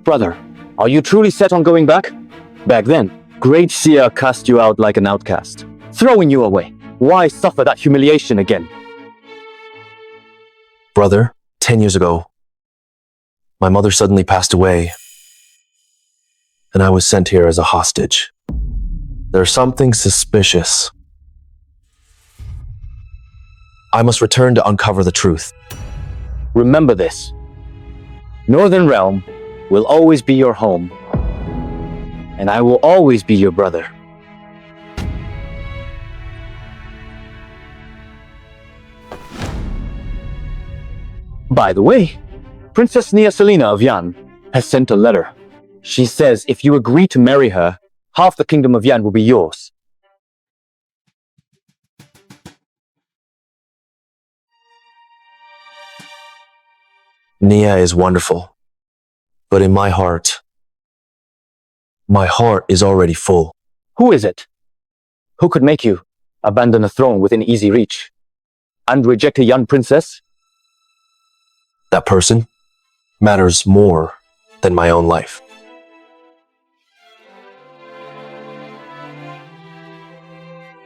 Brother, are you truly set on going back? Back then, Great Xia cast you out like an outcast, throwing you away. Why suffer that humiliation again? Brother, 10 years ago, my mother suddenly passed away, and I was sent here as a hostage. There's something suspicious. I must return to uncover the truth. Remember this. Northern Realm will always be your home, and I will always be your brother. By the way, Princess Nia Selina of Yan has sent a letter. She says if you agree to marry her, half the kingdom of Yan will be yours. Nia is wonderful, but in my heart is already full. Who is it? Who could make you abandon a throne within easy reach and reject a young princess? That person matters more than my own life.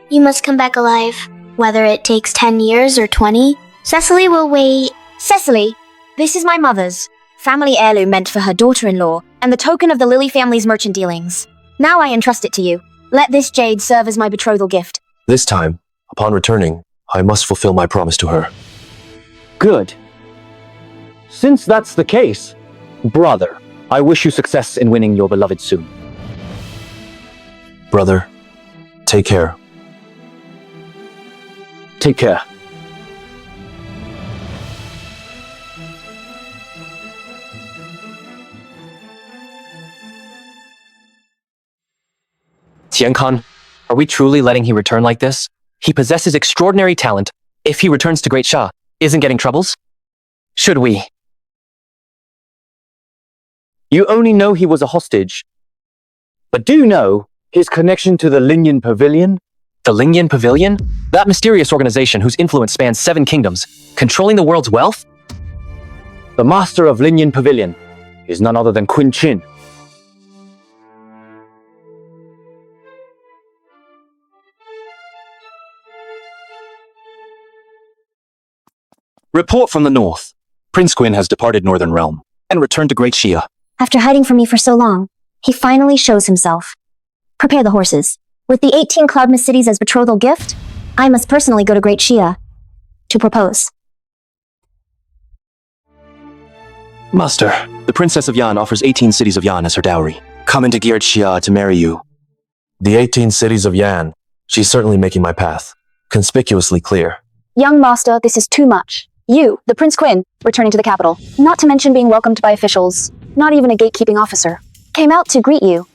You must come back alive. Whether it takes 10 years or 20, Cecily will wait. Cecily, this is my mother's family heirloom meant for her daughter-in-law and the token of the Lily family's merchant dealings. Now I entrust it to you. Let this jade serve as my betrothal gift. This time, upon returning, I must fulfill my promise to her. Good. Since that's the case, brother, I wish you success in winning your beloved soon. Brother, take care. Take care. Tiankhan, are we truly letting he return like this? He possesses extraordinary talent. If he returns to Great Sha, isn't getting troubles? Should we? You only know he was a hostage, but do you know his connection to the Lingyan Pavilion? The Lingyan Pavilion? That mysterious organization whose influence spans 7 kingdoms, controlling the world's wealth? The master of Lingyan Pavilion is none other than Qin Qian. Report from the north. Prince Quinn has departed Northern Realm and returned to Great Xia. After hiding from me for so long, he finally shows himself. Prepare the horses. With the 18 Cloud Mist cities as betrothal gift, I must personally go to Great Xia to propose. Master, the Princess of Yan offers 18 cities of Yan as her dowry. Come into Great Xia to marry you. The 18 cities of Yan. She's certainly making my path conspicuously clear. Young master, this is too much. You, the Prince Quinn, returning to the capital, not to mention being welcomed by officials, not even a gatekeeping officer, came out to greet you.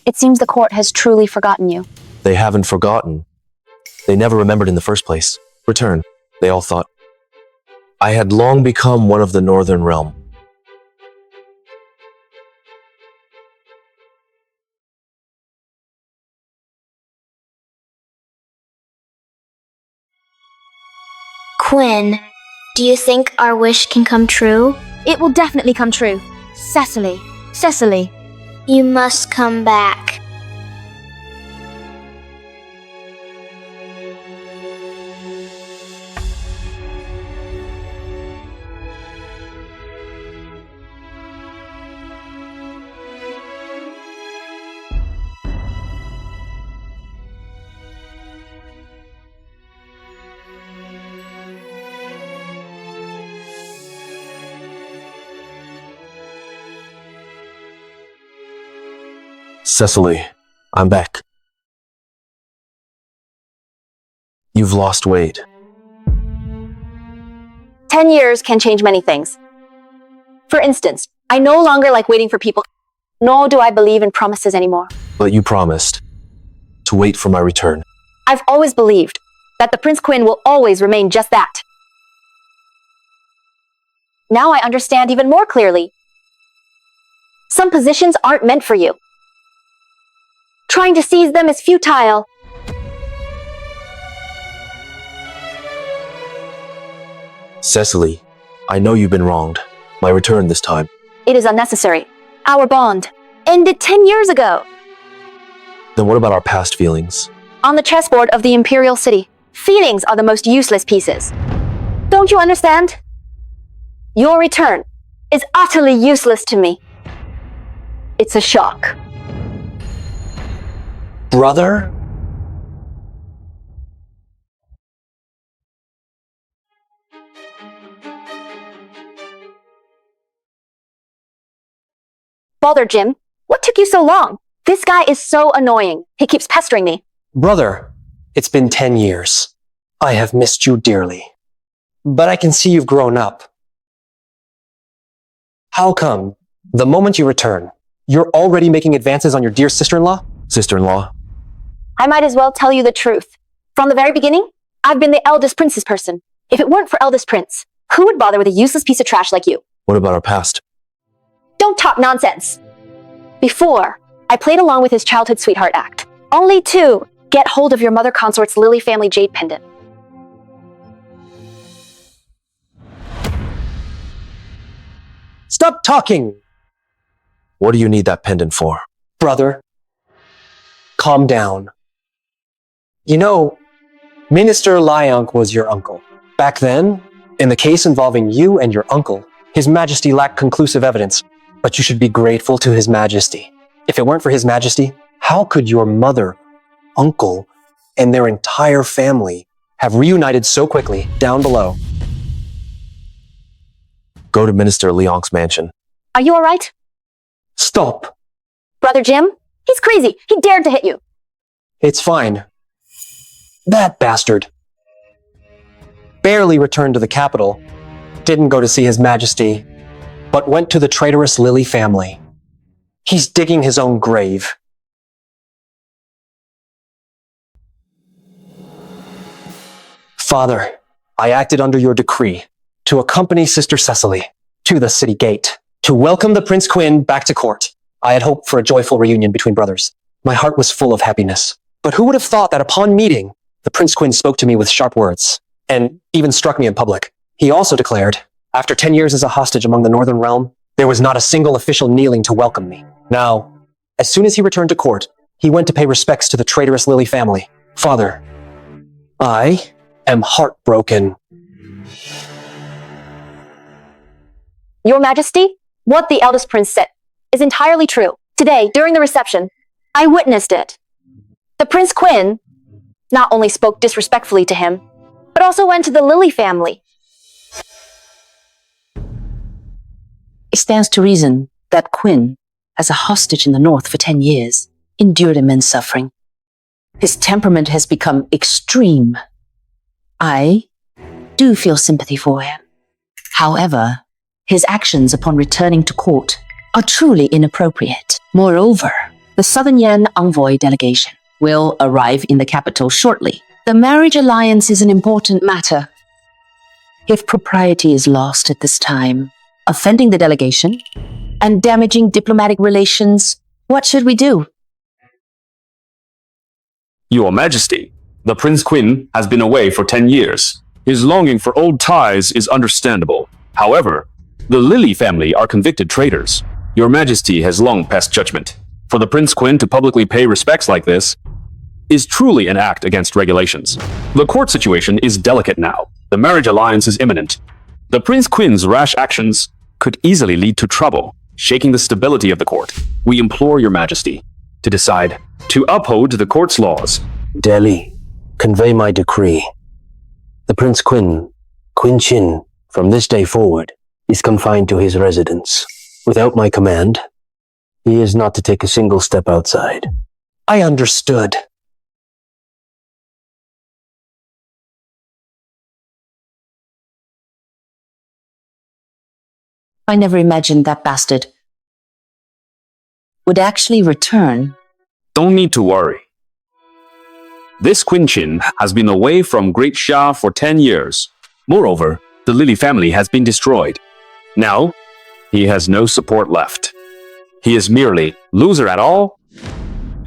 It seems the court has truly forgotten you. They haven't forgotten. They never remembered in the first place. Return, they all thought. I had long become one of the Northern Realm. Quinn, do you think our wish can come true? It will definitely come true. Cecily. Cecily. You must come back. Cecily, I'm back. You've lost weight. 10 years can change many things. For instance, I no longer like waiting for people, nor do I believe in promises anymore. But you promised to wait for my return. I've always believed that the Prince Quinn will always remain just that. Now I understand even more clearly. Some positions aren't meant for you. Trying to seize them is futile. Cecily, I know you've been wronged. My return this time. It is unnecessary. Our bond ended 10 years ago. Then what about our past feelings? On the chessboard of the Imperial city, feelings are the most useless pieces. Don't you understand? Your return is utterly useless to me. It's a shock. Brother? Bother, Jim. What took you so long? This guy is so annoying. He keeps pestering me. Brother, it's been 10 years. I have missed you dearly. But I can see you've grown up. How come, the moment you return, you're already making advances on your dear sister-in-law? Sister-in-law? I might as well tell you the truth. From the very beginning, I've been the eldest prince's person. If it weren't for eldest prince, who would bother with a useless piece of trash like you? What about our past? Don't talk nonsense. Before, I played along with his childhood sweetheart act, only to get hold of your mother consort's Lily family jade pendant. Stop talking! What do you need that pendant for? Brother, calm down. You know, Minister Lionk was your uncle. Back then, in the case involving you and your uncle, His Majesty lacked conclusive evidence, but you should be grateful to His Majesty. If it weren't for His Majesty, how could your mother, uncle, and their entire family have reunited so quickly down below? Go to Minister Leonk's mansion. Are you all right? Stop! Brother Jim? He's crazy. He dared to hit you. It's fine. That bastard barely returned to the capital, didn't go to see His Majesty, but went to the traitorous Lily family. He's digging his own grave. Father, I acted under your decree to accompany Sister Cecily to the city gate, to welcome the Prince Quinn back to court. I had hoped for a joyful reunion between brothers. My heart was full of happiness. But who would have thought that upon meeting, the Prince Quinn spoke to me with sharp words, and even struck me in public. He also declared, after 10 years as a hostage among the Northern Realm, there was not a single official kneeling to welcome me. Now, as soon as he returned to court, he went to pay respects to the traitorous Lily family. Father, I am heartbroken. Your Majesty, what the eldest prince said is entirely true. Today, during the reception, I witnessed it. The Prince Quinn not only spoke disrespectfully to him, but also went to the Lily family. It stands to reason that Quinn, as a hostage in the north for 10 years, endured immense suffering. His temperament has become extreme. I do feel sympathy for him. However, his actions upon returning to court are truly inappropriate. Moreover, the Southern Yan envoy delegation will arrive in the capital shortly. The marriage alliance is an important matter. If propriety is lost at this time, offending the delegation and damaging diplomatic relations, what should we do? Your Majesty, the Prince Quinn has been away for 10 years. His longing for old ties is understandable. However, the Lily family are convicted traitors. Your Majesty has long passed judgment. For the Prince Quinn to publicly pay respects like this is truly an act against regulations. The court situation is delicate now. The marriage alliance is imminent. The Prince Quinn's rash actions could easily lead to trouble, shaking the stability of the court. We implore Your Majesty to decide to uphold the court's laws. Delhi, convey my decree. The Prince Quinn, Qin Qian, from this day forward, is confined to his residence. Without my command, he is not to take a single step outside. I understood. I never imagined that bastard would actually return. Don't need to worry. This Qin Qian has been away from Great Shah for 10 years. Moreover, the Lily family has been destroyed. Now, he has no support left. He is merely loser at all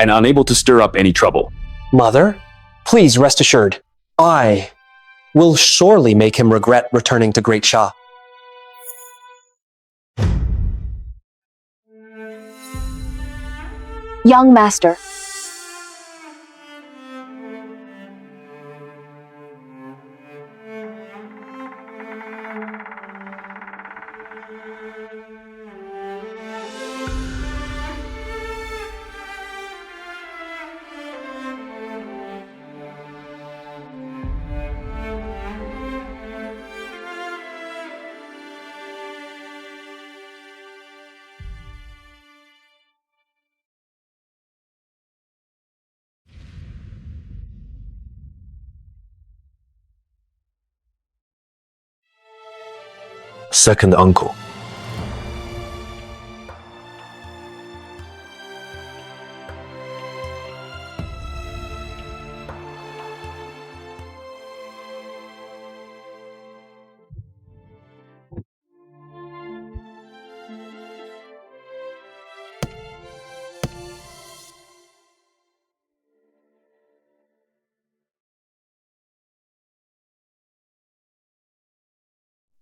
and unable to stir up any trouble. Mother, please rest assured, I will surely make him regret returning to Great Shah. Young master. Second uncle.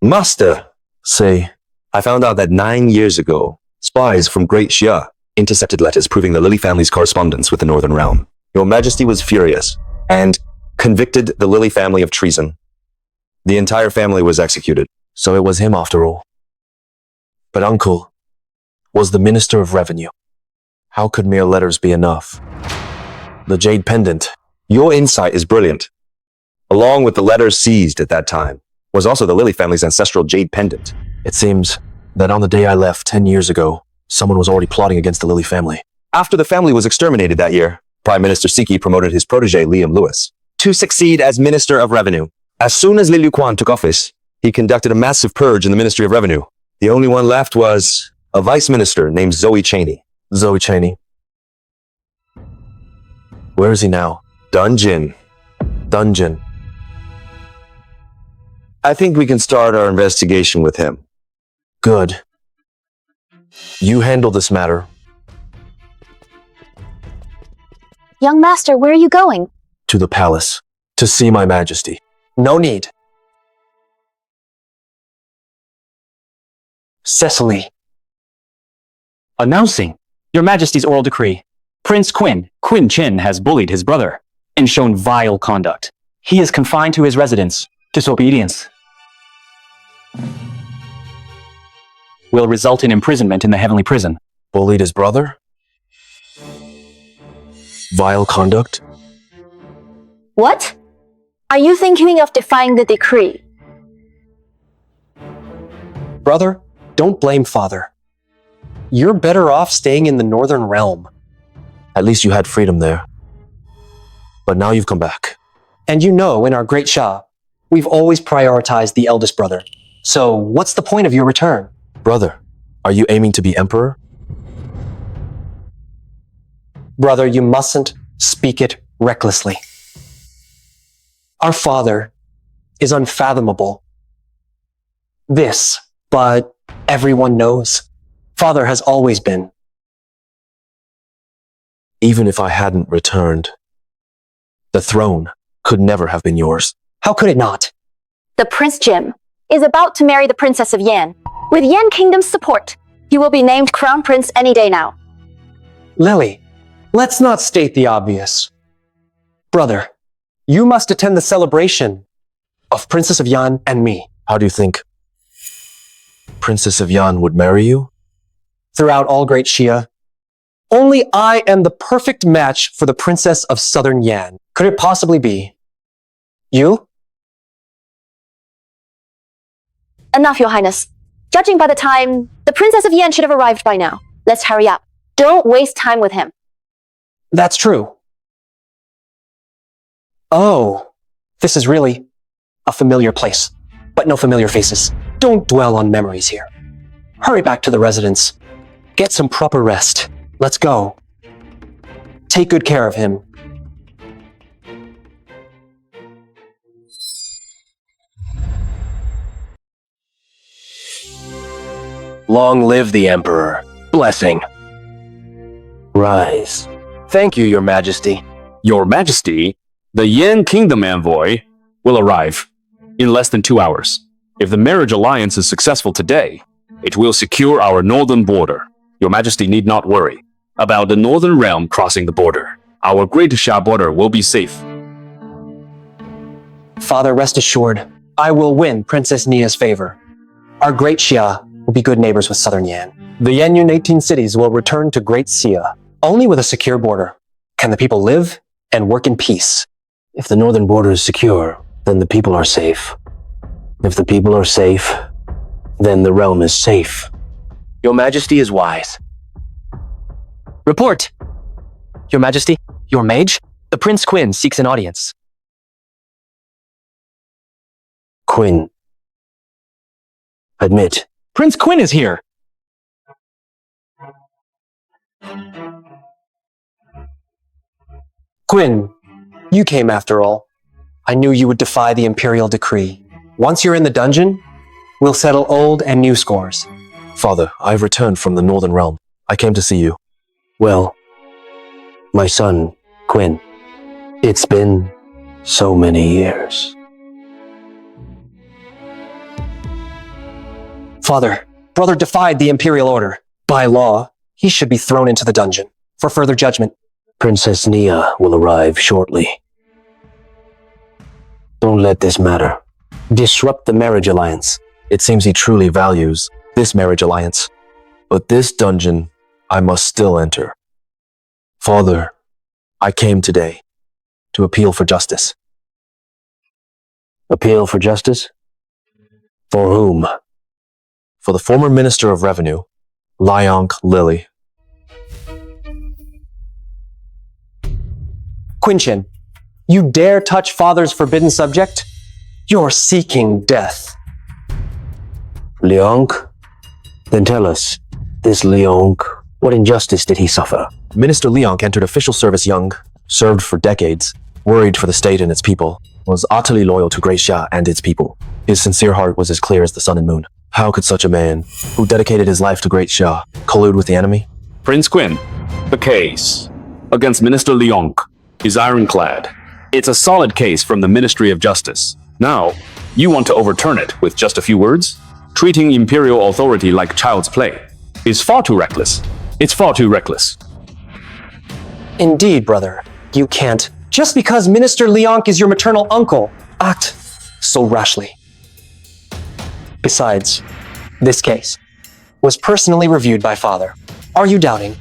Master, Say, I found out that 9 years ago, spies from Great Xia intercepted letters proving the Lily family's correspondence with the Northern Realm. Your Majesty was furious and convicted the Lily family of treason. The entire family was executed. so it was him after all. But uncle was the Minister of Revenue. How could mere letters be enough? The jade pendant. Your insight is brilliant. Along with the letters seized at that time, was also the Lily family's ancestral jade pendant. It seems that on the day I left 10 years ago, someone was already plotting against the Lily family. After the family was exterminated that year, Prime Minister Siki promoted his protege Liam Lewis to succeed as Minister of Revenue. As soon as Li Luquan took office, he conducted a massive purge in the Ministry of Revenue. The only one left was a vice minister named Zoe Cheney. Zoe Cheney. Where is he now? Dungeon. Dungeon. I think we can start our investigation with him. Good. You handle this matter. Young master, where are you going? To the palace. To see my majesty. No need. Cecily. Announcing Your Majesty's oral decree. Prince Quinn, Qin Qian, has bullied his brother and shown vile conduct. He is confined to his residence. Disobedience will result in imprisonment in the heavenly prison. Bullied his brother? Vile conduct? What? Are you thinking of defying the decree? Brother, don't blame father. You're better off staying in the Northern Realm. At least you had freedom there. But now you've come back. And you know, in our Great Shah, we've always prioritized the eldest brother. So what's the point of your return? Brother, are you aiming to be emperor? Brother, you mustn't speak it recklessly. Our father is unfathomable. But everyone knows. Father has always been. Even if I hadn't returned, the throne could never have been yours. How could it not? The Prince Jim is about to marry the Princess of Yan. With Yan Kingdom's support, he will be named Crown Prince any day now. Lily, let's not state the obvious. Brother, you must attend the celebration of Princess of Yan and me. How do you think Princess of Yan would marry you? Throughout all Great Xia, only I am the perfect match for the Princess of Southern Yan. Could it possibly be you? Enough, Your Highness. Judging by the time, the Princess of Yan should have arrived by now. Let's hurry up. Don't waste time with him. That's true. Oh, this is really a familiar place, but no familiar faces. Don't dwell on memories here. Hurry back to the residence. Get some proper rest. Let's go. Take good care of him. Long live the Emperor. Blessing. Rise. Thank you, Your Majesty. Your Majesty, the Yan Kingdom envoy will arrive in less than 2 hours. If the marriage alliance is successful today, it will secure our northern border. Your Majesty need not worry. about the northern realm crossing the border. Our great Xia border will be safe. Father, rest assured, I will win Princess Nia's favor. Our great Xia will be good neighbors with southern Yan. The Yanyun 18 cities will return to Great Xia. Only with a secure border can the people live and work in peace. If the northern border is secure, then the people are safe. If the people are safe, then the realm is safe. Your Majesty is wise. Report! Your Majesty, your mage, the Prince Quinn seeks an audience. Quinn. Admit. Prince Quinn is here! Quinn, you came after all. I knew you would defy the Imperial decree. Once you're in the dungeon, we'll settle old and new scores. Father, I've returned from the Northern Realm. I came to see you. Well, my son, Quinn, it's been so many years. Father, brother defied the Imperial order. By law, he should be thrown into the dungeon for further judgment. Princess Nia will arrive shortly. Don't let this matter disrupt the marriage alliance. It seems he truly values this marriage alliance. But this dungeon, I must still enter. Father, I came today to appeal for justice. Appeal for justice? For whom? For the former Minister of Revenue, Lingyan Lily. Qin Qian, you dare touch Father's forbidden subject? You're seeking death. Lingyan? Then tell us, this Lingyan, what injustice did he suffer? Minister Lingyan entered official service young, served for decades, worried for the state and its people, was utterly loyal to Great Xia and its people. His sincere heart was as clear as the sun and moon. How could such a man, who dedicated his life to Great Xia, collude with the enemy? Prince Quinn, the case against Minister Lingyan is ironclad. It's a solid case from the Ministry of Justice. Now, you want to overturn it with just a few words? Treating imperial authority like child's play is far too reckless. It's far too reckless. Indeed, brother, you can't, just because Minister Lingyan is your maternal uncle, act so rashly. Besides, this case was personally reviewed by Father. Are you doubting?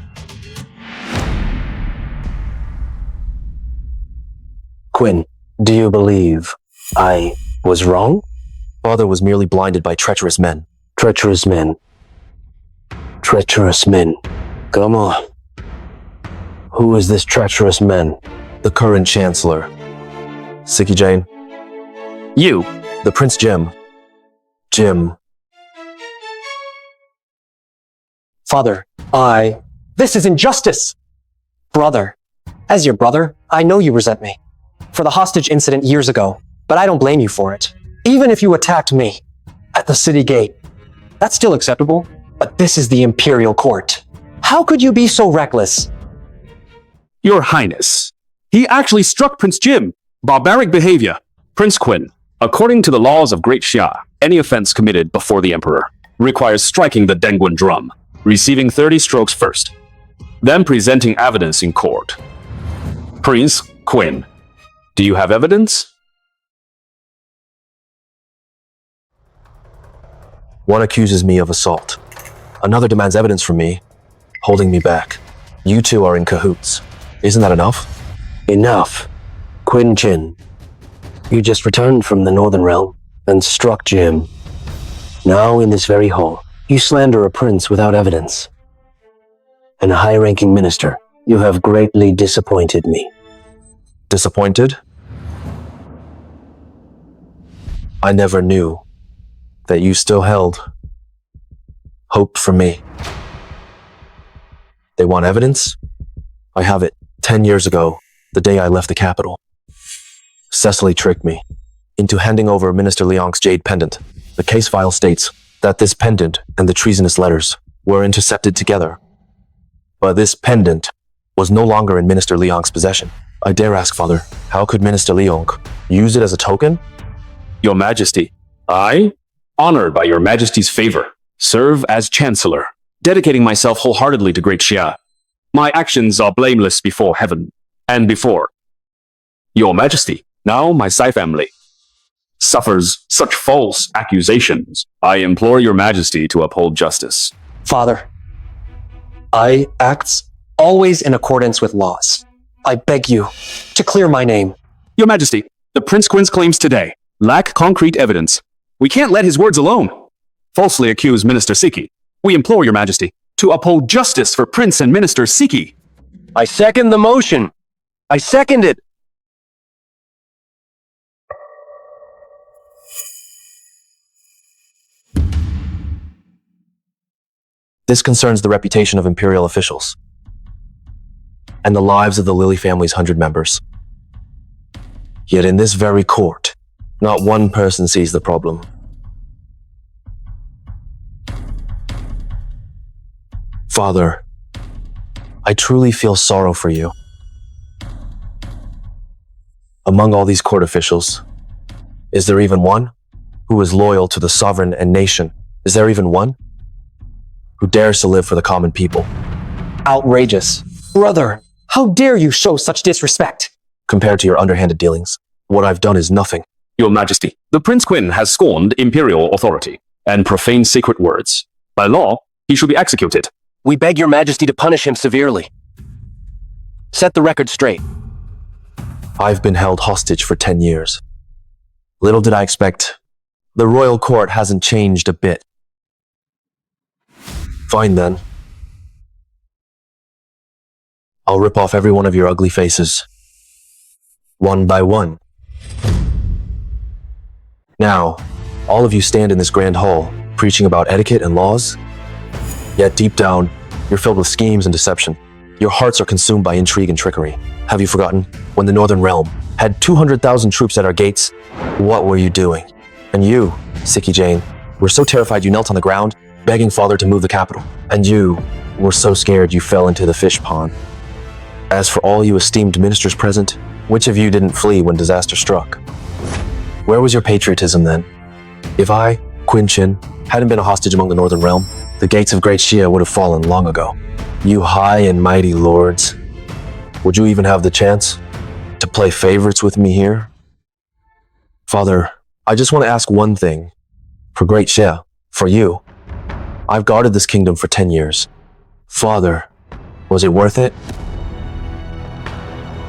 Quinn, do you believe I was wrong? Father was merely blinded by treacherous men. Treacherous men. Treacherous men. Come on. Who is this treacherous man? The current Chancellor. Siki Jane. You. The Prince Jim. Jim. Father, this is injustice! Brother, as your brother, I know you resent me for the hostage incident years ago, but I don't blame you for it. Even if you attacked me at the city gate, that's still acceptable, but this is the Imperial Court. How could you be so reckless? Your Highness, he actually struck Prince Jim. Barbaric behavior. Prince Quinn, according to the laws of Great Xia, any offense committed before the Emperor requires striking the Dengguan drum, receiving 30 strokes first, then presenting evidence in court. Prince Quinn, do you have evidence? One accuses me of assault. Another demands evidence from me, holding me back. You two are in cahoots. Isn't that enough? Enough. Qin Qian, you just returned from the Northern Realm and struck Jim. Now, in this very hall, you slander a prince without evidence. And a high-ranking minister, you have greatly disappointed me. Disappointed? I never knew that you still held hope for me. They want evidence? I have it. 10 years ago, the day I left the capital, Cecily tricked me into handing over Minister Lingyan's jade pendant. The case file states that this pendant and the treasonous letters were intercepted together. But this pendant was no longer in Minister Lingyan's possession. I dare ask, Father, how could Minister Lingyan use it as a token? Your Majesty, I, honored by your Majesty's favor, serve as Chancellor, dedicating myself wholeheartedly to Great Xia. My actions are blameless before heaven and before Your Majesty. Now my Sai family suffers such false accusations. I implore Your Majesty to uphold justice. Father, I act always in accordance with laws. I beg you to clear my name. Your Majesty, the Prince Quinn's claims today lack concrete evidence. We can't let his words alone falsely accuse Minister Siki. We implore Your Majesty to uphold justice for Prince and Minister Siki. I second the motion. I second it. This concerns the reputation of Imperial officials and the lives of the Lily family's 100 members. Yet in this very court, not one person sees the problem. Father, I truly feel sorrow for you. Among all these court officials, is there even one who is loyal to the sovereign and nation? Is there even one who dares to live for the common people? Outrageous. Brother, how dare you show such disrespect? Compared to your underhanded dealings, what I've done is nothing. Your Majesty, the Prince Quinn has scorned Imperial authority and profaned sacred words. By law, he should be executed. We beg your majesty to punish him severely. Set the record straight. I've been held hostage for 10 years. Little did I expect. The royal court hasn't changed a bit. Fine then. I'll rip off every one of your ugly faces. One by one. Now, all of you stand in this grand hall, preaching about etiquette and laws. Yet deep down, you're filled with schemes and deception. Your hearts are consumed by intrigue and trickery. Have you forgotten when the Northern Realm had 200,000 troops at our gates? What were you doing? And you, Siki Jane, were so terrified you knelt on the ground, begging Father to move the capital. And you were so scared you fell into the fish pond. As for all you esteemed ministers present, which of you didn't flee when disaster struck? Where was your patriotism then? If I, Qin Qian, hadn't been a hostage among the Northern Realm, the gates of Great Xia would have fallen long ago. You high and mighty lords, would you even have the chance to play favorites with me here? Father, I just want to ask one thing. For Great Xia, for you, I've guarded this kingdom for 10 years. Father, was it worth it?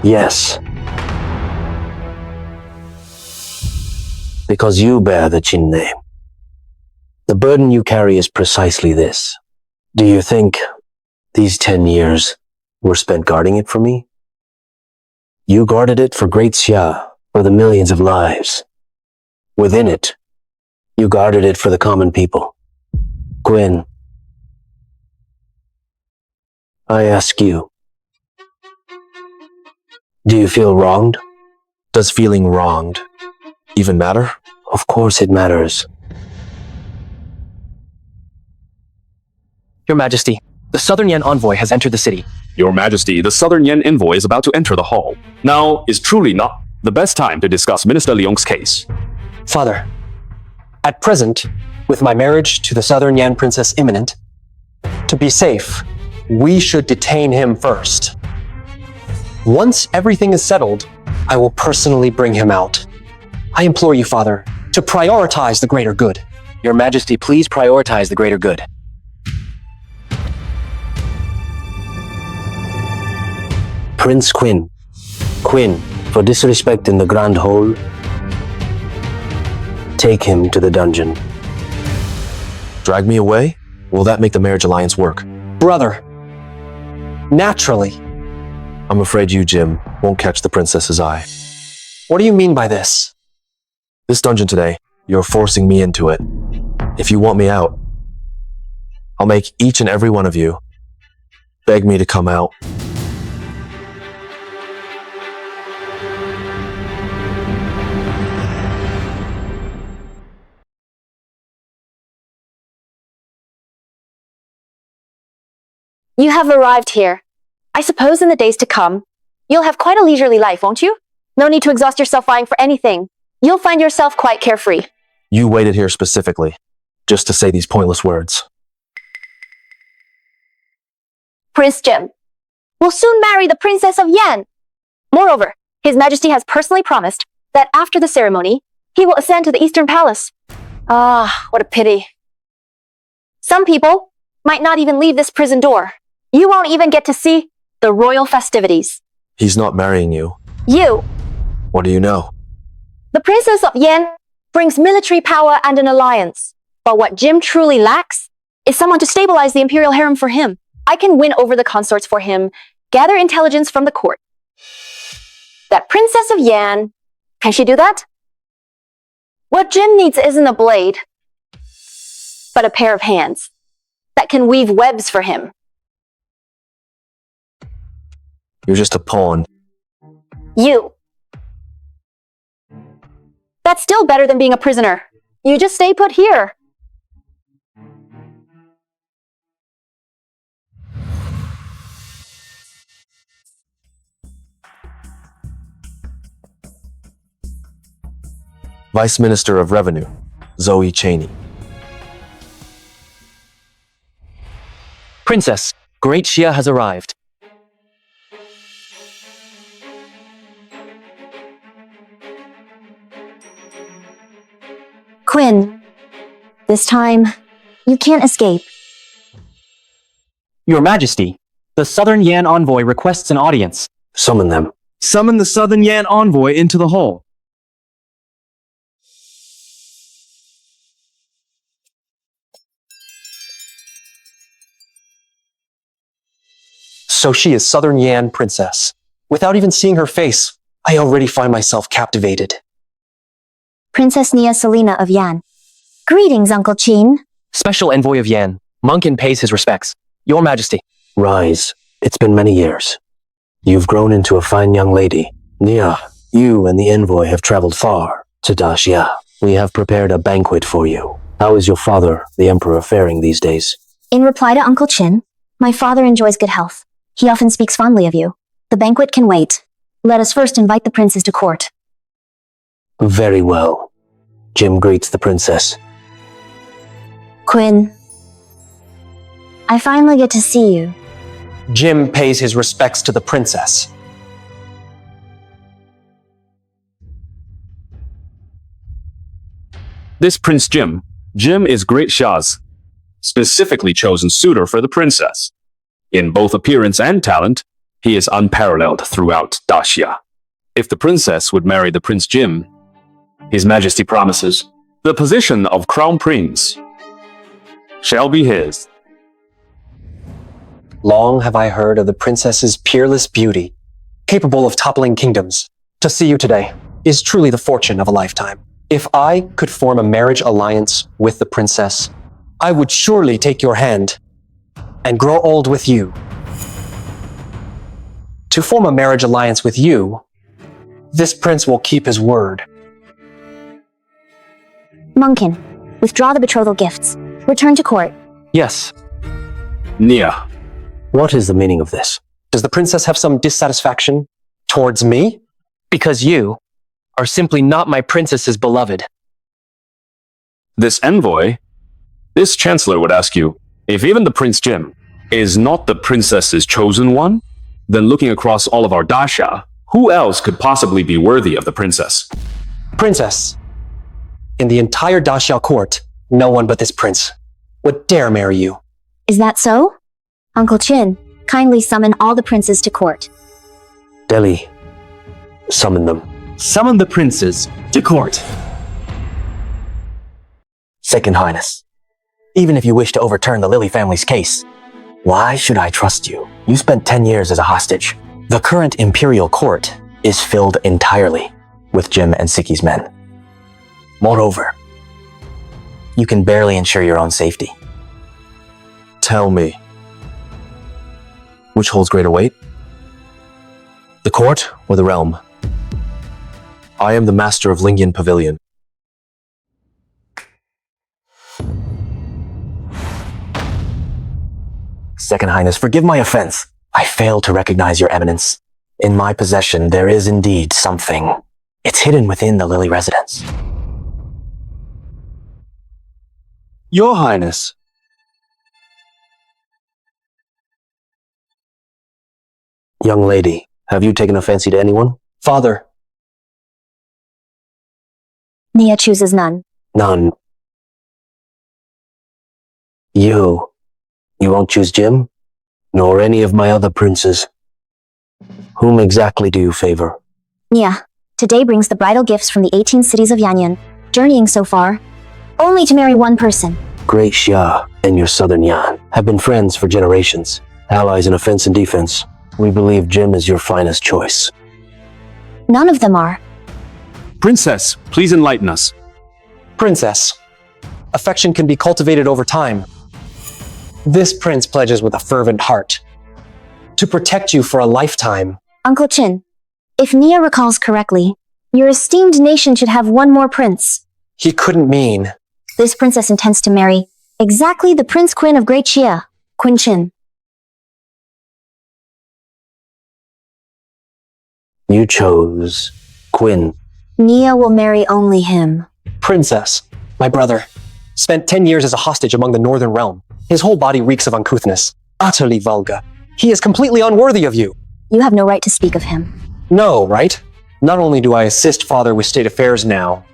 Yes. Because you bear the Qin name. The burden you carry is precisely this. Do you think these 10 years were spent guarding it for me? You guarded it for Great Xia, for the millions of lives. Within it, you guarded it for the common people. Quinn, I ask you, do you feel wronged? Does feeling wronged even matter? Of course it matters. Your Majesty, the Southern Yan envoy has entered the city. Your Majesty, the Southern Yan envoy is about to enter the hall. Now is truly not the best time to discuss Minister Liang's case. Father, at present, with my marriage to the Southern Yan princess imminent, to be safe, we should detain him first. Once everything is settled, I will personally bring him out. I implore you, Father, to prioritize the greater good. Your Majesty, please prioritize the greater good. Prince Quinn. Quinn, for disrespect in the Grand Hall, take him to the dungeon. Drag me away? Will that make the marriage alliance work? Brother, naturally. I'm afraid you, Jim, won't catch the princess's eye. What do you mean by this? This dungeon today, you're forcing me into it. If you want me out, I'll make each and every one of you beg me to come out. You have arrived here. I suppose in the days to come, you'll have quite a leisurely life, won't you? No need to exhaust yourself vying for anything. You'll find yourself quite carefree. You waited here specifically, just to say these pointless words. Prince Jim, will soon marry the Princess of Yan. Moreover, His Majesty has personally promised that after the ceremony, he will ascend to the Eastern Palace. Ah, what a pity. Some people might not even leave this prison door. You won't even get to see the royal festivities. He's not marrying you. You, What do you know? the Princess of Yan, brings military power and an alliance. But what Jim truly lacks is someone to stabilize the Imperial harem for him. I can win over the consorts for him, gather intelligence from the court. That Princess of Yan, can she do that? What Jim needs isn't a blade, but a pair of hands that can weave webs for him. You're just a pawn. You. That's still better than being a prisoner. You just stay put here. Vice Minister of Revenue, Zoe Cheney. Princess, Great Xia has arrived. Quinn, this time, you can't escape. Your Majesty, the Southern Yan envoy requests an audience. Summon them. Summon the Southern Yan envoy into the hall. So she is Southern Yan Princess. Without even seeing her face, I already find myself captivated. Princess Nia Selina of Yan. Greetings, Uncle Qin. Special Envoy of Yan, Monkin pays his respects. Your Majesty. Rise. It's been many years. You've grown into a fine young lady. Nia, you and the envoy have traveled far to Daxia. We have prepared a banquet for you. How is your father, the Emperor, faring these days? In reply to Uncle Qin, my father enjoys good health. He often speaks fondly of you. The banquet can wait. Let us first invite the princes to court. Very well. Jim greets the princess. Quinn, I finally get to see you. Jim pays his respects to the princess. This Prince Jim is Great Xia's specifically chosen suitor for the princess. In both appearance and talent, he is unparalleled throughout Daxia. If the princess would marry the Prince Jim, His Majesty promises the position of Crown Prince shall be his. Long have I heard of the princess's peerless beauty, capable of toppling kingdoms. To see you today is truly the fortune of a lifetime. If I could form a marriage alliance with the princess, I would surely take your hand and grow old with you. To form a marriage alliance with you, this prince will keep his word. Monkin, withdraw the betrothal gifts. Return to court. Yes. Nia, What is the meaning of this? Does the princess have some dissatisfaction towards me? Because you are simply not my princess's beloved. this envoy, this chancellor would ask you, if even the Prince Jim is not the princess's chosen one, then looking across all of our Daxia, who else could possibly be worthy of the princess? Princess, in the entire Daxia court, no one but this prince would dare marry you. Is that so? Uncle Qin, kindly summon all the princes to court. Delhi, summon them. Summon the princes to court. Second Highness, even if you wish to overturn the Lily family's case, why should I trust you? You spent 10 years as a hostage. The current Imperial court is filled entirely with Jim and Siki's men. Moreover, you can barely ensure your own safety. Tell me, which holds greater weight? The court or the realm? I am the master of Lingyan Pavilion. Second Highness, forgive my offense. I failed to recognize your eminence. In my possession, there is indeed something. It's hidden within the Lily residence. Your Highness, Young lady, have you taken a fancy to anyone? Father, Nia chooses none. None. You won't choose Jim? Nor any of my other princes? Whom exactly do you favor? Nia, today brings the bridal gifts from the 18 cities of Yanyan, journeying so far, only to marry one person. Great Xia and your southern Yan have been friends for generations, allies in offense and defense. We believe Jim is your finest choice. None of them are. Princess, please enlighten us. Princess, affection can be cultivated over time. This prince pledges with a fervent heart to protect you for a lifetime. Uncle Qin, if Nia recalls correctly, your esteemed nation should have one more prince. He couldn't mean. This princess intends to marry exactly the Prince Quinn of Great Xia, Qin Qian. You chose Quinn. Nia will marry only him. Princess, my brother, spent 10 years as a hostage among the Northern Realm. His whole body reeks of uncouthness, utterly vulgar. He is completely unworthy of you. You have no right to speak of him. No, right? Not only do I assist Father with state affairs now,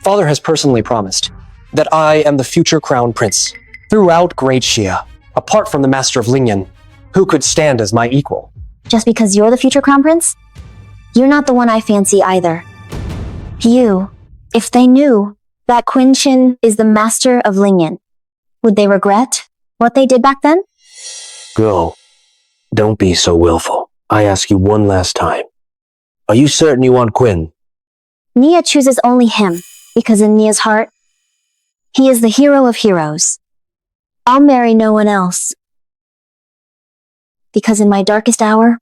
Father has personally promised that I am the future crown prince throughout Great Xia, apart from the Master of Lingyan, who could stand as my equal. Just because you're the future crown prince? You're not the one I fancy either. If they knew that Qin Qian is the Master of Lingyan, would they regret what they did back then? Go. Don't be so willful. I ask you one last time. Are you certain you want Quinn? Nia chooses only him, because in Nia's heart, he is the hero of heroes. I'll marry no one else. Because in my darkest hour,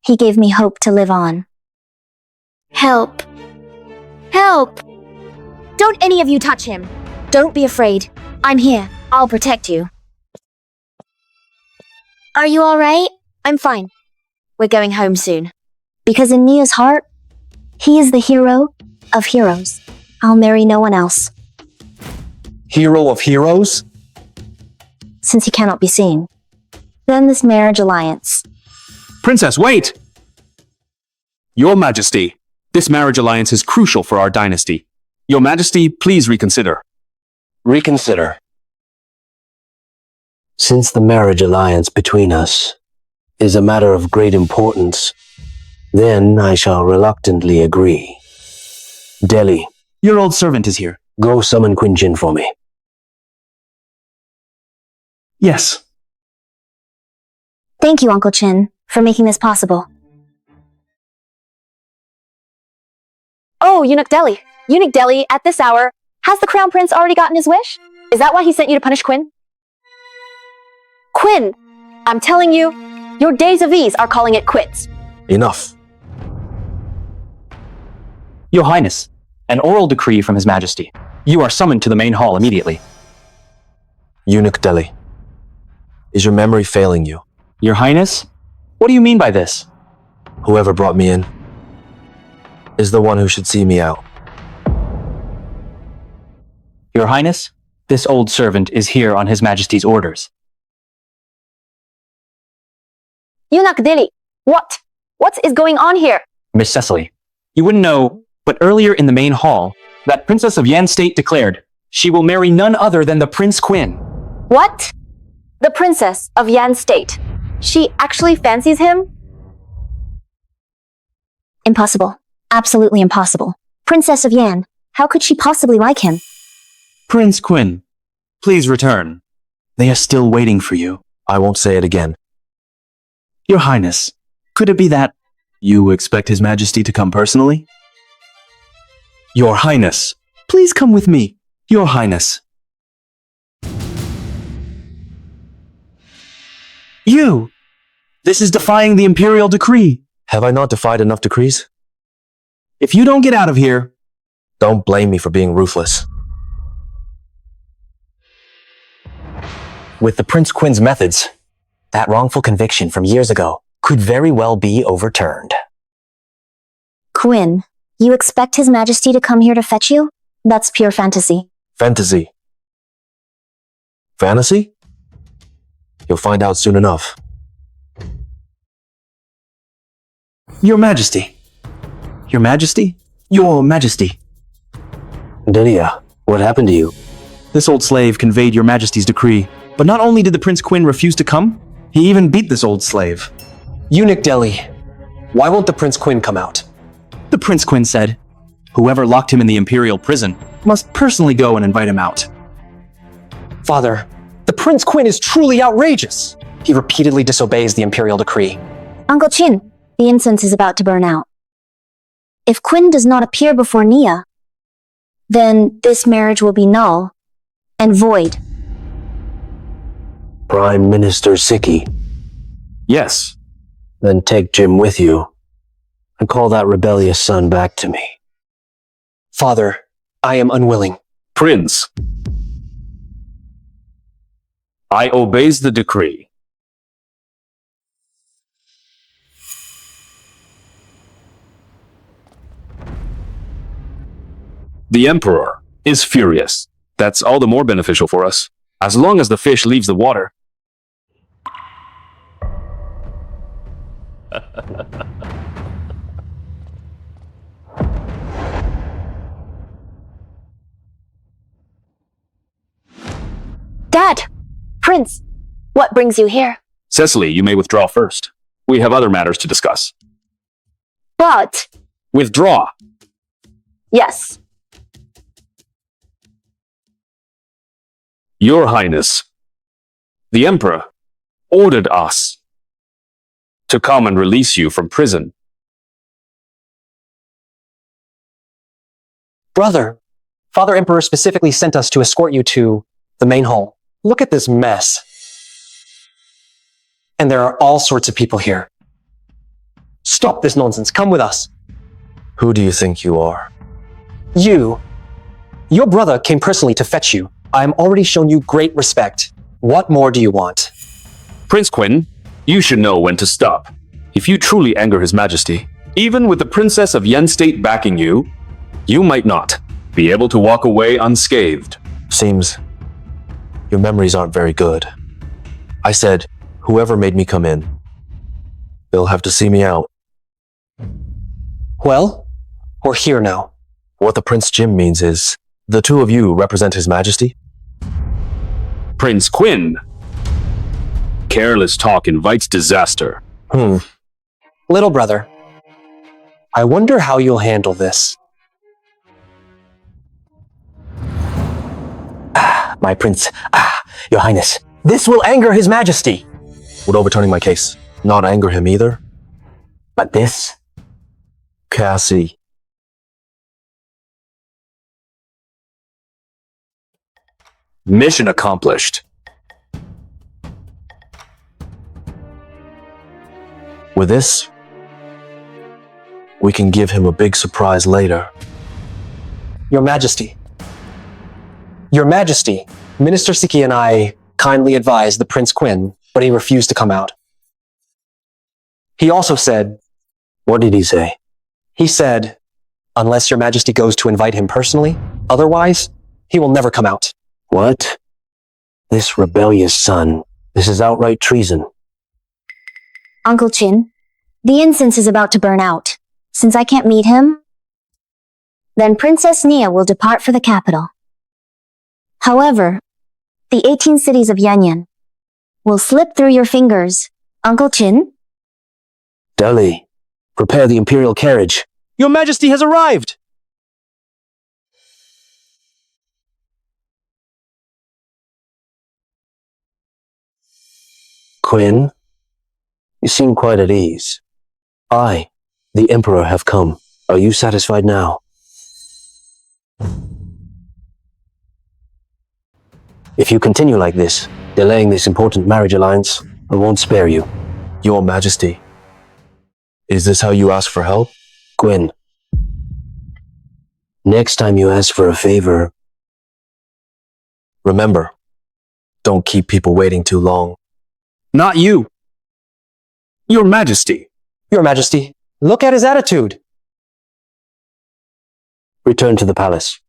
he gave me hope to live on. Help! Help! Don't any of you touch him. Don't be afraid. I'm here. I'll protect you. Are you alright? I'm fine. We're going home soon. Because in Nia's heart, he is the hero of heroes. I'll marry no one else. Hero of heroes? Since he cannot be seen. Then this marriage alliance. Princess, wait! Your Majesty, this marriage alliance is crucial for our dynasty. Your Majesty, please reconsider. Reconsider. Since the marriage alliance between us is a matter of great importance, then I shall reluctantly agree. Delhi, Your old servant is here. go summon Qin Qian for me. Yes. Thank you, Uncle Qin, for making this possible. Oh, Eunuch Delhi. Eunuch Delhi, at this hour, has the Crown Prince already gotten his wish? Is that why he sent you to punish Quinn? Quinn, I'm telling you, your days of ease are calling it quits. Enough. Your Highness, an oral decree from His Majesty. You are summoned to the main hall immediately. Eunuch Delhi. Is your memory failing you? Your Highness? What do you mean by this? Whoever brought me in is the one who should see me out. Your Highness, this old servant is here on His Majesty's orders. Eunuch Delhi, what? What is going on here? Miss Cecily, you wouldn't know, but earlier in the main hall, that Princess of Yan State declared she will marry none other than the Prince Quinn. What? The Princess of Yan State. She actually fancies him? Impossible. Absolutely impossible. Princess of Yan, how could she possibly like him? Prince Quinn, please return. They are still waiting for you. I won't say it again. Your Highness, could it be that you expect His Majesty to come personally? Your Highness, please come with me. Your Highness. You! This is defying the Imperial decree. Have I not defied enough decrees? If you don't get out of here... Don't blame me for being ruthless. With the Prince Quinn's methods, that wrongful conviction from years ago could very well be overturned. Quinn, you expect His Majesty to come here to fetch you? That's pure fantasy. Fantasy. Fantasy? You'll find out soon enough. Your Majesty. Your Majesty? Your Majesty. Delia, what happened to you? This old slave conveyed your Majesty's decree. But not only did the Prince Quinn refuse to come, he even beat this old slave. Eunuch Deli, why won't the Prince Quinn come out? The Prince Quinn said, whoever locked him in the Imperial prison must personally go and invite him out. Father, the Prince Quinn is truly outrageous. He repeatedly disobeys the Imperial decree. Uncle Qin, the incense is about to burn out. If Quinn does not appear before Nia, then this marriage will be null and void. Prime Minister Siki, Yes. then take Jim with you and call that rebellious son back to me. Father, I am unwilling. Prince. I obeys the decree. The Emperor is furious. That's all the more beneficial for us. As long as the fish leaves the water. Dad! Prince! What brings you here? Cecily, you may withdraw first. We have other matters to discuss. But... Withdraw! Yes. Your Highness, the Emperor ordered us to come and release you from prison. Brother, Father Emperor specifically sent us to escort you to the main hall. Look at this mess. And there are all sorts of people here. Stop this nonsense. Come with us. Who do you think you are? Your brother came personally to fetch you. I am already shown you great respect. What more do you want? Prince Quinn, you should know when to stop. If you truly anger His Majesty, even with the Princess of Yen State backing you, you might not be able to walk away unscathed. Seems your memories aren't very good. I said, whoever made me come in, they'll have to see me out. Well, we're here now. What the Prince Jim means is, the two of you represent His Majesty? Prince Quinn. Careless talk invites disaster. Little brother, I wonder how you'll handle this. My prince, your highness, this will anger His Majesty. Would overturning my case not anger him either? But this, Cassie. Mission accomplished. With this, we can give him a big surprise later. Your Majesty. Your Majesty, Minister Siki and I kindly advised the Prince Quinn, but he refused to come out. He also said... What did he say? He said, unless Your Majesty goes to invite him personally, otherwise, he will never come out. What? This rebellious son. This is outright treason. Uncle Qin, the incense is about to burn out. Since I can't meet him, then Princess Nia will depart for the capital. However, the 18 cities of Yanyan will slip through your fingers, Uncle Qin. Deli, prepare the Imperial carriage. Your Majesty has arrived! Quinn, you seem quite at ease. I, the Emperor, have come. Are you satisfied now? If you continue like this, delaying this important marriage alliance, I won't spare you. Your Majesty, is this how you ask for help? Quinn, next time you ask for a favor, remember, don't keep people waiting too long. Not you. Your Majesty. Your Majesty, look at his attitude. return to the palace.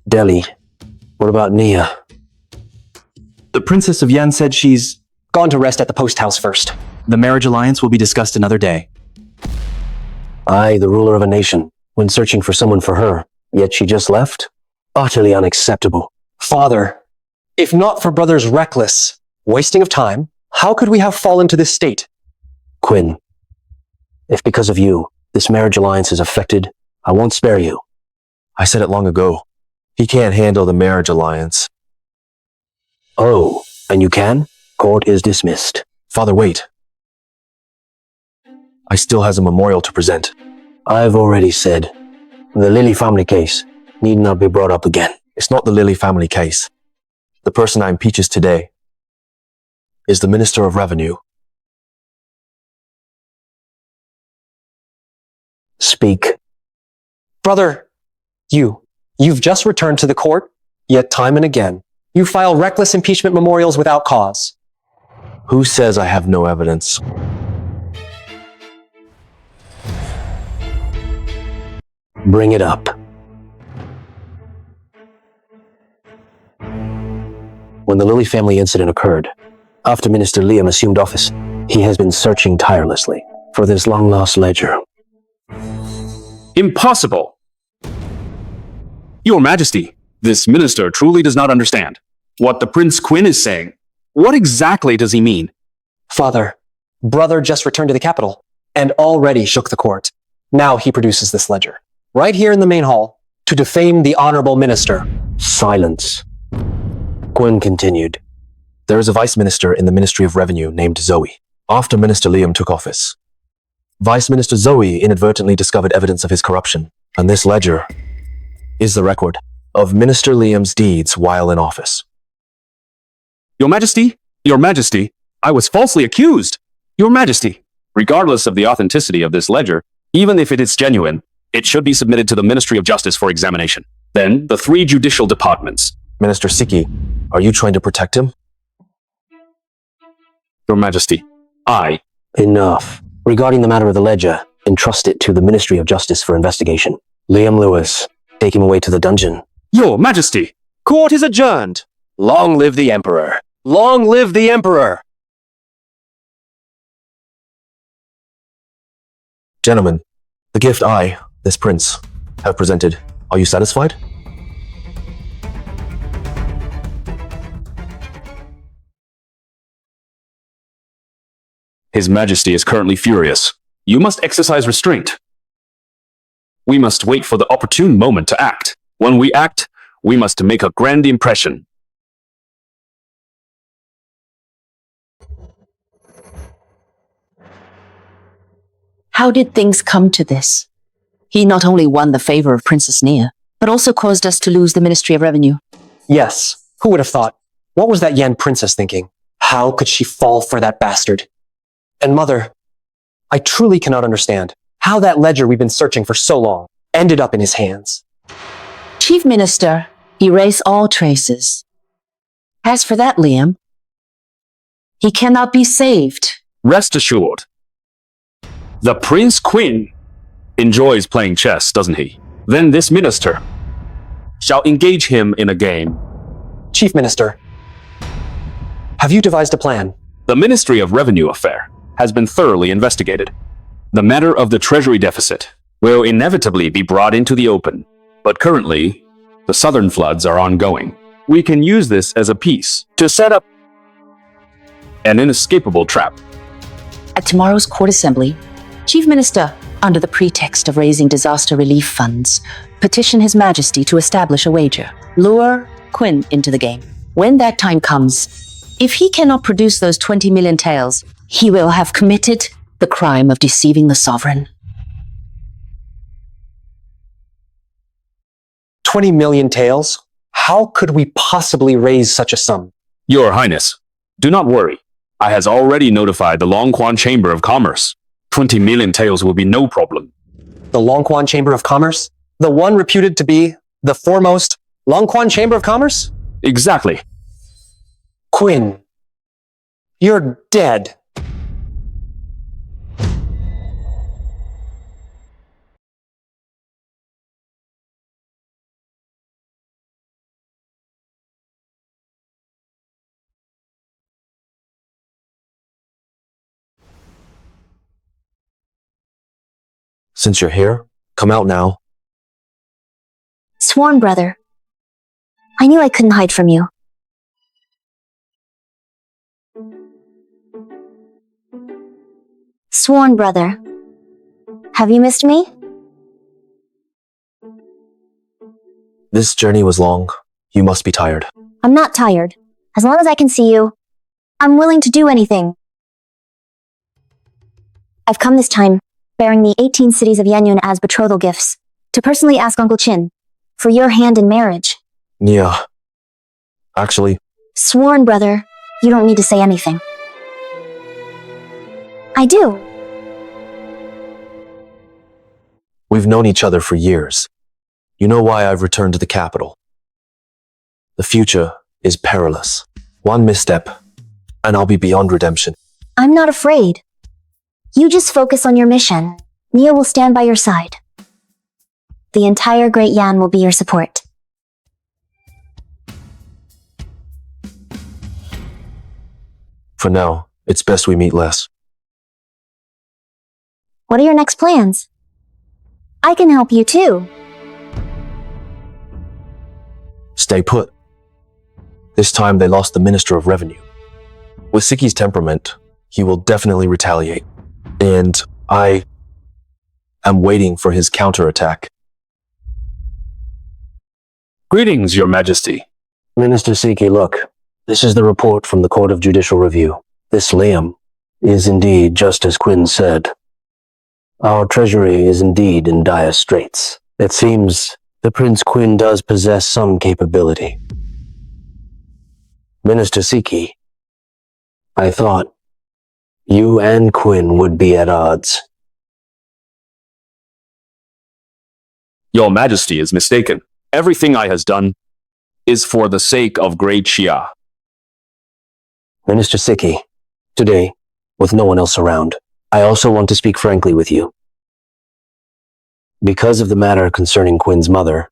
Delhi, what about Nia? The Princess of Yan said she's Gone to rest at the post house first. The marriage alliance will be discussed another day. I, the ruler of a nation, when searching for someone for her, yet she just left? Utterly unacceptable. Father, if not for brother's reckless wasting of time, how could we have fallen to this state? Quinn, if because of you, this marriage alliance is affected, I won't spare you. I said it long ago. He can't handle the marriage alliance. Oh, and you can? Court is dismissed. Father, wait. I still has a memorial to present. I've already said, the Lilly family case need not be brought up again. It's not the Lilly family case. The person I impeaches today is the Minister of Revenue. Speak. Brother, you've just returned to the court, yet time and again, you file reckless impeachment memorials without cause. Who says I have no evidence? Bring it up. When the Lilly family incident occurred, after Minister Liam assumed office, he has been searching tirelessly for this long-lost ledger. Impossible! Your Majesty, this minister truly does not understand what the Prince Quinn is saying. What exactly does he mean? Father, brother just returned to the capital and already shook the court. Now he produces this ledger, right here in the main hall, to defame the honorable minister. Silence. Quinn continued. There is a vice minister in the Ministry of Revenue named Zoe. After Minister Liam took office, Vice Minister Zoe inadvertently discovered evidence of his corruption, and this ledger is the record of Minister Liam's deeds while in office. Your Majesty, I was falsely accused. Your Majesty, regardless of the authenticity of this ledger, even if it is genuine, it should be submitted to the Ministry of Justice for examination. Then, the 3 judicial departments. Minister Siki, are you trying to protect him? Your Majesty, Enough. Regarding the matter of the ledger, entrust it to the Ministry of Justice for investigation. Liam Lewis, take him away to the dungeon. Your Majesty! Court is adjourned. Long live the Emperor. Long live the Emperor! Gentlemen, the gift I, this prince, have presented, are you satisfied? His Majesty is currently furious. You must exercise restraint. We must wait for the opportune moment to act. When we act, we must make a grand impression. How did things come to this? He not only won the favor of Princess Nia, but also caused us to lose the Ministry of Revenue. Yes, who would have thought? What was that Yan princess thinking? How could she fall for that bastard? And mother, I truly cannot understand how that ledger we've been searching for so long ended up in his hands. Chief Minister, erase all traces. As for that, Liam, he cannot be saved. Rest assured. The Prince Quinn enjoys playing chess, doesn't he? Then this minister shall engage him in a game. Chief Minister, have you devised a plan? The Ministry of Revenue affair has been thoroughly investigated. The matter of the treasury deficit will inevitably be brought into the open, but currently, the southern floods are ongoing. We can use this as a piece to set up an inescapable trap. At tomorrow's court assembly, Chief Minister, under the pretext of raising disaster relief funds, petition His Majesty to establish a wager. Lure Quinn into the game. When that time comes, if he cannot produce those 20 million taels, he will have committed the crime of deceiving the sovereign. 20 million taels? How could we possibly raise such a sum? Your Highness, do not worry. I has already notified the Longquan Chamber of Commerce. 20 million taels will be no problem. The Longquan Chamber of Commerce? The one reputed to be the foremost Longquan Chamber of Commerce? Exactly. Quinn, you're dead. Since you're here, come out now. Sworn brother. I knew I couldn't hide from you. Sworn brother. Have you missed me? This journey was long. You must be tired. I'm not tired. As long as I can see you, I'm willing to do anything. I've come this time, bearing the 18 cities of Yanyun as betrothal gifts, to personally ask Uncle Qin for your hand in marriage. Nia. Actually, Sworn brother, you don't need to say anything. I do. we've known each other for years. You know why I've returned to the capital. The future is perilous. One misstep, and I'll be beyond redemption. I'm not afraid. You just focus on your mission. Nia will stand by your side. The entire Great Yan will be your support. For now, it's best we meet less. What are your next plans? I can help you too. Stay put. This time they lost the Minister of Revenue. With Siki's temperament, he will definitely retaliate. And I am waiting for his counterattack. Greetings, Your Majesty. Minister Siki, look. This is the report from the Court of Judicial Review. This Liam is indeed just as Quinn said. Our treasury is indeed in dire straits. It seems the Prince Quinn does possess some capability. Minister Siki, I thought you and Quinn would be at odds. Your Majesty is mistaken. Everything I has done is for the sake of Great Xia. Minister Siki, today, with no one else around, I also want to speak frankly with you. Because of the matter concerning Quinn's mother,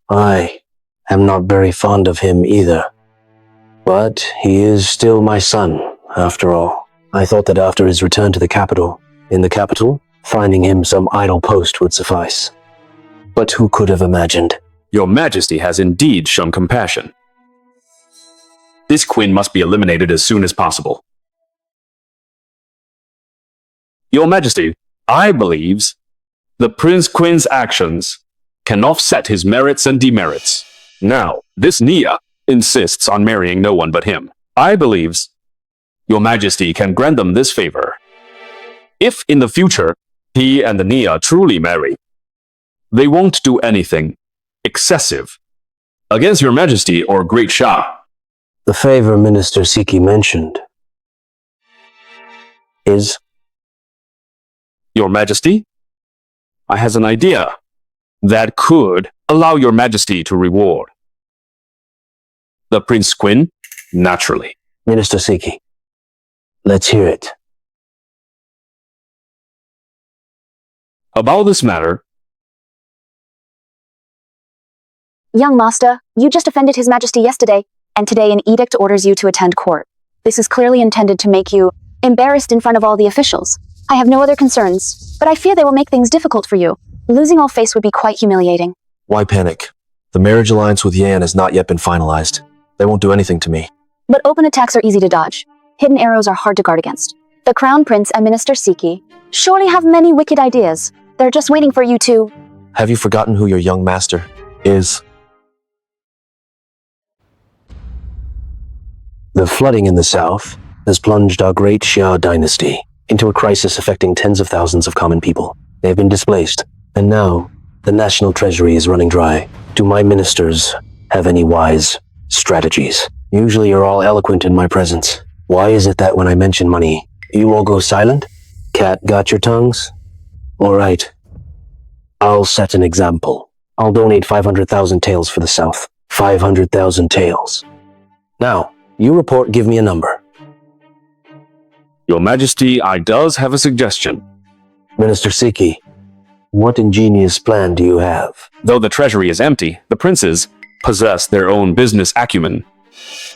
I am not very fond of him either. But he is still my son, after all. I thought that after his return to the capital, finding him some idle post would suffice. But who could have imagined? Your Majesty has indeed shown compassion. This Quinn must be eliminated as soon as possible. Your Majesty, I believes the Prince Quinn's actions can offset his merits and demerits. Now, this Nia insists on marrying no one but him. I believes Your Majesty can grant them this favor. If in the future he and the Nia truly marry, they won't do anything excessive against Your Majesty or Great Xia. The favor Minister Siki mentioned is... Your Majesty, I has an idea that could allow Your Majesty to reward the Prince Quinn naturally. Minister Siki, let's hear it. About this matter, Young master, you just offended His Majesty yesterday, and today an edict orders you to attend court. This is clearly intended to make you embarrassed in front of all the officials. I have no other concerns, but I fear they will make things difficult for you. Losing all face would be quite humiliating. Why panic? The marriage alliance with Yan has not yet been finalized. They won't do anything to me. But open attacks are easy to dodge. Hidden arrows are hard to guard against. The Crown Prince and Minister Siki surely have many wicked ideas. They're just waiting for you to... Have you forgotten who your young master is? The flooding in the south has plunged our great Xia dynasty into a crisis affecting tens of thousands of common people. They've been displaced, and now the national treasury is running dry. Do my ministers have any wise strategies? Usually you're all eloquent in my presence. Why is it that when I mention money, you all go silent? Cat got your tongues? All right. I'll set an example. I'll donate 500,000 taels for the south. 500,000 taels. Now, you report, give me a number. Your Majesty, I does have a suggestion. Minister Siki, what ingenious plan do you have? Though the treasury is empty, the princes possess their own business acumen.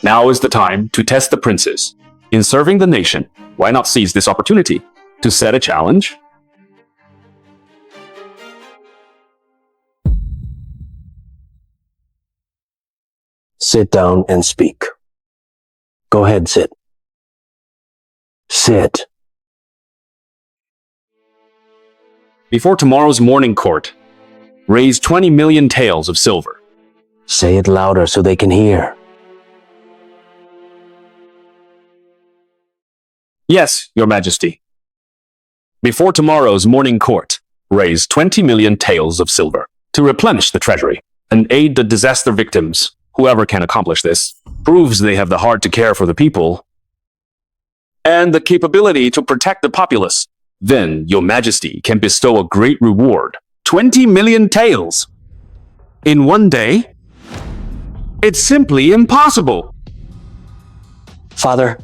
Now is the time to test the princes. In serving the nation, why not seize this opportunity to set a challenge? Sit down and speak. Go ahead, sit. Sit. Before tomorrow's morning court, raise 20 million taels of silver. Say it louder so they can hear. Yes, Your Majesty. Before tomorrow's morning court, raise 20 million taels of silver to replenish the treasury and aid the disaster victims. Whoever can accomplish this proves they have the heart to care for the people and the capability to protect the populace. Then Your Majesty can bestow a great reward, 20 million taels. In one day? It's simply impossible. Father,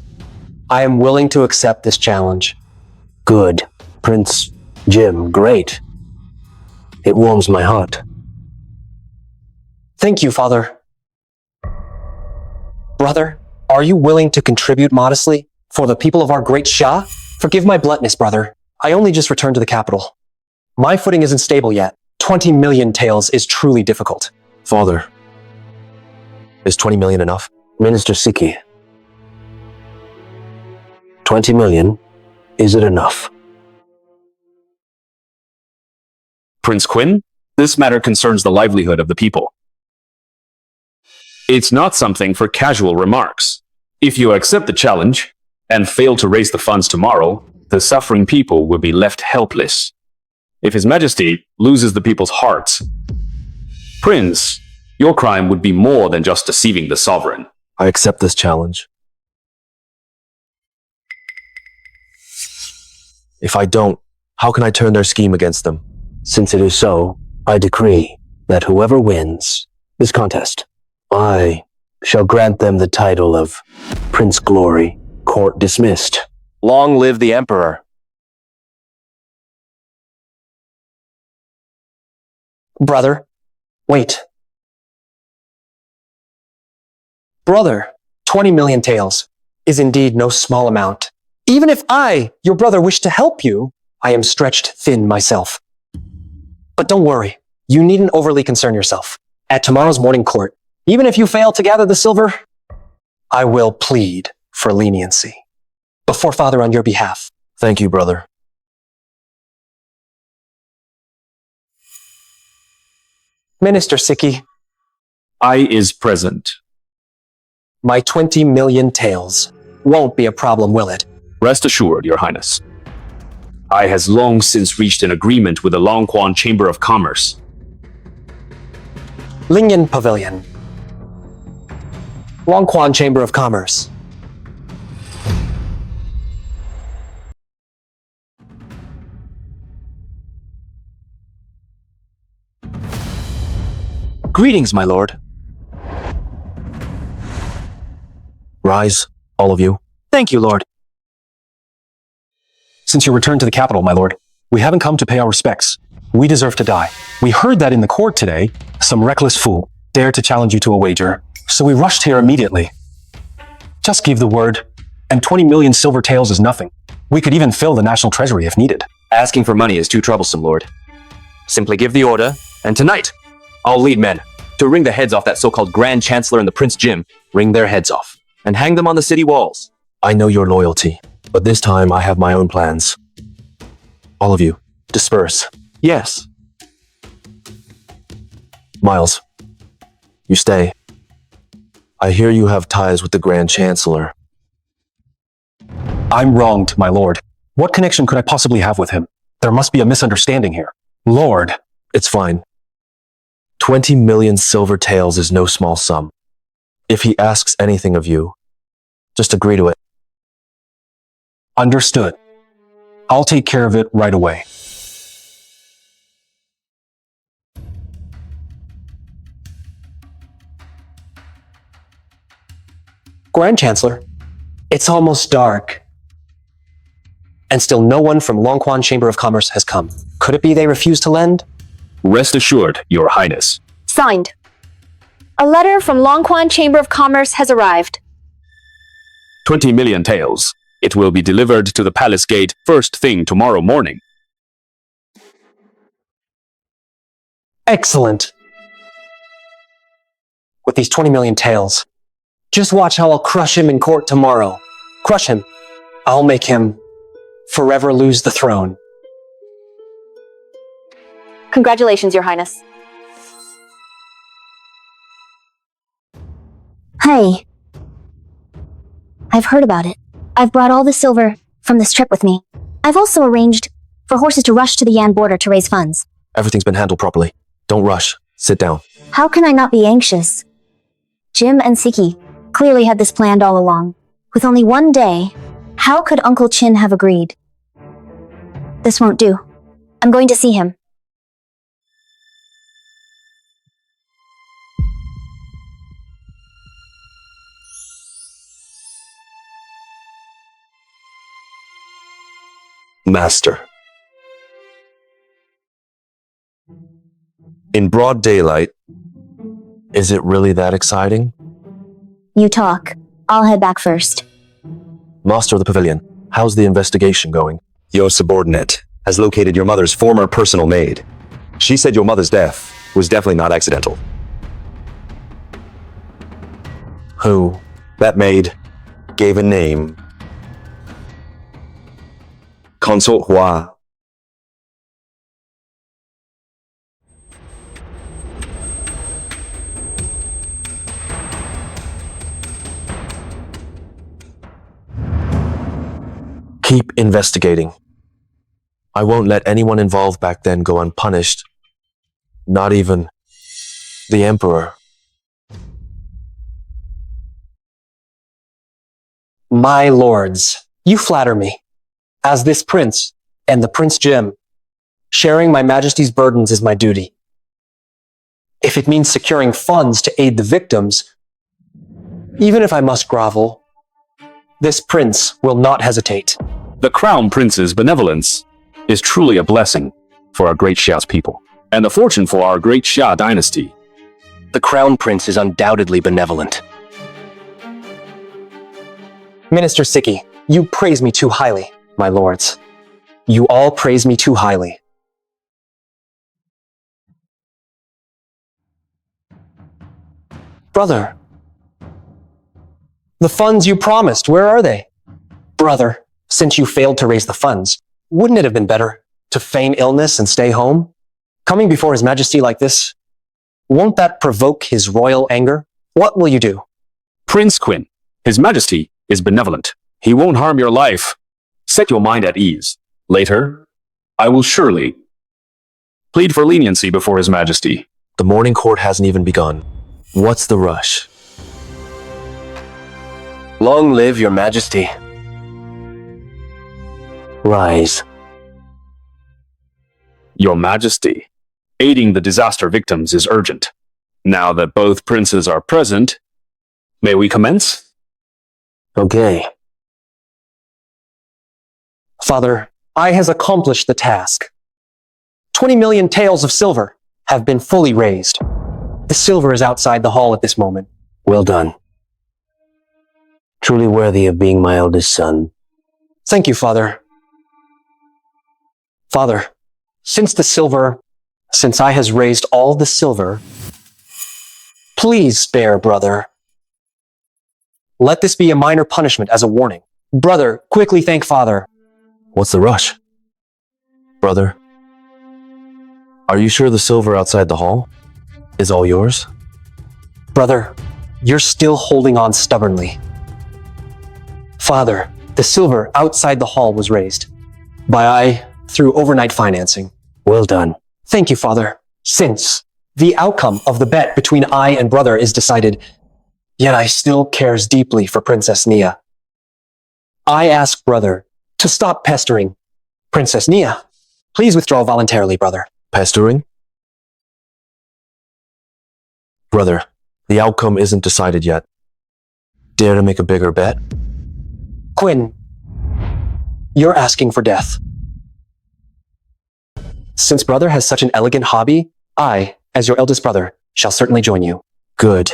I am willing to accept this challenge. Good. Prince Jim, great. It warms my heart. Thank you, Father. Brother, are you willing to contribute modestly for the people of our great Shah? Forgive my bluntness, brother. I only just returned to the capital. My footing isn't stable yet. 20 million taels is truly difficult. Father, is 20 million enough? Minister Siki, 20 million, is it enough? Prince Quinn, this matter concerns the livelihood of the people. It's not something for casual remarks. If you accept the challenge and fail to raise the funds tomorrow, the suffering people will be left helpless. If His Majesty loses the people's hearts, Prince, your crime would be more than just deceiving the sovereign. I accept this challenge. If I don't, how can I turn their scheme against them? Since it is so, I decree that whoever wins this contest, I shall grant them the title of Prince Glory. Court dismissed. Long live the Emperor. Brother, wait. Brother, 20 million taels is indeed no small amount. Even if I, your brother, wish to help you, I am stretched thin myself. But don't worry, you needn't overly concern yourself. At tomorrow's morning court, even if you fail to gather the silver, I will plead for leniency before Father on your behalf. Thank you, brother. Minister Siki, I is present. my 20 million taels won't be a problem, will it? Rest assured, Your Highness. I has long since reached an agreement with the Lingyan Chamber of Commerce. Lingyan Pavilion. Lingyan Chamber of Commerce. Greetings, my lord. Rise, all of you. Thank you, lord. Since your return to the capital, my lord, we haven't come to pay our respects. We deserve to die. We heard that in the court today, some reckless fool dared to challenge you to a wager, so we rushed here immediately. Just give the word, and 20 million silver taels is nothing. We could even fill the national treasury if needed. Asking for money is too troublesome, lord. Simply give the order, and tonight, I'll lead men to wring the heads off that so-called Grand Chancellor and the Prince Jim, wring their heads off, and hang them on the city walls. I know your loyalty, but this time I have my own plans. All of you, disperse. Yes. Miles, you stay. I hear you have ties with the Grand Chancellor. I'm wronged, my lord. What connection could I possibly have with him? There must be a misunderstanding here. Lord. It's fine. 20 million silver taels is no small sum. If he asks anything of you, just agree to it. Understood. I'll take care of it right away. Grand Chancellor, it's almost dark. And still no one from Lingyan Chamber of Commerce has come. Could it be they refuse to lend? Rest assured, Your Highness. Signed. A letter from Lingyan Chamber of Commerce has arrived. 20 million taels. It will be delivered to the palace gate first thing tomorrow morning. Excellent. with these 20 million taels. Just watch how I'll crush him in court tomorrow. Crush him. I'll make him forever lose the throne. Congratulations, Your Highness. Hey. I've heard about it. I've brought all the silver from this trip with me. I've also arranged for horses to rush to the Yan border to raise funds. Everything's been handled properly. Don't rush. Sit down. How can I not be anxious? Jim and Siki clearly had this planned all along. With only one day, how could Uncle Qin have agreed? This won't do. I'm going to see him. Master. In broad daylight, Is it really that exciting? You talk. I'll head back first. Master of the Pavilion, how's the investigation going? your subordinate has located your mother's former personal maid. She said your mother's death was definitely not accidental. Who? That maid gave a name. Consort Hua. Keep investigating. I won't let anyone involved back then go unpunished. Not even the Emperor. My lords, you flatter me. As this prince and the Prince Jim, sharing my majesty's burdens is my duty. If it means securing funds to aid the victims, even if I must grovel, this prince will not hesitate. The Crown Prince's benevolence is truly a blessing for our great Xia's people, and the fortune for our great Xia dynasty. The Crown Prince is undoubtedly benevolent. Minister Siki, you praise me too highly, my lords. You all praise me too highly. Brother, the funds you promised, where are they? Brother, since you failed to raise the funds, wouldn't it have been better to feign illness and stay home? Coming before His Majesty like this, won't that provoke his royal anger? What will you do? Prince Quinn, His Majesty is benevolent. He won't harm your life. Set your mind at ease. Later, I will surely plead for leniency before His Majesty. The morning court hasn't even begun. What's the rush? Long live your majesty. Rise. Your Majesty, aiding the disaster victims is urgent. Now that both princes are present, may we commence? Okay. Father, I has accomplished the task. 20 million taels of silver have been fully raised. The silver is outside the hall at this moment. Well done. Truly worthy of being my eldest son. Thank you, Father. Father, since I has raised all the silver, please spare brother. Let this be a minor punishment as a warning. Brother, quickly thank Father. What's the rush? Brother, are you sure the silver outside the hall is all yours? Brother, you're still holding on stubbornly. Father, the silver outside the hall was raised through overnight financing. Well done. Thank you, Father. Since the outcome of the bet between I and brother is decided, yet I still cares deeply for Princess Nia. I ask brother to stop pestering Princess Nia. Please withdraw voluntarily, brother. Pestering? Brother, the outcome isn't decided yet. Dare to make a bigger bet? Quinn, you're asking for death. Since brother has such an elegant hobby, I, as your eldest brother, shall certainly join you. Good.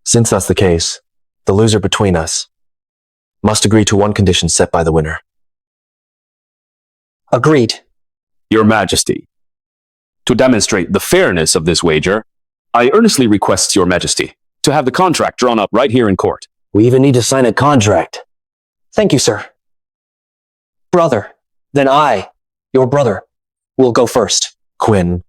Since that's the case, the loser between us must agree to one condition set by the winner. Agreed. Your Majesty, to demonstrate the fairness of this wager, I earnestly request your majesty to have the contract drawn up right here in court. We even need to sign a contract. Thank you, sir. Brother, then I, your brother, will go first. Quinn,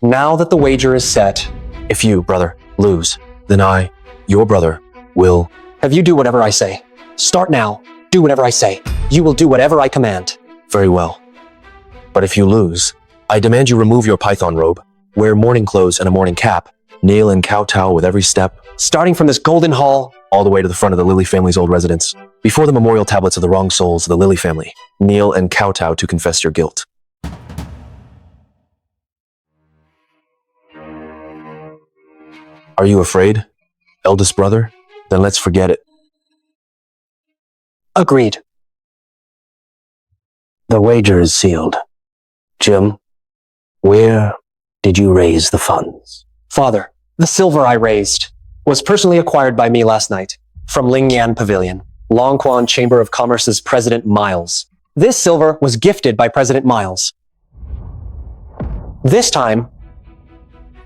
Now that the wager is set, if you, brother, lose, then I, your brother, will. have you do whatever I say. Start now. Do whatever I say. You will do whatever I command. Very well. But if you lose, I demand you remove your python robe, wear mourning clothes and a mourning cap, kneel and kowtow with every step, Starting from this golden hall, all the way to the front of the Lily family's old residence, before the memorial tablets of the wrong souls of the Lily family. Kneel and kowtow to confess your guilt. Are you afraid, eldest brother? Then let's forget it. agreed. The wager is sealed. Jim, where did you raise the funds? Father, the silver I raised was personally acquired by me last night from Lingyan Pavilion, Longquan Chamber of Commerce's President Miles. This silver was gifted by President Miles. This time,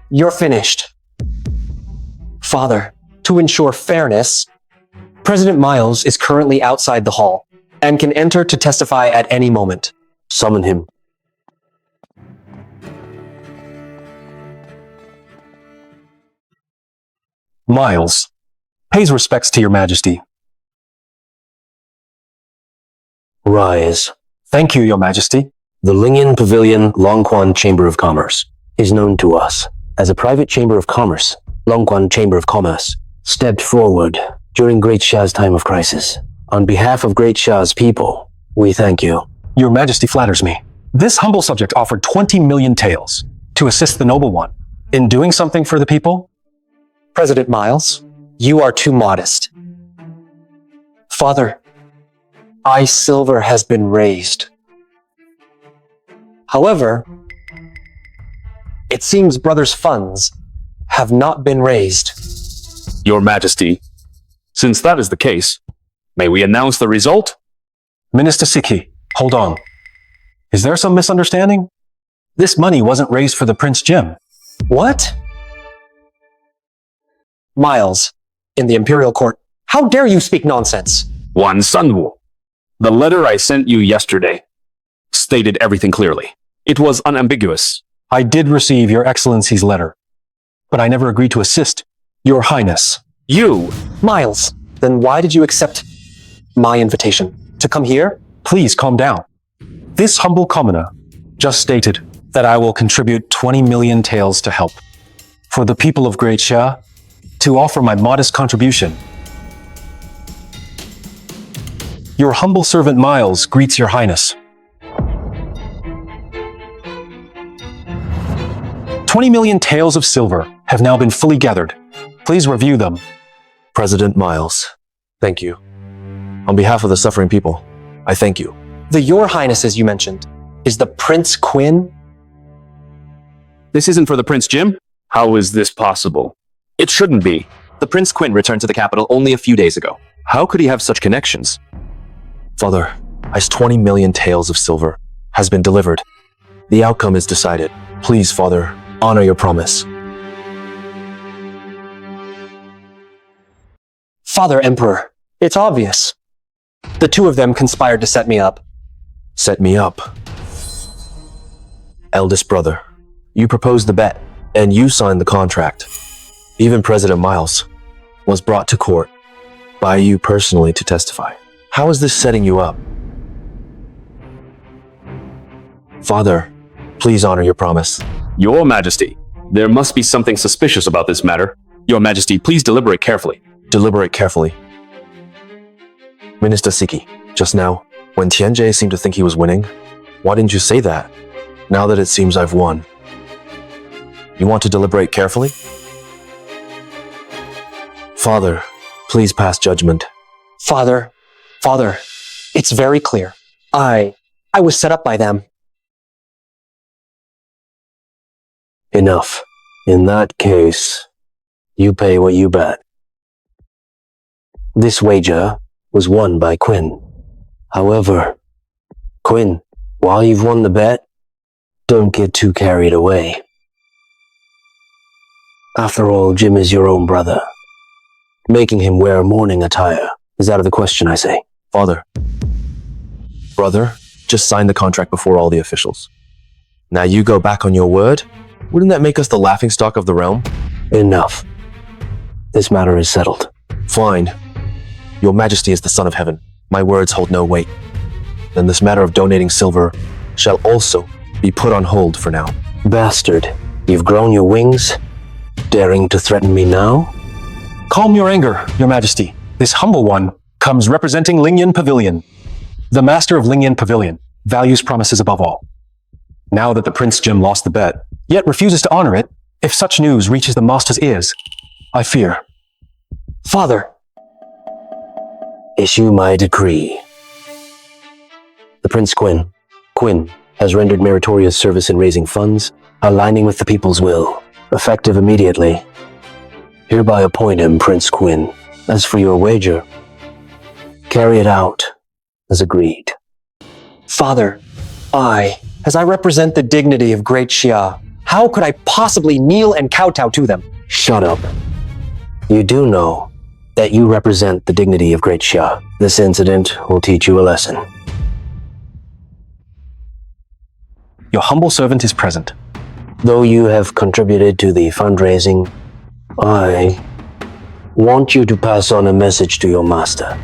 you're finished. Father, to ensure fairness, President Miles is currently outside the hall and can enter to testify at any moment. Summon him. Miles pays respects to your majesty. Rise. Thank you, your majesty. The Lingyan Pavilion Longquan Chamber of Commerce is known to us as a private chamber of commerce. Longquan Chamber of Commerce stepped forward during Great Shah's time of crisis. On behalf of Great Shah's people, we thank you. Your majesty flatters me. This humble subject offered 20 million taels to assist the noble one in doing something for the people. President Miles, you are too modest. Father, silver has been raised. However, it seems brother's funds have not been raised. Your majesty, since that is the case, may we announce the result? Minister Sikhi, hold on. Is there some misunderstanding? This money wasn't raised for the Prince Jim. What? Miles, in the Imperial Court, how dare you speak nonsense? Wan Sunwu. The letter I sent you yesterday stated everything clearly. It was unambiguous. I did receive your Excellency's letter, but I never agreed to assist your Highness. You! Miles, then why did you accept my invitation? To come here? Please calm down. This humble commoner just stated that I will contribute 20 million taels to help. For the people of Great Shah, to offer my modest contribution. Your humble servant Miles greets your Highness. 20 million taels of silver have now been fully gathered. Please review them. President Miles, thank you. On behalf of the suffering people, I thank you. The Your Highness, as you mentioned, is the Prince Quinn? This isn't for the Prince Jim? How is this possible? It shouldn't be. The Prince Quinn returned to the capital only a few days ago. How could he have such connections? Father, as 20 million taels of silver has been delivered. The outcome is decided. Please, Father, honor your promise. Father Emperor, it's obvious. The two of them conspired to set me up. Set me up. Eldest brother, you proposed the bet, and you signed the contract. Even President Miles was brought to court by you personally to testify. How is this setting you up? Father, please honor your promise. Your Majesty, there must be something suspicious about this matter. Your Majesty, please deliberate carefully. Deliberate carefully. Minister Siki, just now, when Tianjie seemed to think he was winning, why didn't you say that? Now that it seems I've won. You want to deliberate carefully? Father, please pass judgment. Father, it's very clear. I was set up by them. Enough. In that case, you pay what you bet. This wager was won by Quinn. However, Quinn, while you've won the bet, Don't get too carried away. After all, Jim is your own brother. Making him wear mourning attire is out of the question, I say. Father. Brother, just sign the contract before all the officials. Now you go back on your word? Wouldn't that make us the laughingstock of the realm? Enough. This matter is settled. Fine. Your Majesty is the Son of Heaven. My words hold no weight. Then this matter of donating silver shall also be put on hold for now. Bastard, you've grown your wings? Daring to threaten me now? Calm your anger, Your Majesty. This humble one comes representing Lingyan Pavilion. The master of Lingyan Pavilion values promises above all. Now that the Prince Jim lost the bet, yet refuses to honor it, if such news reaches the master's ears, I fear. Father! Issue my decree. The Prince Quinn has rendered meritorious service in raising funds, aligning with the people's will, effective immediately. Hereby appoint him Prince Quinn. As for your wager, carry it out as agreed. Father, as I represent the dignity of Great Xia, how could I possibly kneel and kowtow to them? Shut up. You do know that you represent the dignity of Great Xia. This incident will teach you a lesson. Your humble servant is present. Though you have contributed to the fundraising, I want you to pass on a message to your master.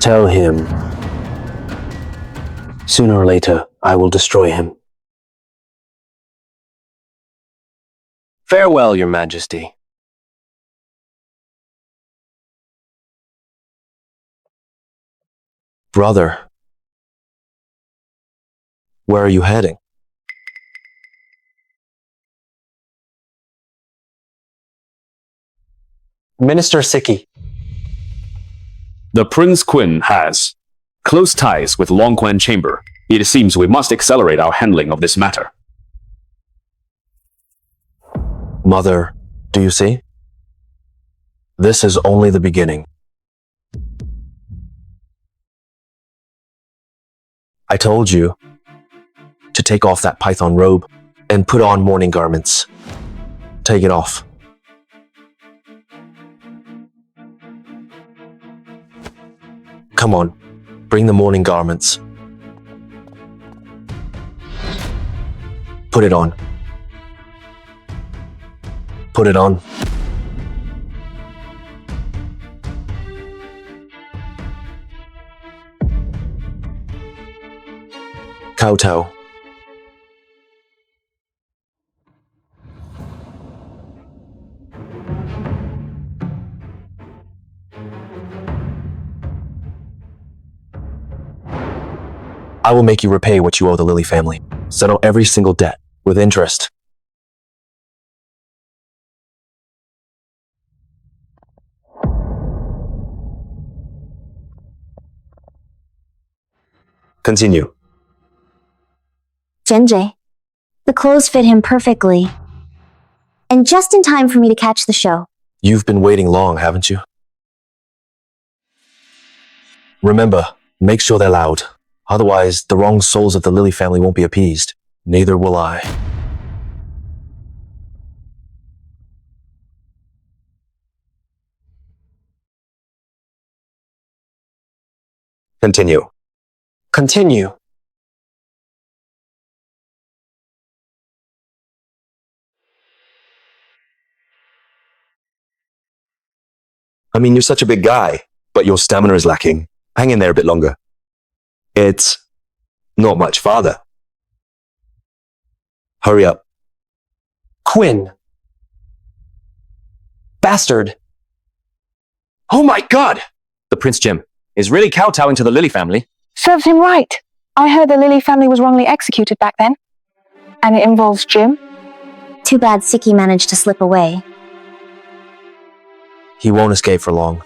Tell him, sooner or later, I will destroy him. Farewell, Your Majesty. Brother. Where are you heading? Minister Siki. The Prince Quinn has close ties with Longquan Chamber. It seems we must accelerate our handling of this matter. Mother, do you see? This is only the beginning. I told you to take off that python robe and put on mourning garments. Take it off. Come on, bring the mourning garments. Put it on. Put it on. Kowtow. I will make you repay what you owe the Lily family. Settle every single debt with interest. Continue. Genji. The clothes fit him perfectly. And just in time for me to catch the show. You've been waiting long, haven't you? Remember, make sure they're loud. Otherwise, the wrong souls of the Lily family won't be appeased. Neither will I. Continue. Continue. I mean, you're such a big guy, but your stamina is lacking. Hang in there a bit longer. It's not much farther. Hurry up. Quinn. Bastard. Oh my god! The Prince Jim is really kowtowing to the Lily family. Serves him right. I heard the Lily family was wrongly executed back then. And it involves Jim. Too bad Siki managed to slip away. He won't escape for long.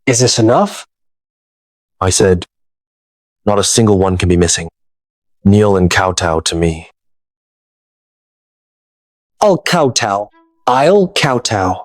Is this enough? I said, not a single one can be missing. Kneel and kowtow to me. I'll kowtow. I'll kowtow.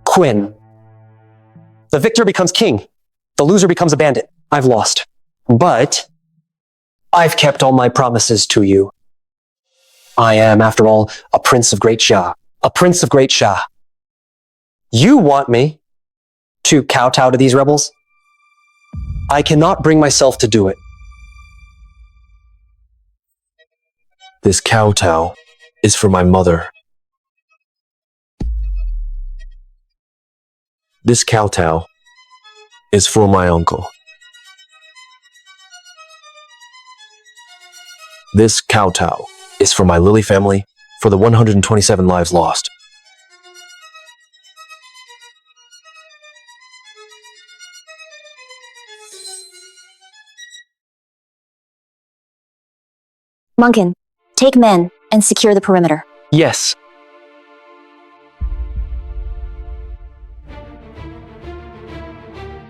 Quinn. The victor becomes king. The loser becomes a bandit. I've lost. But I've kept all my promises to you. I am, after all, a prince of great Xia. A prince of great Xia. You want me to kowtow to these rebels? I cannot bring myself to do it. This kowtow is for my mother. This kowtow is for my uncle. This kowtow is for my Lily family, for the 127 lives lost. Munkin, take men and secure the perimeter. Yes.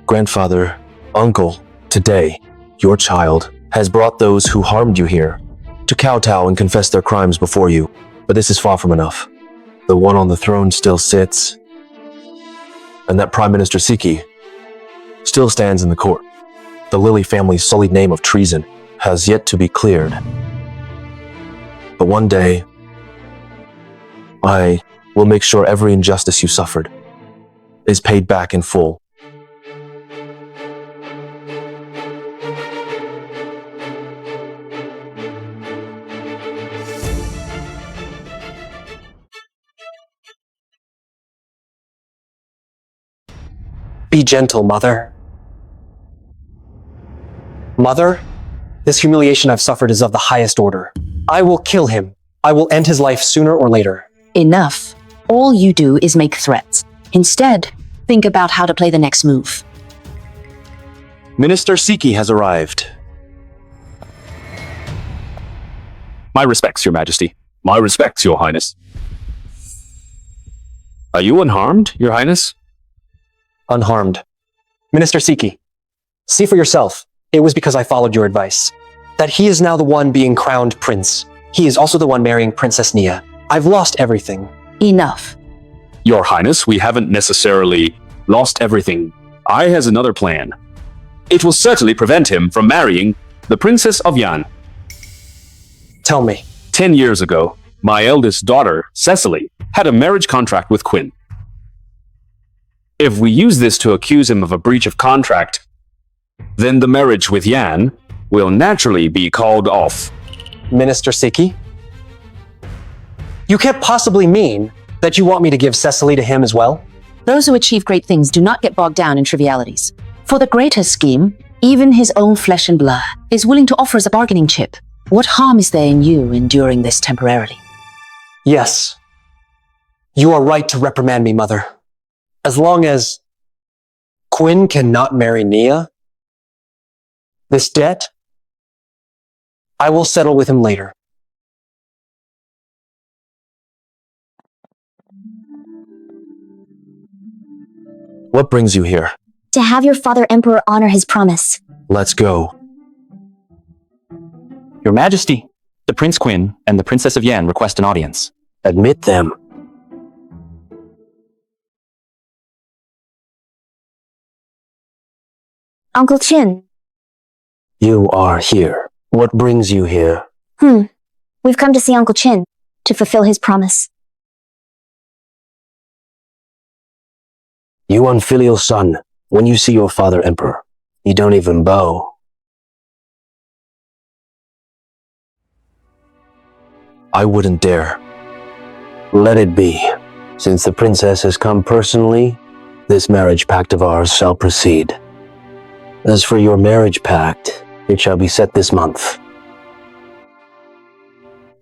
Grandfather, uncle, today, your child has brought those who harmed you here to kowtow and confess their crimes before you. But this is far from enough. The one on the throne still sits, and that Prime Minister Siki still stands in the court. The Lily family's sullied name of treason has yet to be cleared. But one day, I will make sure every injustice you suffered is paid back in full. Be gentle, Mother. Mother, this humiliation I've suffered is of the highest order. I will kill him. I will end his life sooner or later. Enough. All you do is make threats. Instead, think about how to play the next move. Minister Siki has arrived. My respects, Your Majesty. My respects, Your Highness. Are you unharmed, Your Highness? Unharmed. Minister Siki, see for yourself. It was because I followed your advice. That he is now the one being crowned prince. He is also the one marrying Princess Nia. I've lost everything. Enough. Your Highness, we haven't necessarily lost everything. I has another plan. It will certainly prevent him from marrying the Princess of Yan. Tell me. 10 years ago, my eldest daughter, Cecily, had a marriage contract with Quinn. If we use this to accuse him of a breach of contract, then the marriage with Yan will naturally be called off. Minister Siki? You can't possibly mean that you want me to give Cecily to him as well? Those who achieve great things do not get bogged down in trivialities. For the greater scheme, even his own flesh and blood is willing to offer as a bargaining chip. What harm is there in you enduring this temporarily? Yes. You are right to reprimand me, Mother. As long as Quinn cannot marry Nia, this debt, I will settle with him later. What brings you here? To have your father Emperor honor his promise. Let's go. Your Majesty, the Prince Quinn and the Princess of Yan request an audience. Admit them. Uncle Qin. You are here. What brings you here? We've come to see Uncle Qin, to fulfill his promise. You unfilial son, when you see your father Emperor, you don't even bow. I wouldn't dare. Let it be. Since the princess has come personally, this marriage pact of ours shall proceed. As for your marriage pact, it shall be set this month.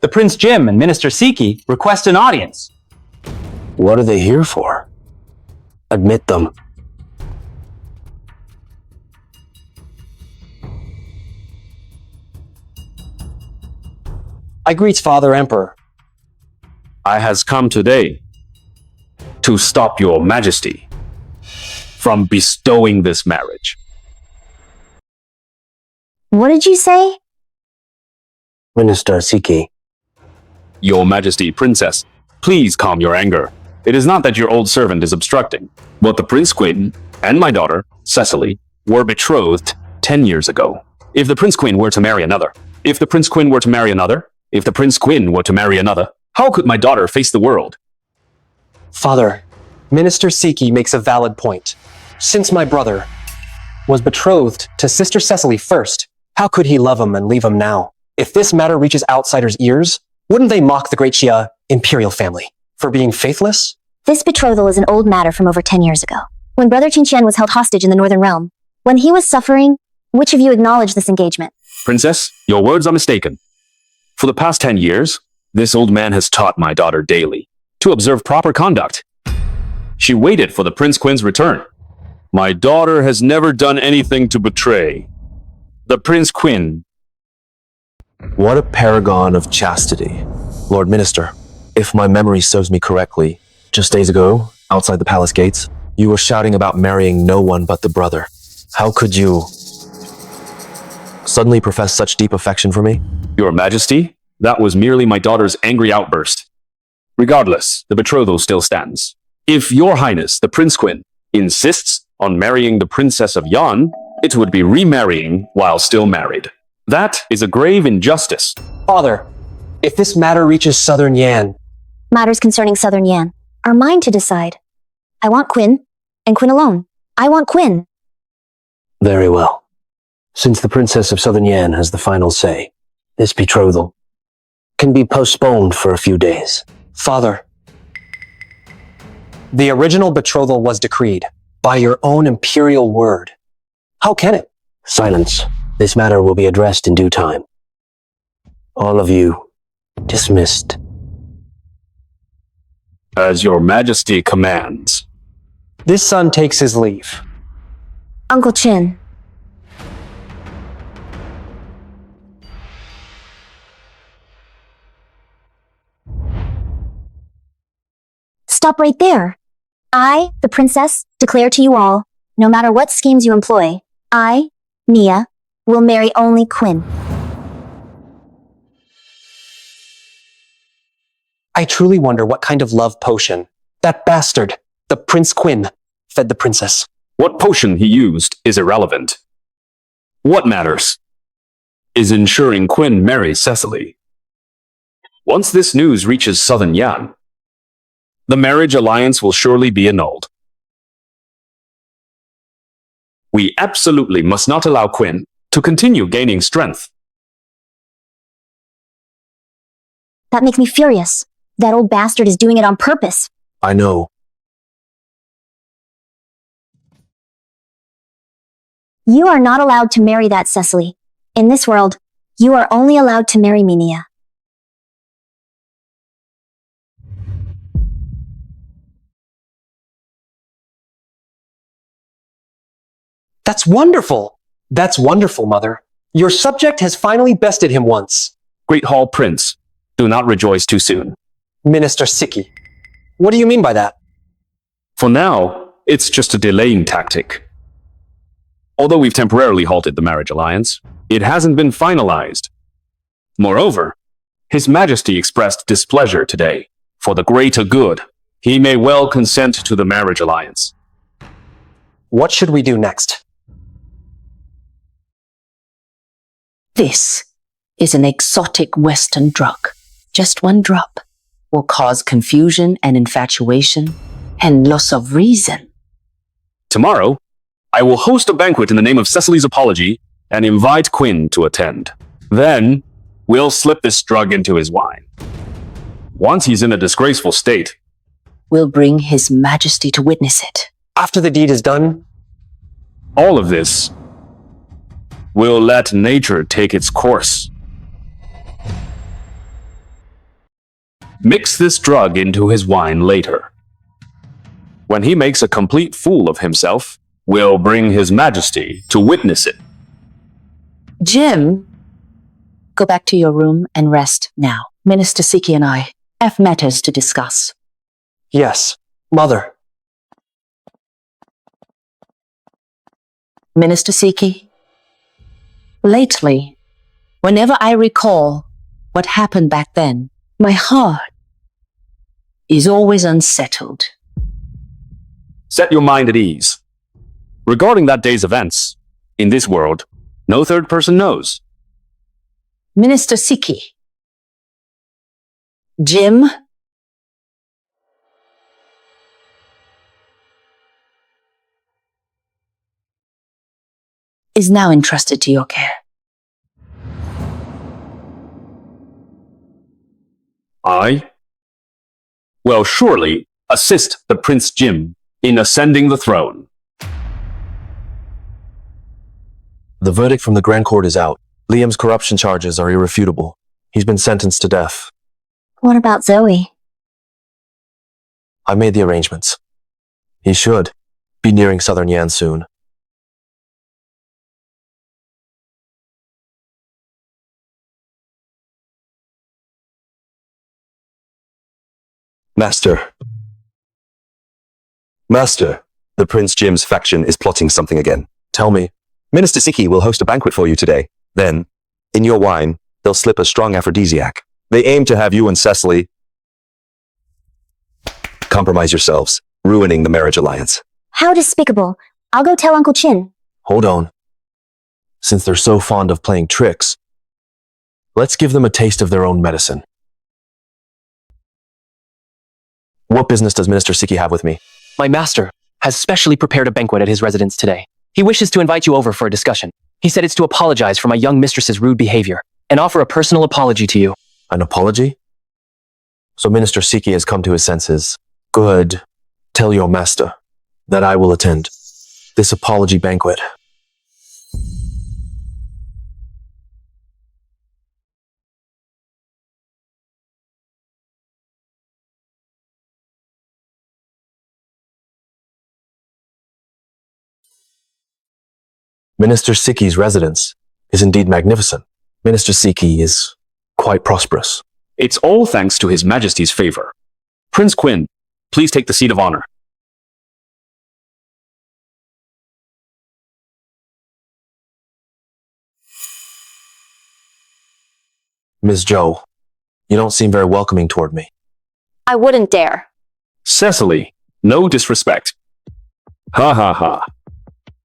The Prince Jim and Minister Siki request an audience. What are they here for? Admit them. I greet Father Emperor. I has come today to stop your majesty from bestowing this marriage. What did you say? Minister Siki. Your majesty, princess, please calm your anger. It is not that your old servant is obstructing, but the Prince Quinn and my daughter, Cecily, were betrothed 10 years ago. If the Prince Quinn were to marry another, if the Prince Quinn were to marry another, if the Prince Quinn were to marry another, how could my daughter face the world? Father, Minister Siki makes a valid point. Since my brother was betrothed to Sister Cecily first, how could he love him and leave him now? If this matter reaches outsiders' ears, wouldn't they mock the great Xia Imperial family for being faithless? This betrothal is an old matter from over 10 years ago, when Brother Qin Qian was held hostage in the Northern Realm. When he was suffering, which of you acknowledged this engagement? Princess, your words are mistaken. For the past 10 years, this old man has taught my daughter daily to observe proper conduct. She waited for the Prince Quinn's return. My daughter has never done anything to betray the Prince Quinn. What a paragon of chastity. Lord Minister, if my memory serves me correctly, just days ago, outside the palace gates, you were shouting about marrying no one but the brother. How could you suddenly profess such deep affection for me? Your Majesty, that was merely my daughter's angry outburst. Regardless, the betrothal still stands. If Your Highness, the Prince Quinn, insists on marrying the Princess of Yan, it would be remarrying while still married. That is a grave injustice. Father, if this matter reaches Southern Yan... Matters concerning Southern Yan are mine to decide. I want Quinn, and Quinn alone. I want Quinn. Very well. Since the Princess of Southern Yan has the final say, this betrothal can be postponed for a few days. Father, the original betrothal was decreed by your own imperial word. How can it? Silence. This matter will be addressed in due time. All of you, dismissed. As Your Majesty commands. This son takes his leave. Uncle Qin. Stop right there. I, the princess, declare to you all, no matter what schemes you employ, I, Nia, will marry only Quinn. I truly wonder what kind of love potion that bastard, the Prince Quinn, fed the princess. What potion he used is irrelevant. What matters is ensuring Quinn marries Cecily. Once this news reaches Southern Yan, the marriage alliance will surely be annulled. We absolutely must not allow Quinn to continue gaining strength. That makes me furious. That old bastard is doing it on purpose. I know. You are not allowed to marry that Cecily. In this world, you are only allowed to marry me, Nia. That's wonderful. That's wonderful, Mother. Your subject has finally bested him once. Great Hall Prince, do not rejoice too soon. Minister Siki, what do you mean by that? For now, it's just a delaying tactic. Although we've temporarily halted the marriage alliance, it hasn't been finalized. Moreover, His Majesty expressed displeasure today. For the greater good, he may well consent to the marriage alliance. What should we do next? This is an exotic Western drug. Just one drop will cause confusion and infatuation and loss of reason. Tomorrow, I will host a banquet in the name of Cecily's apology and invite Quinn to attend. Then, we'll slip this drug into his wine. Once he's in a disgraceful state, We'll bring His Majesty to witness it. After the deed is done, all of this will let nature take its course. mix this drug into his wine later. When he makes a complete fool of himself, we'll bring His Majesty to witness it. Jim, go back to your room and rest now. Minister Siki and I have matters to discuss. Yes, Mother. Minister Siki, lately, whenever I recall what happened back then, my heart is always unsettled. Set your mind at ease. Regarding that day's events, in this world, no third person knows. Minister Siki, Jim, is now entrusted to your care. I will surely assist the Prince Jim in ascending the throne. The verdict from the Grand Court is out. Liam's corruption charges are irrefutable. He's been sentenced to death. What about Zoe? I made the arrangements. He should be nearing Southern Yan soon. Master. Master, the Prince Jim's faction is plotting something again. Tell me. Minister Siki will host a banquet for you today. Then, in your wine, they'll slip a strong aphrodisiac. They aim to have you and Cecily compromise yourselves, ruining the marriage alliance. How despicable. I'll go tell Uncle Qin. Hold on. Since they're so fond of playing tricks, let's give them a taste of their own medicine. What business does Minister Siki have with me? My master has specially prepared a banquet at his residence today. He wishes to invite you over for a discussion. He said it's to apologize for my young mistress's rude behavior and offer a personal apology to you. An apology? So Minister Siki has come to his senses. Good. Tell your master that I will attend this apology banquet. Minister Siki's residence is indeed magnificent. Minister Siki is quite prosperous. It's all thanks to His Majesty's favor. Prince Quinn, please take the seat of honor. Ms. Zhou, you don't seem very welcoming toward me. I wouldn't dare. Cecily, no disrespect. Ha ha ha.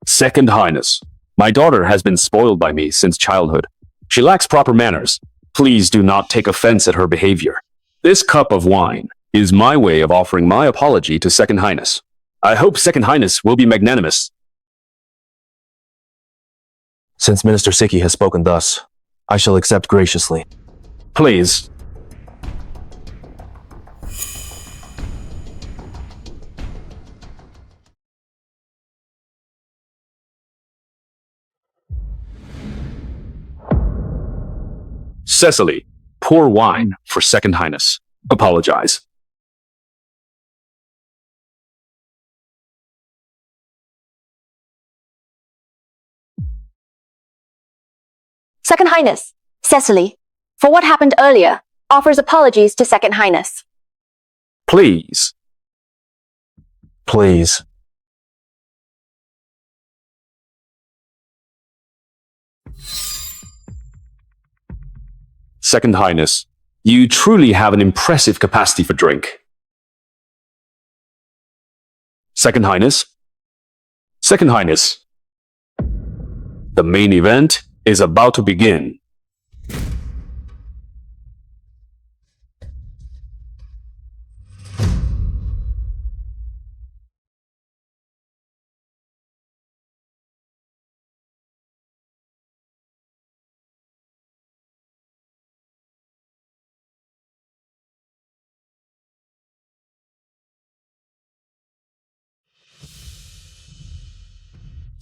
Second Highness, my daughter has been spoiled by me since childhood. She lacks proper manners. Please do not take offense at her behavior. This cup of wine is my way of offering my apology to Second Highness. I hope Second Highness will be magnanimous. Since Minister Siki has spoken thus, I shall accept graciously. Please. Cecily, pour wine for Second Highness. Apologize. Second Highness, Cecily, for what happened earlier, offers apologies to Second Highness. Please. Please. Second Highness, you truly have an impressive capacity for drink. Second Highness? Second Highness, the main event is about to begin.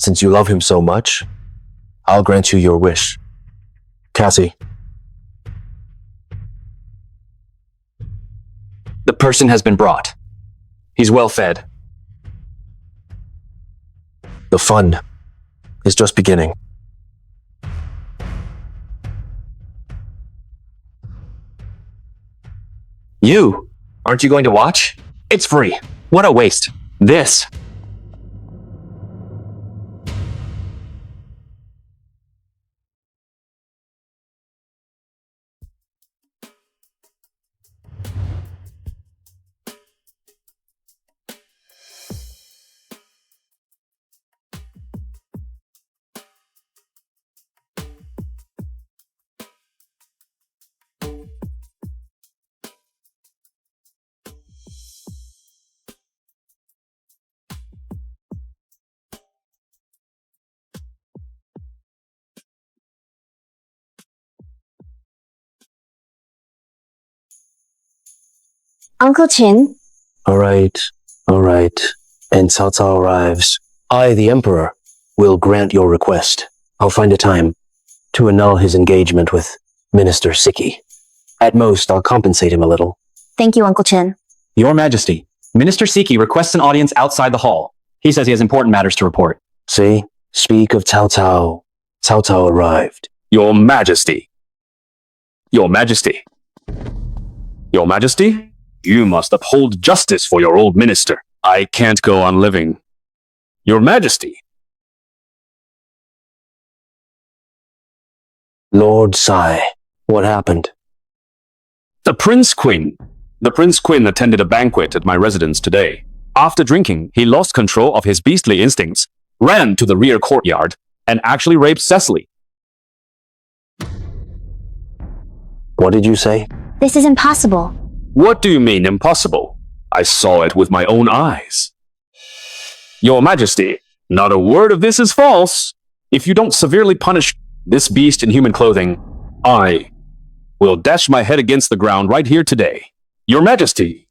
Since you love him so much, I'll grant you your wish. Cassie. The person has been brought. He's well fed. The fun is just beginning. You? Aren't you going to watch? It's free. What a waste. This. Uncle Qin, All right. And Cao Cao arrives. I, the Emperor, will grant your request. I'll find a time to annul his engagement with Minister Siki. At most, I'll compensate him a little. thank you, Uncle Qin. Your Majesty, Minister Siki requests an audience outside the hall. He says he has important matters to report. See? Speak of Cao Cao. Cao Cao arrived. Your Majesty. Your Majesty. Your Majesty, you must uphold justice for your old minister. I can't go on living. Your Majesty. Lord Sai, what happened? The Prince Quinn. The Prince Quinn attended a banquet at my residence today. After drinking, he lost control of his beastly instincts, ran to the rear courtyard, and actually raped Cecily. What did you say? This is impossible. What do you mean impossible? I saw it with my own eyes. Your Majesty, not a word of this is false. If you don't severely punish this beast in human clothing, I will dash my head against the ground right here today. Your Majesty.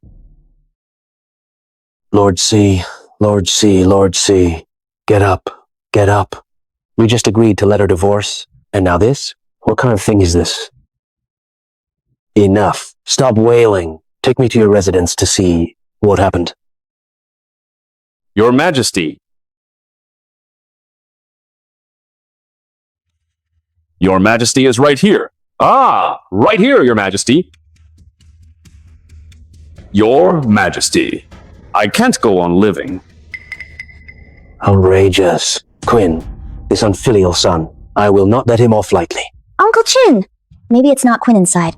Lord C, Lord C, Lord C. Get up, get up. We just agreed to let her divorce, and now this? What kind of thing is this? Enough. Stop wailing. Take me to your residence to see what happened. Your Majesty. Your Majesty is right here. Ah, right here, Your Majesty. Your Majesty. I can't go on living. Outrageous. Quinn, this unfilial son. I will not let him off lightly. Uncle Qin! Maybe it's not Quinn inside.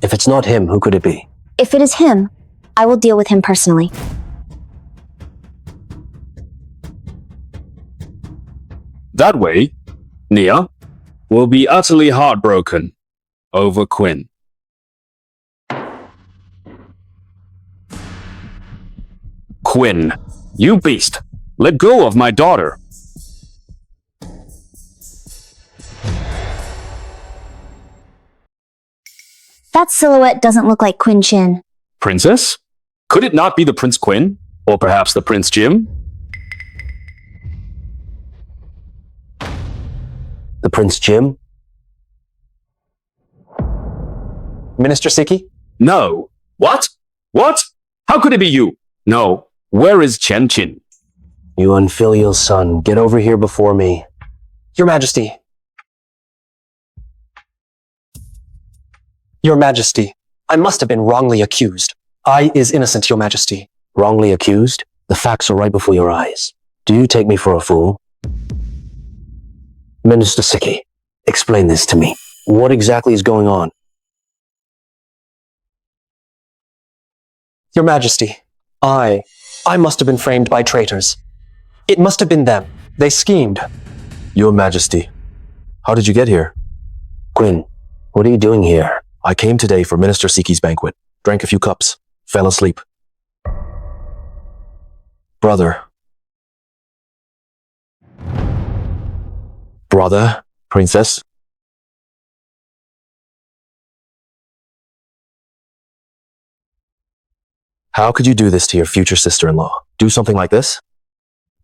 If it's not him, who could it be? If it is him, I will deal with him personally. That way, Nia will be utterly heartbroken over Quinn. Quinn, you beast! Let go of my daughter! That silhouette doesn't look like Qin Qian. Princess? Could it not be the Prince Quinn? Or perhaps the Prince Jim? The Prince Jim? Minister Siki? No. What? What? How could it be you? No. Where is Chen Qin? You unfilial son, get over here before me. Your Majesty. Your Majesty, I must have been wrongly accused. I is innocent, Your Majesty. Wrongly accused? The facts are right before your eyes. Do you take me for a fool? Minister Siki, explain this to me. What exactly is going on? Your Majesty, I must have been framed by traitors. It must have been them. They schemed. Your Majesty, how did you get here? Quinn, what are you doing here? I came today for Minister Siki's banquet, drank a few cups, fell asleep. Brother. Brother, Princess. How could you do this to your future sister-in-law? Do something like this?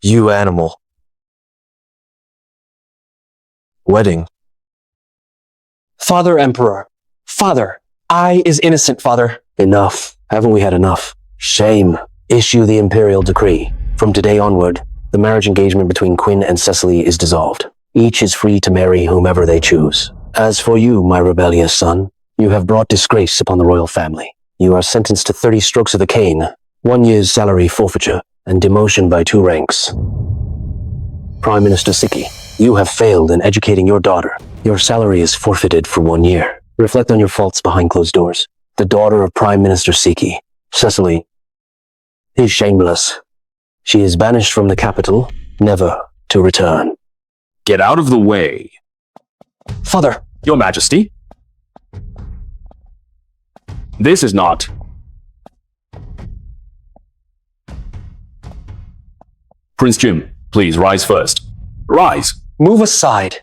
You animal. Wedding. Father Emperor. Father, I is innocent, Father. Enough. Haven't we had enough? Shame. Issue the Imperial decree. From today onward, the marriage engagement between Quinn and Cecily is dissolved. Each is free to marry whomever they choose. As for you, my rebellious son, you have brought disgrace upon the royal family. You are sentenced to 30 strokes of the cane, 1 year's salary forfeiture, and demotion by 2 ranks. Prime Minister Siki, you have failed in educating your daughter. Your salary is forfeited for 1 year. Reflect on your faults behind closed doors. The daughter of Prime Minister Siki, Cecily, is shameless. She is banished from the capital, never to return. Get out of the way. Father, Your Majesty. This is not... Prince Jim, please rise first. Rise. move aside.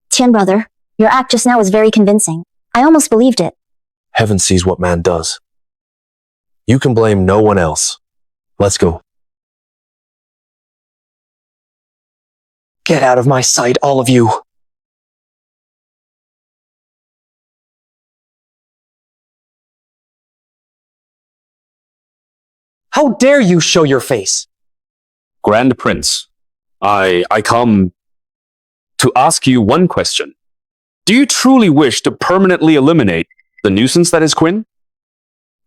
Tian brother, your act just now was very convincing. I almost believed it. Heaven sees what man does. You can blame no one else. Let's go. Get out of my sight, all of you. How dare you show your face? Grand Prince, I come to ask you one question. Do you truly wish to permanently eliminate the nuisance that is Quinn?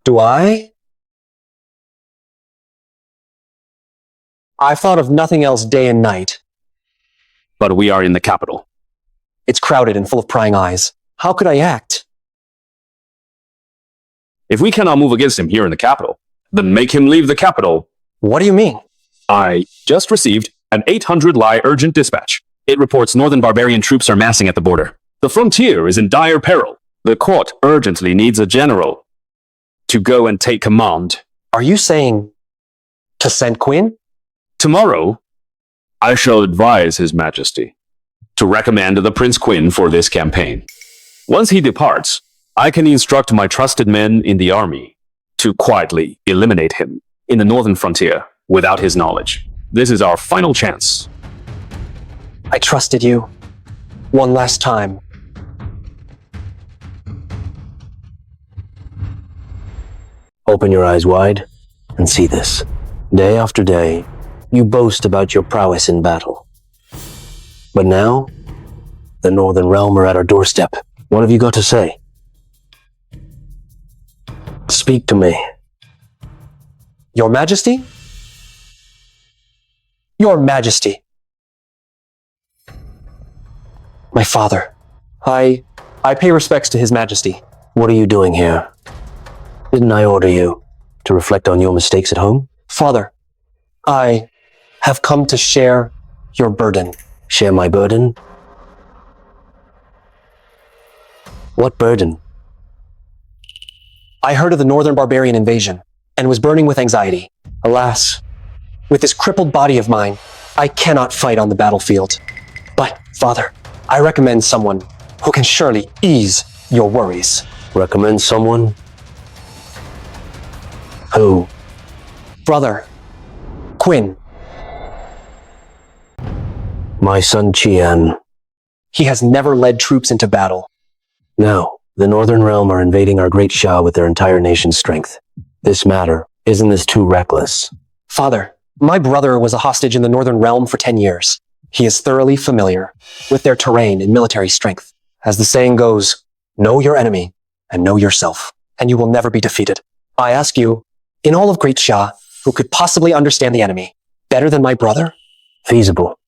Do I? I've thought of nothing else day and night. But we are in the capital. It's crowded and full of prying eyes. How could I act? If we cannot move against him here in the capital, then make him leave the capital. What do you mean? I just received an 800-lie urgent dispatch. It reports northern barbarian troops are massing at the border. The frontier is in dire peril. The court urgently needs a general to go and take command. Are you saying to send Quinn? Tomorrow, I shall advise His Majesty to recommend the Prince Quinn for this campaign. Once he departs, I can instruct my trusted men in the army to quietly eliminate him in the northern frontier without his knowledge. This is our final chance. I trusted you. One last time. Open your eyes wide and see this. Day after day, you boast about your prowess in battle. But now, the Northern Realm are at our doorstep. What have you got to say? Speak to me. Your Majesty? Your Majesty. My father. I pay respects to His Majesty. What are you doing here? Didn't I order you to reflect on your mistakes at home? Father, I have come to share your burden. Share my burden? What burden? I heard of the Northern Barbarian invasion and was burning with anxiety. Alas, with this crippled body of mine, I cannot fight on the battlefield. But, Father, I recommend someone who can surely ease your worries. Recommend someone? Who? Brother, Quinn. My son Qian. He has never led troops into battle. No, the Northern Realm are invading our great Shah with their entire nation's strength. This matter, isn't this too reckless? Father, my brother was a hostage in the Northern Realm for 10 years. He is thoroughly familiar with their terrain and military strength. As the saying goes, know your enemy and know yourself, and you will never be defeated. I ask you, in all of Great Shah, who could possibly understand the enemy better than my brother? Feasible.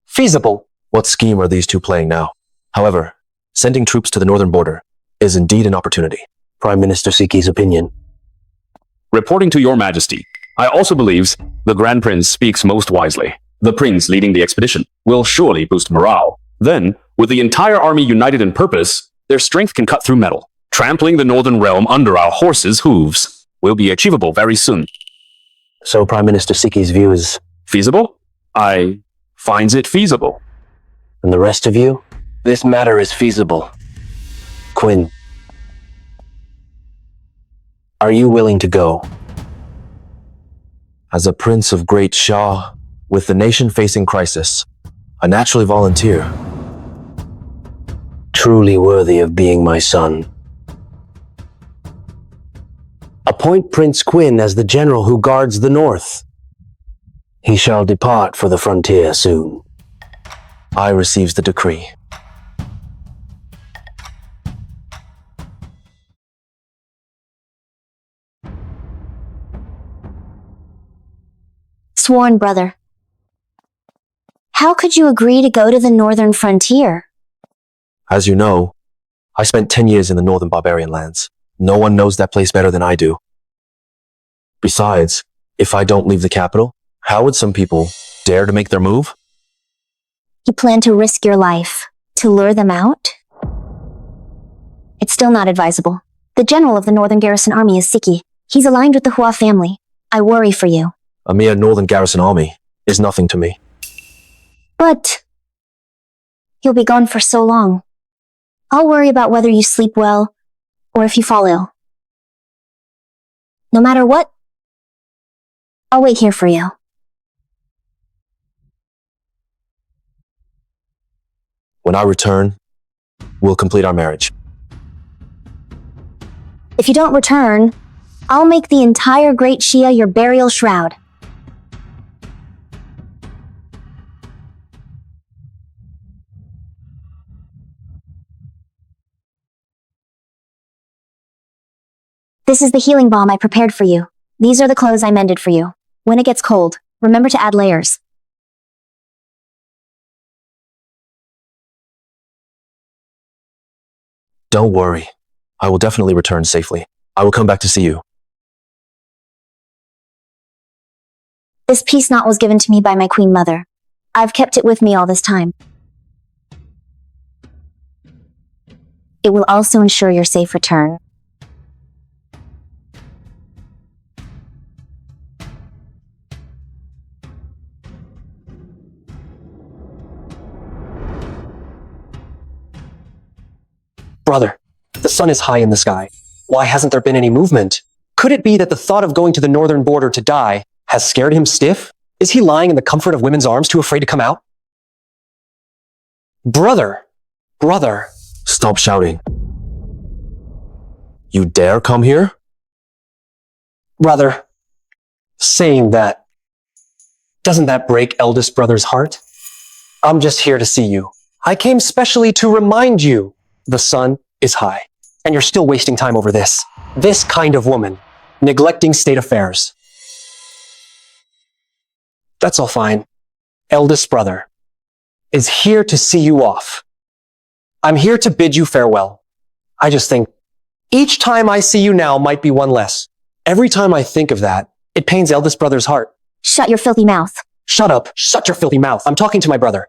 Feasible. What scheme are these two playing now? However, sending troops to the northern border is indeed an opportunity. Prime Minister Siki's opinion. Reporting to Your Majesty, I also believe the Grand Prince speaks most wisely. The Prince leading the expedition will surely boost morale. Then, with the entire army united in purpose, their strength can cut through metal. Trampling the Northern Realm under our horses' hooves will be achievable very soon. So Prime Minister Siki's view is... Feasible? I finds it feasible. And the rest of you? This matter is feasible. Quinn. Are you willing to go? As a prince of Great Shah, with the nation facing crisis, I naturally volunteer. truly worthy of being my son. Appoint Prince Quinn as the general who guards the north. He shall depart for the frontier soon. I receives the decree. Sworn brother. How could you agree to go to the northern frontier? As you know, I spent 10 years in the northern barbarian lands. No one knows that place better than I do. Besides, if I don't leave the capital, how would some people dare to make their move? You plan to risk your life to lure them out? It's still not advisable. The general of the Northern Garrison Army is Siki. He's aligned with the Hua family. I worry for you. A mere northern garrison army is nothing to me. But you'll be gone for so long. I'll worry about whether you sleep well or if you fall ill. No matter what, I'll wait here for you. When I return, we'll complete our marriage. If you don't return, I'll make the entire Great Shia your burial shroud. This is the healing balm I prepared for you. These are the clothes I mended for you. When it gets cold, remember to add layers. Don't worry. I will definitely return safely. I will come back to see you. This peace knot was given to me by my queen mother. I've kept it with me all this time. It will also ensure your safe return. Brother, the sun is high in the sky. Why hasn't there been any movement? Could it be that the thought of going to the northern border to die has scared him stiff? Is he lying in the comfort of women's arms, too afraid to come out? Brother! Brother! Stop shouting. You dare come here? Brother, saying that, doesn't that break eldest brother's heart? I'm just here to see you. I came specially to remind you the sun is high, and you're still wasting time over this. This kind of woman, neglecting state affairs. That's all fine. Eldest brother is here to see you off. I'm here to bid you farewell. I just think each time I see you now might be one less. Every time I think of that, it pains eldest brother's heart. Shut your filthy mouth. Shut up. Shut your filthy mouth. I'm talking to my brother.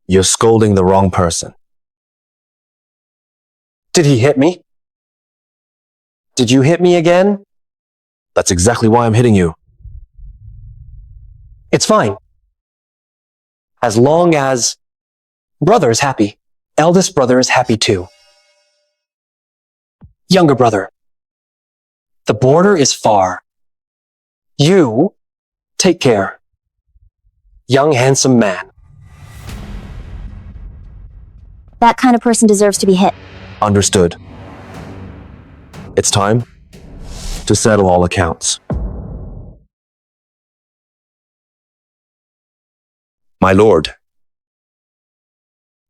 You're scolding the wrong person. Did he hit me? Did you hit me again? That's exactly why I'm hitting you. It's fine. As long as brother is happy, eldest brother is happy too. Younger brother, the border is far. You take care. Young, handsome man. That kind of person deserves to be hit. Understood. It's time to settle all accounts. My lord,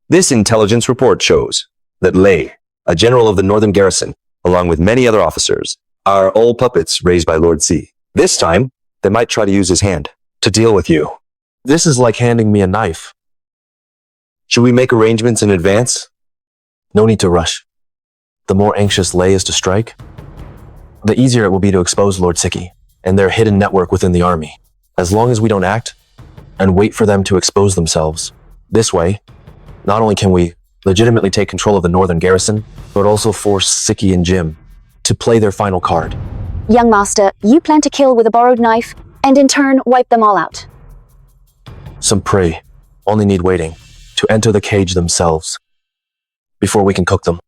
this intelligence report shows that Lei, a general of the northern garrison, along with many other officers, are all puppets raised by Lord C. This time, they might try to use his hand to deal with you. This is like handing me a knife. Should we make arrangements in advance? No need to rush. The more anxious Lei is to strike, the easier it will be to expose Lord Siki and their hidden network within the army. As long as we don't act and wait for them to expose themselves, this way, not only can we legitimately take control of the northern garrison, but also force Siki and Jim to play their final card. Young master, you plan to kill with a borrowed knife, and in turn wipe them all out. Some prey only need waiting to enter the cage themselves before we can cook them.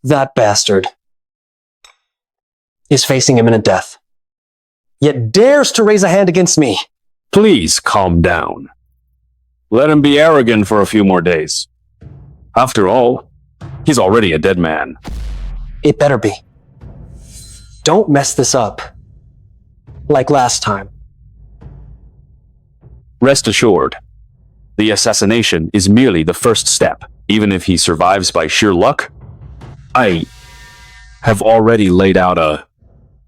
That bastard is facing imminent death, yet dares to raise a hand against me. Please calm down. Let him be arrogant for a few more days. After all, he's already a dead man. It better be. Don't mess this up. Like last time. Rest assured, the assassination is merely the first step. Even if he survives by sheer luck, I have already laid out a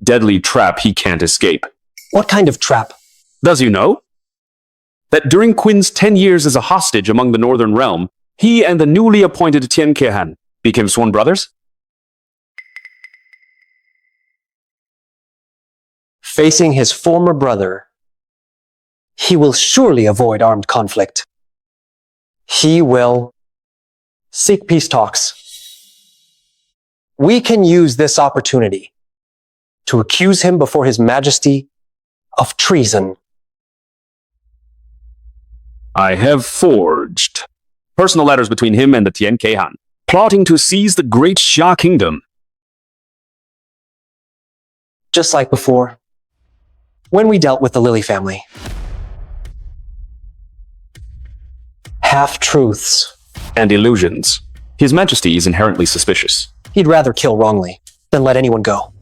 deadly trap he can't escape. What kind of trap? Does you know that during Quinn's 10 years as a hostage among the Northern Realm, he and the newly appointed Qin Qian became sworn brothers? Facing his former brother, he will surely avoid armed conflict. He will seek peace talks. We can use this opportunity to accuse him before His Majesty of treason. I have forged personal letters between him and the Qin Qian, plotting to seize the great Xia kingdom. Just like before, when we dealt with the Lily family. Half-truths. And illusions. His Majesty is inherently suspicious. He'd rather kill wrongly than let anyone go.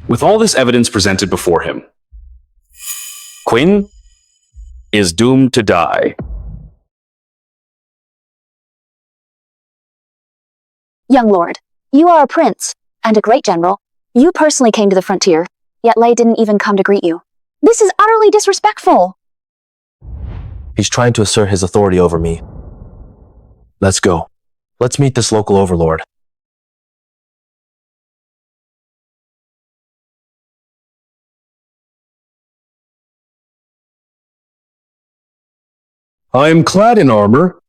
With all this evidence presented before him, Quinn is doomed to die. Young lord, you are a prince and a great general. You personally came to the frontier, yet Lei didn't even come to greet you. This is utterly disrespectful. He's trying to assert his authority over me. Let's go. Let's meet this local overlord. I am clad in armor,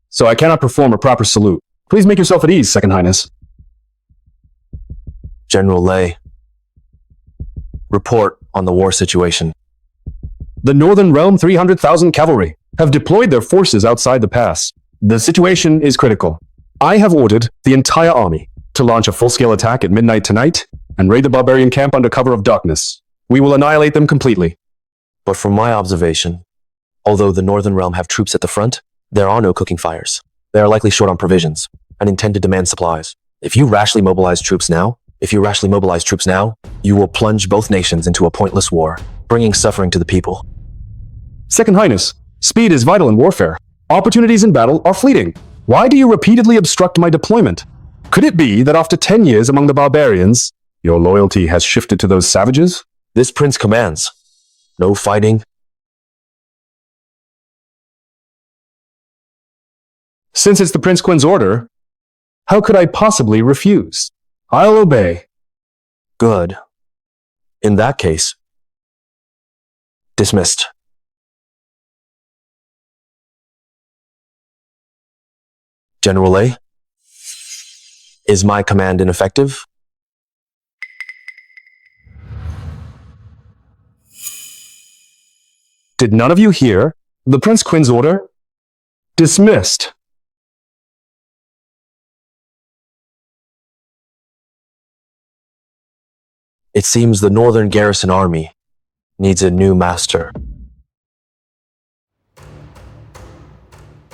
so I cannot perform a proper salute. Please make yourself at ease, Second Highness. General Lei, report on the war situation. The Northern Realm 300,000 cavalry have deployed their forces outside the pass. The situation is critical. I have ordered the entire army to launch a full-scale attack at midnight tonight and raid the barbarian camp under cover of darkness. We will annihilate them completely. But from my observation, although the Northern Realm have troops at the front, there are no cooking fires. They are likely short on provisions and intend to demand supplies. If you rashly mobilize troops now, you will plunge both nations into a pointless war, bringing suffering to the people. Second Highness, speed is vital in warfare. Opportunities in battle are fleeting. Why do you repeatedly obstruct my deployment? Could it be that after 10 years among the barbarians, your loyalty has shifted to those savages? This prince commands. No fighting. Since it's the Prince Quinn's order, how could I possibly refuse? I'll obey. Good. In that case, dismissed. General Lei, is my command ineffective? Did none of you hear the Prince Quinn's order? Dismissed. It seems the Northern Garrison Army needs a new master.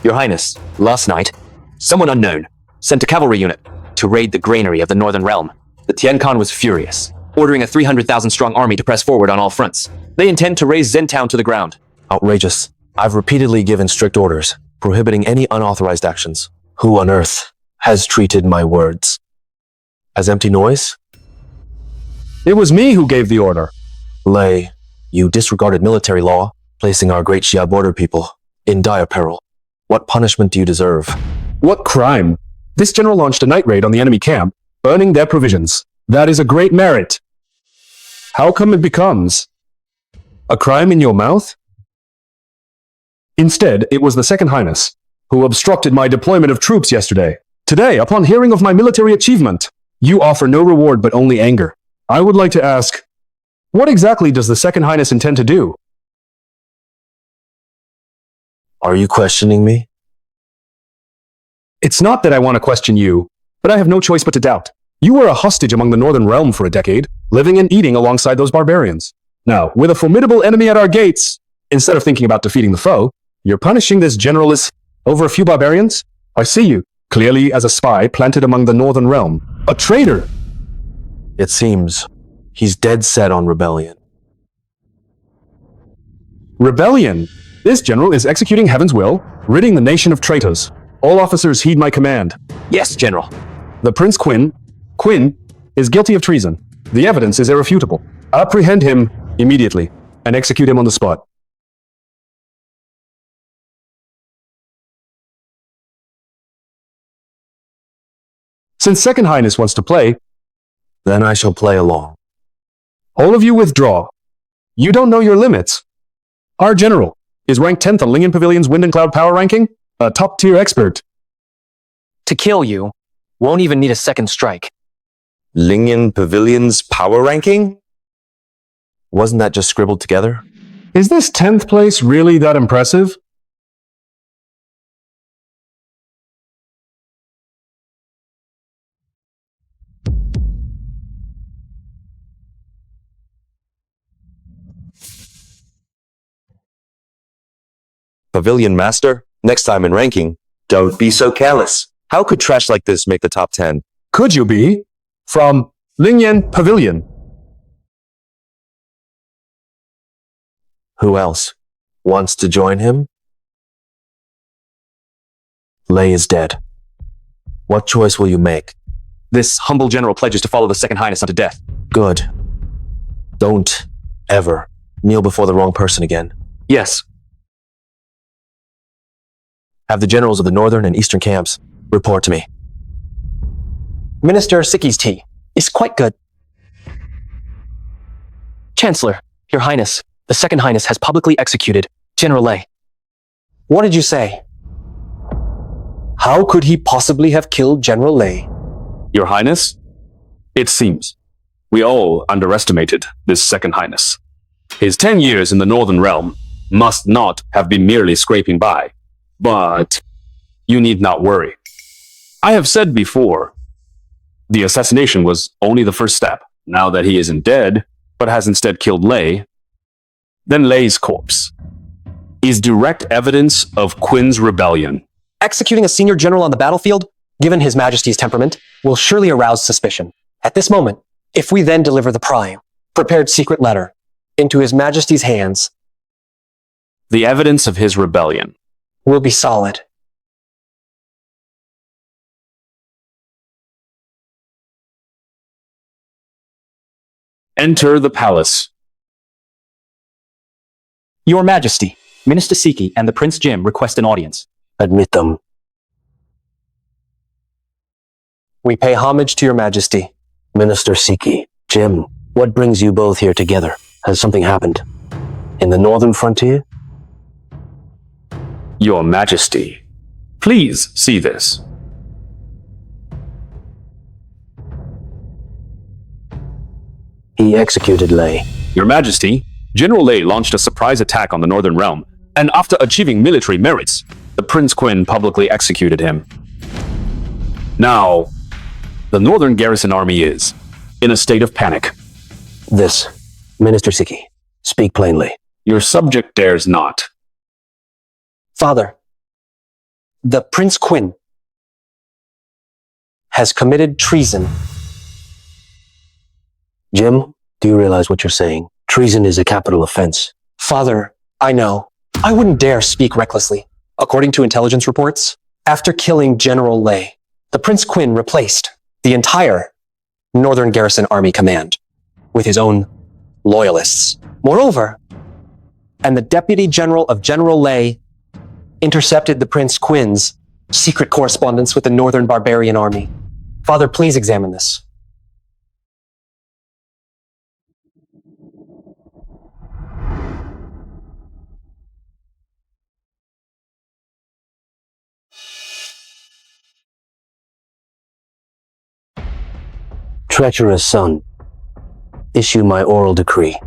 Your Highness, last night, someone unknown sent a cavalry unit to raid the granary of the Northern Realm. The Tian Khan was furious, ordering a 300,000-strong army to press forward on all fronts. They intend to raze Zentown to the ground. Outrageous. I've repeatedly given strict orders, prohibiting any unauthorized actions. Who on earth has treated my words as empty noise? It was me who gave the order. Lei, you disregarded military law, placing our great Xia border people in dire peril. What punishment do you deserve? What crime? This general launched a night raid on the enemy camp, burning their provisions. That is a great merit. How come it becomes a crime in your mouth? Instead, it was the Second Highness who obstructed my deployment of troops yesterday. Today, upon hearing of my military achievement, you offer no reward but only anger. I would like to ask, what exactly does the Second Highness intend to do? Are you questioning me? It's not that I want to question you, but I have no choice but to doubt. You were a hostage among the Northern Realm for a decade, living and eating alongside those barbarians. Now, with a formidable enemy at our gates, Instead of thinking about defeating the foe, you're punishing this generalist over a few barbarians? I see you, clearly as a spy planted among the northern realm. A traitor! It seems he's dead set on rebellion. Rebellion! This general is executing heaven's will, ridding the nation of traitors. All officers heed my command. Yes, General. The Prince Quinn is guilty of treason. The evidence is irrefutable. Apprehend him immediately and execute him on the spot. Since Second Highness wants to play, Then I shall play along. all of you withdraw. You don't know your limits. Our general is ranked 10th on Lingyan Pavilion's Wind and Cloud Power Ranking, a top-tier expert. To kill you, won't even need a second strike. Lingyan Pavilion's power ranking? Wasn't that just scribbled together? Is this 10th place really that impressive? Pavilion Master, next time in ranking, don't be so careless. How could trash like this make the top 10? Could you be? From Lingyan Pavilion. Who else wants to join him? Lei is dead. What choice will you make? This humble general pledges to follow the Second Highness unto death. Good. Don't ever kneel before the wrong person again. Yes. Have the generals of the northern and eastern camps report to me. Minister Siki's tea is quite good. Chancellor, Your Highness, the Second Highness has publicly executed General Lei. What did you say? How could he possibly have killed General Lei? Your Highness, it seems we all underestimated this Second Highness. His 10 years in the Northern Realm must not have been merely scraping by, but you need not worry. I have said before, the assassination was only the first step. Now that he isn't dead, but has instead killed Lei, then Lei's corpse is direct evidence of Quinn's rebellion. Executing a senior general on the battlefield, given His Majesty's temperament, will surely arouse suspicion. At this moment, if we then deliver the prepared secret letter into His Majesty's hands, The evidence of his rebellion will be solid. Enter the palace. Your Majesty, Minister Siki and the Prince Jim request an audience. Admit them. We pay homage to Your Majesty. Minister Siki, Jim, what brings you both here together? Has something happened? In the northern frontier? Your Majesty, please see this. He executed Lei. Your Majesty, General Lei launched a surprise attack on the Northern Realm, and after achieving military merits, the Prince Quinn publicly executed him. Now, the Northern Garrison Army is in a state of panic. This, Minister Siki, speak plainly. Your subject dares not. Father, the Prince Quinn has committed treason. Jim, do you realize what you're saying? Treason is a capital offense. Father, I know. I wouldn't dare speak recklessly. According to intelligence reports, after killing General Lei, the Prince Quinn replaced the entire Northern Garrison Army command with his own loyalists. Moreover, and the Deputy General of General Lei intercepted the Prince Quinn's secret correspondence with the Northern Barbarian Army. Father, please examine this. Treacherous son, issue my oral decree.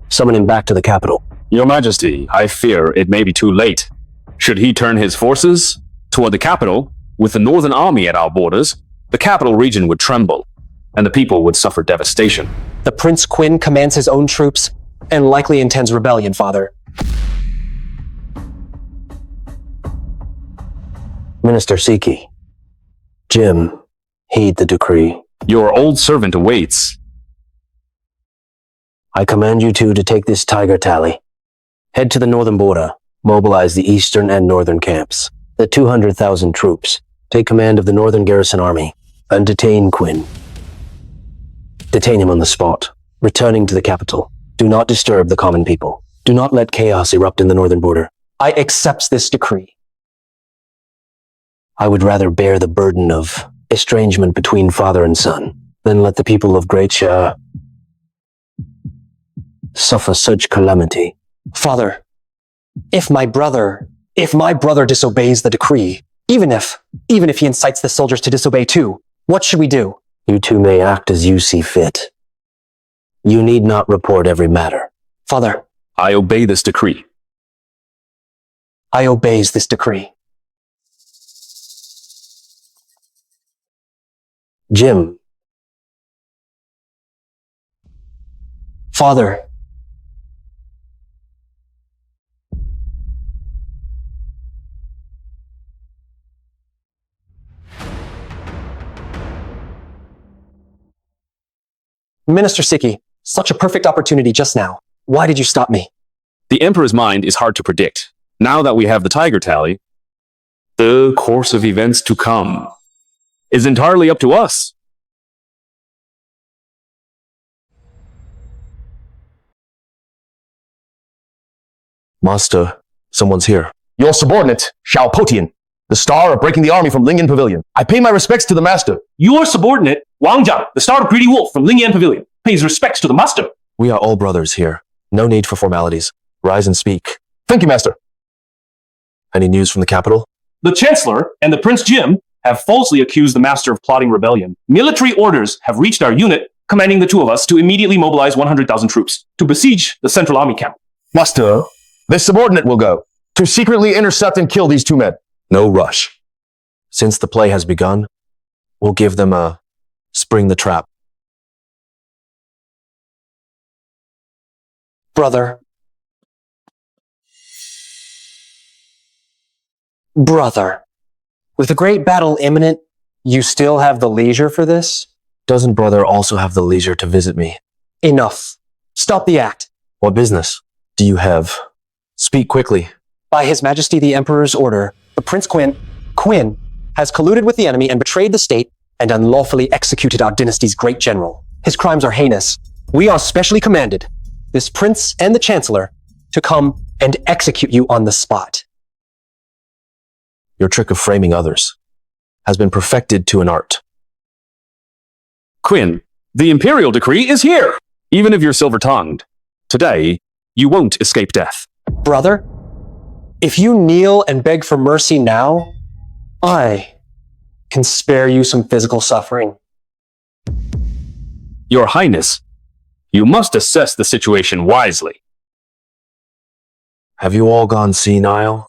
Summon him back to the capital. Your Majesty, I fear it may be too late. Should he turn his forces toward the capital, with the Northern Army at our borders, the capital region would tremble, and the people would suffer devastation. The Prince Quinn commands his own troops and likely intends rebellion, Father. Minister Siki, Jim, heed the decree. Your old servant awaits. I command you two to take this tiger tally. Head to the northern border, mobilize the eastern and northern camps. The 200,000 troops. Take command of the northern garrison army, and detain Quinn. Detain him on the spot, returning to the capital. Do not disturb the common people. Do not let chaos erupt in the northern border. I accept this decree. I would rather bear the burden of estrangement between father and son than let the people of Great Sha suffer such calamity. Father, if my brother disobeys the decree, even if he incites the soldiers to disobey too, what should we do? You two may act as you see fit. You need not report every matter. Father, I obey this decree. I obeys this decree. Jim, Father, Minister Siki, such a perfect opportunity just now. Why did you stop me? The Emperor's mind is hard to predict. Now that we have the tiger tally, the course of events to come is entirely up to us. Master, someone's here. Your subordinate, Xiao Potian, the star of breaking the army from Lingyan Pavilion. I pay my respects to the master. Your subordinate, Wang Jiang, the star of Greedy Wolf from Lingyan Pavilion, pays respects to the master. We are all brothers here. No need for formalities. Rise and speak. Thank you, master. Any news from the capital? The Chancellor and the Prince Jim have falsely accused the master of plotting rebellion. Military orders have reached our unit, commanding the two of us to immediately mobilize 100,000 troops to besiege the central army camp. Master, this subordinate will go to secretly intercept and kill these two men. No rush. Since the play has begun, we'll give them a spring the trap. Brother, with the great battle imminent, you still have the leisure for this? Doesn't brother also have the leisure to visit me? Enough. Stop the act. What business do you have? Speak quickly. By His Majesty the Emperor's order, the Prince Quinn, has colluded with the enemy and betrayed the state and unlawfully executed our dynasty's great general. His crimes are heinous. We are specially commanded, this prince and the chancellor, to come and execute you on the spot. Your trick of framing others has been perfected to an art. Quinn, the Imperial decree is here! Even if you're silver-tongued, today, you won't escape death. Brother, if you kneel and beg for mercy now, I can spare you some physical suffering. Your Highness, you must assess the situation wisely. Have you all gone senile?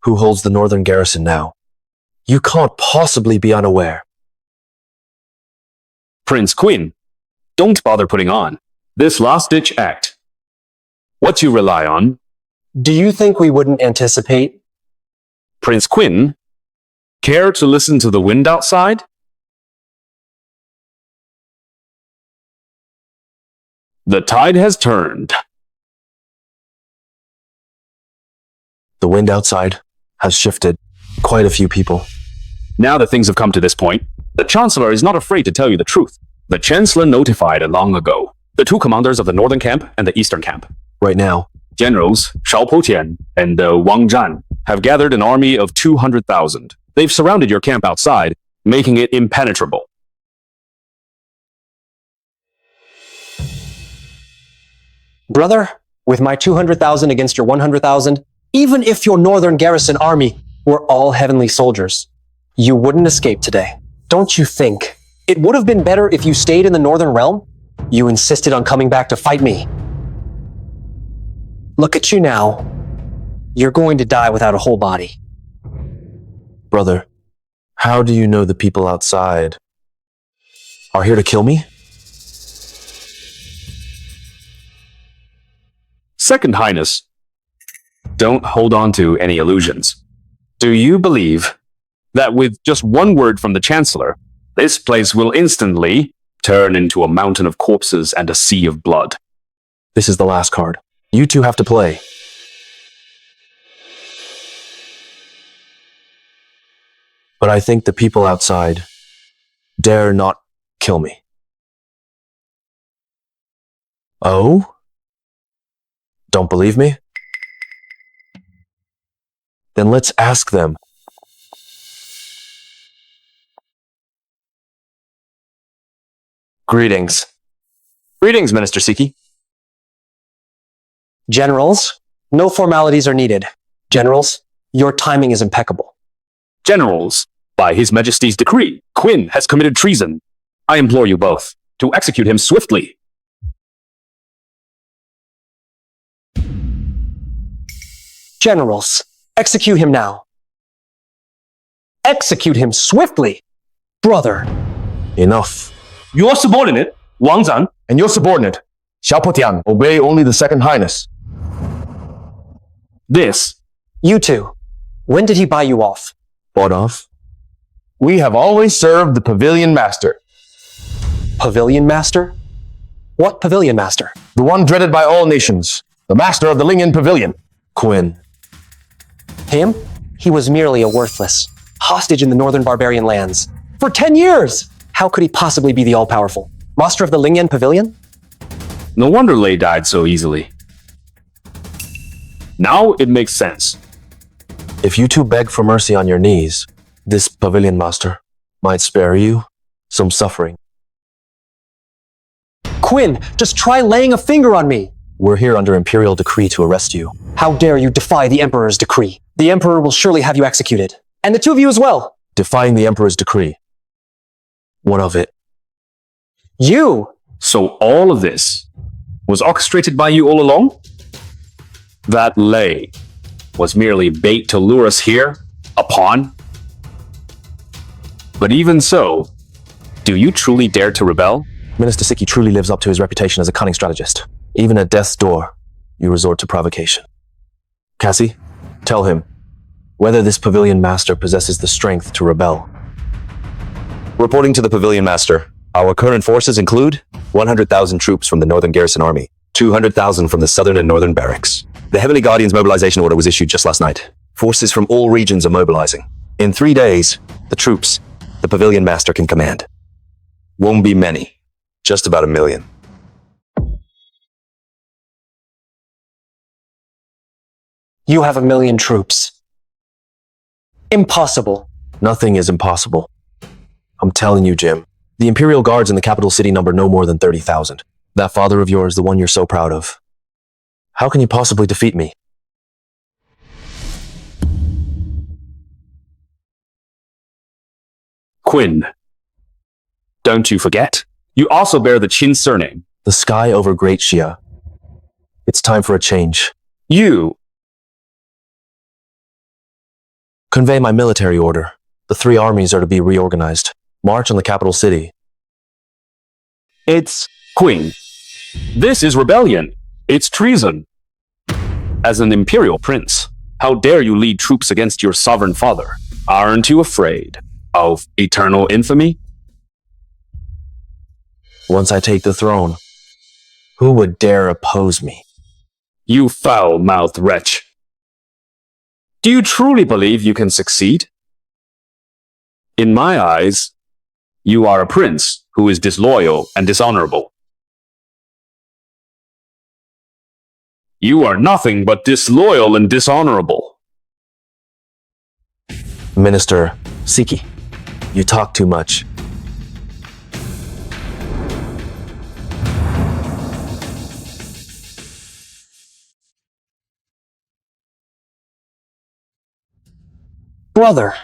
Who holds the northern garrison now? You can't possibly be unaware. Prince Quinn, don't bother putting on this last-ditch act. What you rely on? Do you think we wouldn't anticipate? Prince Quinn, care to listen to the wind outside? The tide has turned. The wind outside has shifted quite a few people. Now that things have come to this point, the Chancellor is not afraid to tell you the truth. The Chancellor notified long ago the two commanders of the northern camp and the eastern camp. Right now, Generals Xiao Potian and Wang Jiang have gathered an army of 200,000. They've surrounded your camp outside, making it impenetrable. Brother, with my 200,000 against your 100,000, even if your northern garrison army were all heavenly soldiers, you wouldn't escape today. Don't you think it would have been better if you stayed in the northern realm? You insisted on coming back to fight me. Look at you now. You're going to die without a whole body. brother, how do you know the people outside are here to kill me? Second Highness, don't hold on to any illusions. Do you believe that with just one word from the Chancellor, this place will instantly turn into a mountain of corpses and a sea of blood? This is the last card. You two have to play. But I think the people outside dare not kill me. Oh? Don't believe me? Then let's ask them. Greetings. Greetings, Minister Siki. Generals, no formalities are needed. Generals, your timing is impeccable. Generals, by His Majesty's decree, Quinn has committed treason. I implore you both to execute him swiftly. Generals, execute him now. Execute him swiftly. Brother. Enough. Your subordinate, Wang Zan, And your subordinate, Xiao Potian, obey only the Second Highness. This, You two, when did he buy you off? Bought off? We have always served the Pavilion Master. Pavilion Master? What Pavilion Master? The one dreaded by all nations. The Master of the Lingyan Pavilion. Quinn. Him? He was merely a worthless hostage in the northern barbarian lands. For 10 years! How could he possibly be the all-powerful Master of the Lingyan Pavilion? no wonder Lei died so easily. Now it makes sense. If you two beg for mercy on your knees, this Pavilion Master might spare you some suffering. Quinn, just try laying a finger on me! We're here under Imperial decree to arrest you. How dare you defy the Emperor's decree? The Emperor will surely have you executed. And the two of you as well. Defying the Emperor's decree. What of it? You! So all of this was orchestrated by you all along? That Lei was merely bait to lure us here, a pawn? But even so, do you truly dare to rebel? Minister Siki truly lives up to his reputation as a cunning strategist. Even at death's door, you resort to provocation. Cassie, tell him whether this Pavilion Master possesses the strength to rebel. Reporting to the Pavilion Master, our current forces include 100,000 troops from the Northern Garrison Army, 200,000 from the Southern and Northern Barracks. The Heavenly Guardian's mobilization order was issued just last night. Forces from all regions are mobilizing. In 3 days, the troops the Pavilion Master can command won't be many, just about 1 million. You have 1 million troops. Impossible. Nothing is impossible. I'm telling you, Jim. The Imperial Guards in the capital city number no more than 30,000. That father of yours, the one you're so proud of. How can you possibly defeat me? Quinn, don't you forget, you also bear the Qin surname. The sky over Great Xia. It's time for a change. You, Convey my military order. The 3 armies are to be reorganized. March on the capital city. it's Quinn. This is rebellion. It's treason. As an imperial prince, how dare you lead troops against your sovereign father? Aren't you afraid of eternal infamy? Once I take the throne, who would dare oppose me? You foul-mouthed wretch. Do you truly believe you can succeed? In my eyes, you are a prince who is disloyal and dishonorable. You are nothing but disloyal and dishonorable. Minister Siki, you talk too much. Brother.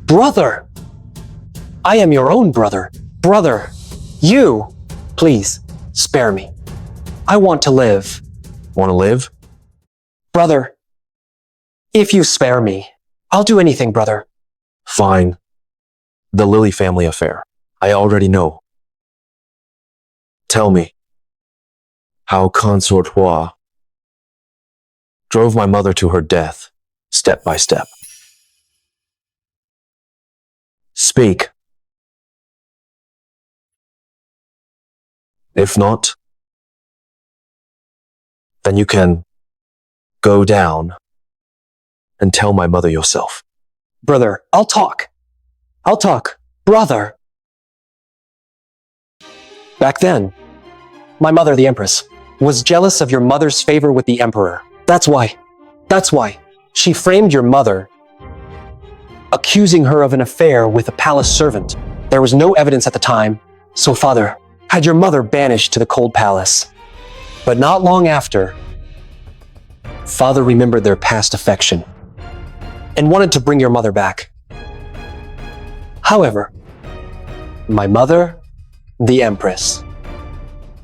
Brother! I am your own brother. Brother, you, please, spare me. I want to live. Want to live? Brother, if you spare me, I'll do anything, brother. Fine. The Lily family affair. I already know. Tell me, how Consort Hua drove my mother to her death, step by step. Speak. If not, then you can go down and tell my mother yourself. Brother, I'll talk. I'll talk. Brother. Back then, my mother, the Empress, was jealous of your mother's favor with the Emperor. That's why she framed your mother, accusing her of an affair with a palace servant. There was no evidence at the time, so Father had your mother banished to the cold palace. But not long after, Father remembered their past affection and wanted to bring your mother back. However, my mother, the Empress,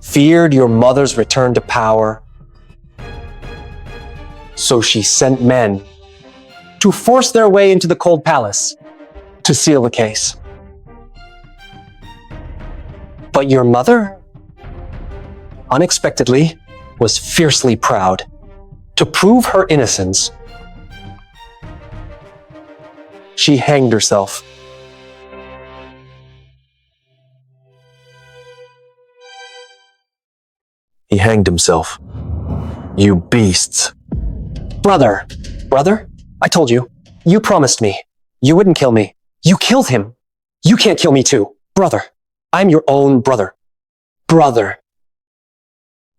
feared your mother's return to power, so she sent men to force their way into the cold palace to seal the case. But your mother, unexpectedly, was fiercely proud. To prove her innocence, she hanged herself. He hanged himself. You beasts. Brother, I told you. You promised me. You wouldn't kill me. You killed him. You can't kill me too. Brother, I'm your own brother. Brother.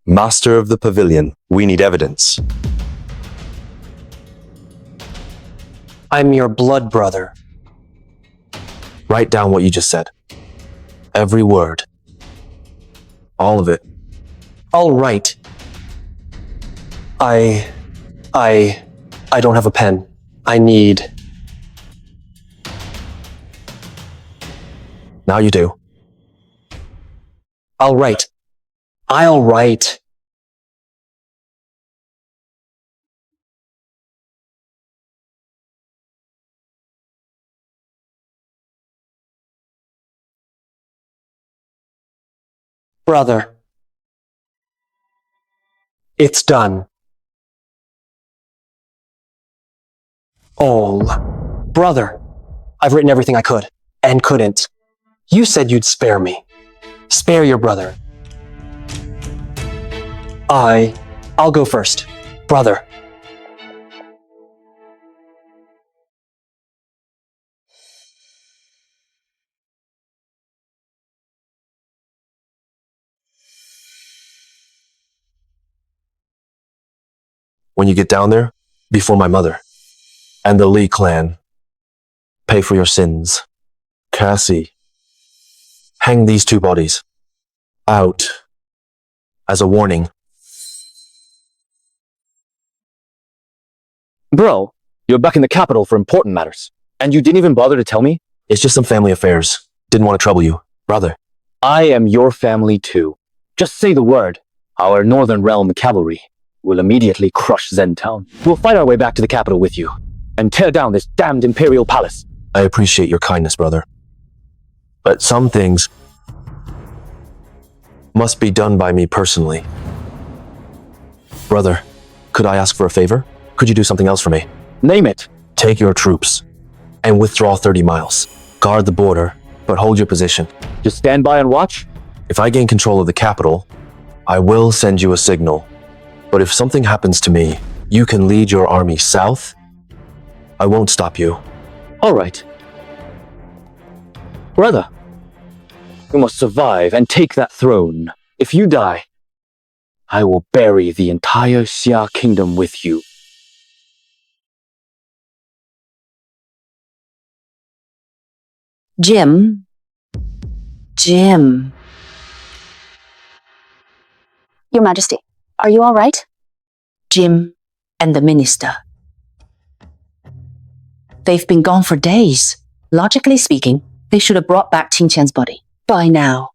Master of the Pavilion, we need evidence. I'm your blood brother. Write down what you just said. Every word. All of it. All right. I don't have a pen. I need... Now you do. I'll write. Brother. It's done. All. Brother, I've written everything I could, and couldn't. You said you'd spare me. Spare your brother. I'll go first. Brother. When you get down there, before my mother and the Li clan, pay for your sins. Cassie, hang these two bodies out as a warning. Bro, you're back in the capital for important matters, and you didn't even bother to tell me? It's just some family affairs. Didn't want to trouble you, brother. I am your family too. Just say the word. Our Northern Realm cavalry will immediately crush Zen Town. We'll fight our way back to the capital with you, and tear down this damned Imperial palace. I appreciate your kindness, brother. But some things must be done by me personally. Brother, could I ask for a favor? Could you do something else for me? Name it. Take your troops and withdraw 30 miles. Guard the border, but hold your position. Just stand by and watch? If I gain control of the capital, I will send you a signal. But if something happens to me, you can lead your army south. I won't stop you. All right. Brother, you must survive and take that throne. If you die, I will bury the entire Xia kingdom with you. Jim. Your Majesty, are you all right? Jim and the minister. They've been gone for days. Logically speaking, they should have brought back Qin Qian's body by now.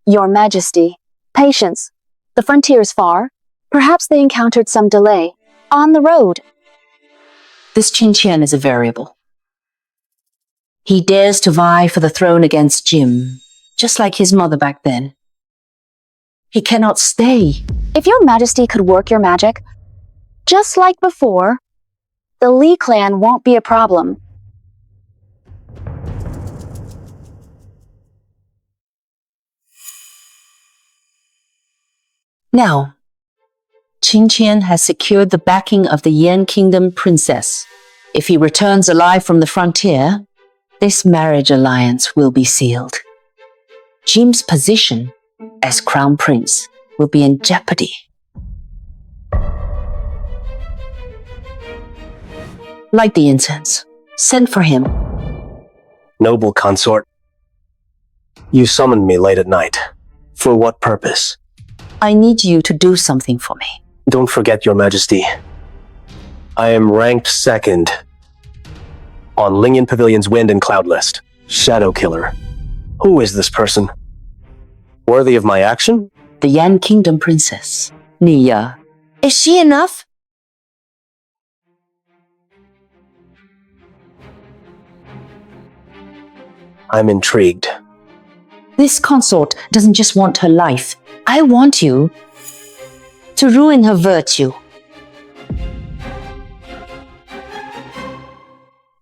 Your Majesty, patience. The frontier is far. Perhaps they encountered some delay. On the road. This Qin Qian is a variable. He dares to vie for the throne against Jim, just like his mother back then. He cannot stay. If your majesty could work your magic, just like before, the Li clan won't be a problem. Now, Qin Qian has secured the backing of the Yan Kingdom princess. If he returns alive from the frontier, this marriage alliance will be sealed. Jim's position as crown prince will be in jeopardy. Light the incense. Send for him. Noble consort, you summoned me late at night. For what purpose? I need you to do something for me. Don't forget, Your Majesty. I am ranked second on Lingyan Pavilion's Wind and Cloud list. Shadow Killer. Who is this person? Worthy of my action? The Yan Kingdom princess, Nia. Is she enough? I'm intrigued. This consort doesn't just want her life. I want you to ruin her virtue.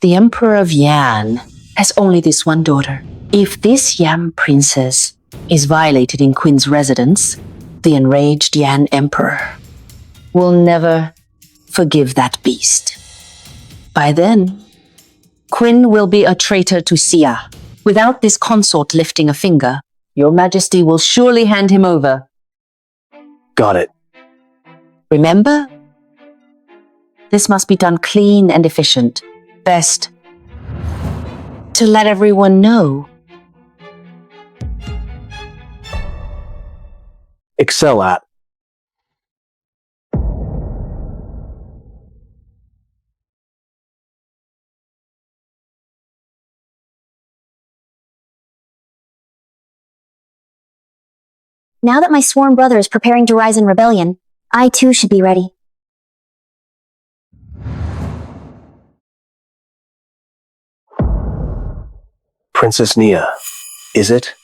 The Emperor of Yan has only this one daughter. If this Yan princess is violated in Quinn's residence, the enraged Yan Emperor will never forgive that beast. By then, Quinn will be a traitor to Xia. Without this consort lifting a finger, Your Majesty will surely hand him over. Got it. Remember? This must be done clean and efficient. Best to let everyone know. Excel at. Now that my sworn brother is preparing to rise in rebellion, I too should be ready. Princess Nia, is it?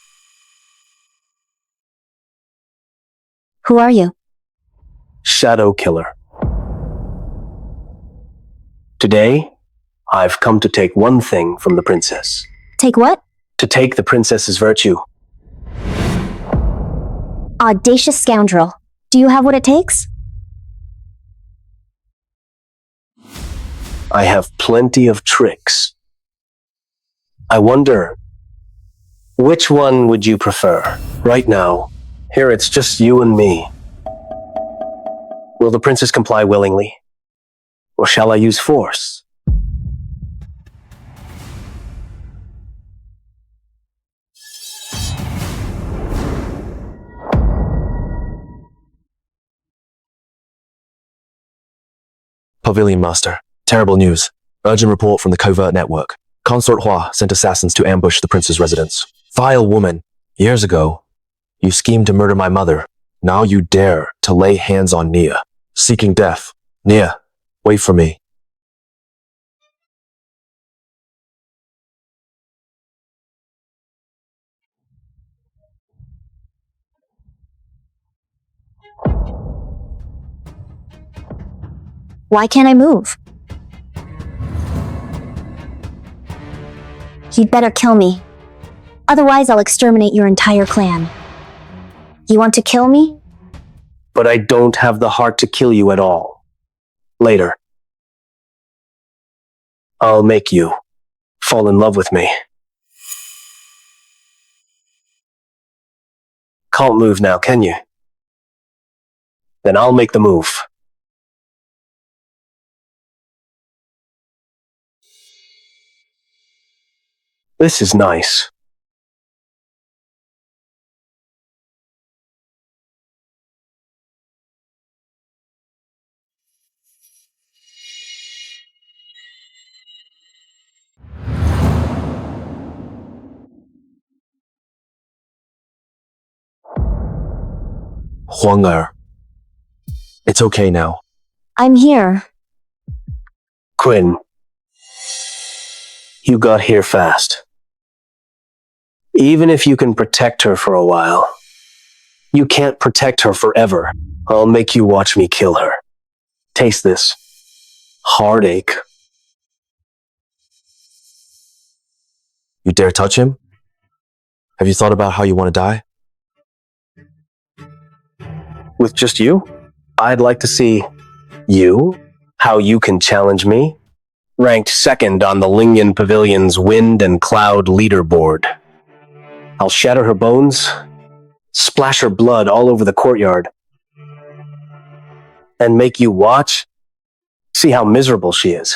Who are you? Shadow Killer. Today, I've come to take one thing from the princess. Take what? To take the princess's virtue. Audacious scoundrel. Do you have what it takes? I have plenty of tricks. I wonder, which one would you prefer? Right now, here it's just you and me. Will the princess comply willingly? Or shall I use force? Pavilion Master. Terrible news. Urgent report from the covert network. Consort Hua sent assassins to ambush the prince's residence. Vile woman. Years ago, you schemed to murder my mother. Now you dare to lay hands on Nia. Seeking death. Nia, wait for me. Why can't I move? You'd better kill me. Otherwise, I'll exterminate your entire clan. You want to kill me? But I don't have the heart to kill you at all. Later. I'll make you fall in love with me. Can't move now, can you? Then I'll make the move. This is nice. Huang it's okay now. I'm here. Quinn, you got here fast. Even if you can protect her for a while, You can't protect her forever. I'll make you watch me kill her. Taste this. Heartache. You dare touch him? Have you thought about how you want to die? With just you? I'd like to see you, how you can challenge me. Ranked second on the Lingyan Pavilion's wind and cloud leaderboard. I'll shatter her bones, splash her blood all over the courtyard, and make you watch, see how miserable she is.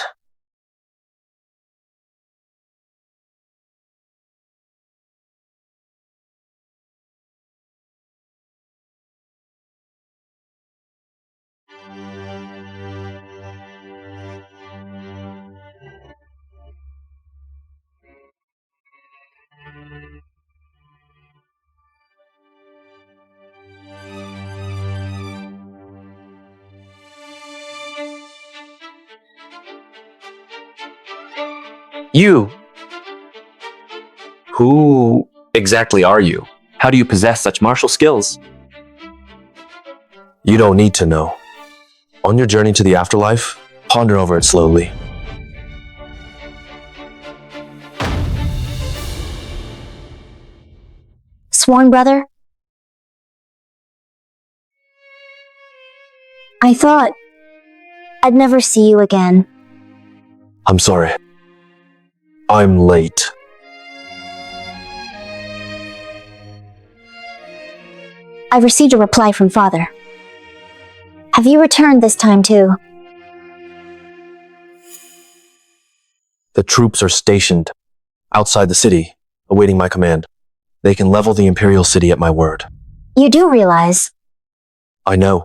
You! Who exactly are you? How do you possess such martial skills? You don't need to know. On your journey to the afterlife, ponder over it slowly. Sworn brother? I thought I'd never see you again. I'm sorry. I'm late. I've received a reply from Father. Have you returned this time too? The troops are stationed outside the city, awaiting my command. They can level the Imperial city at my word. You do realize. I know.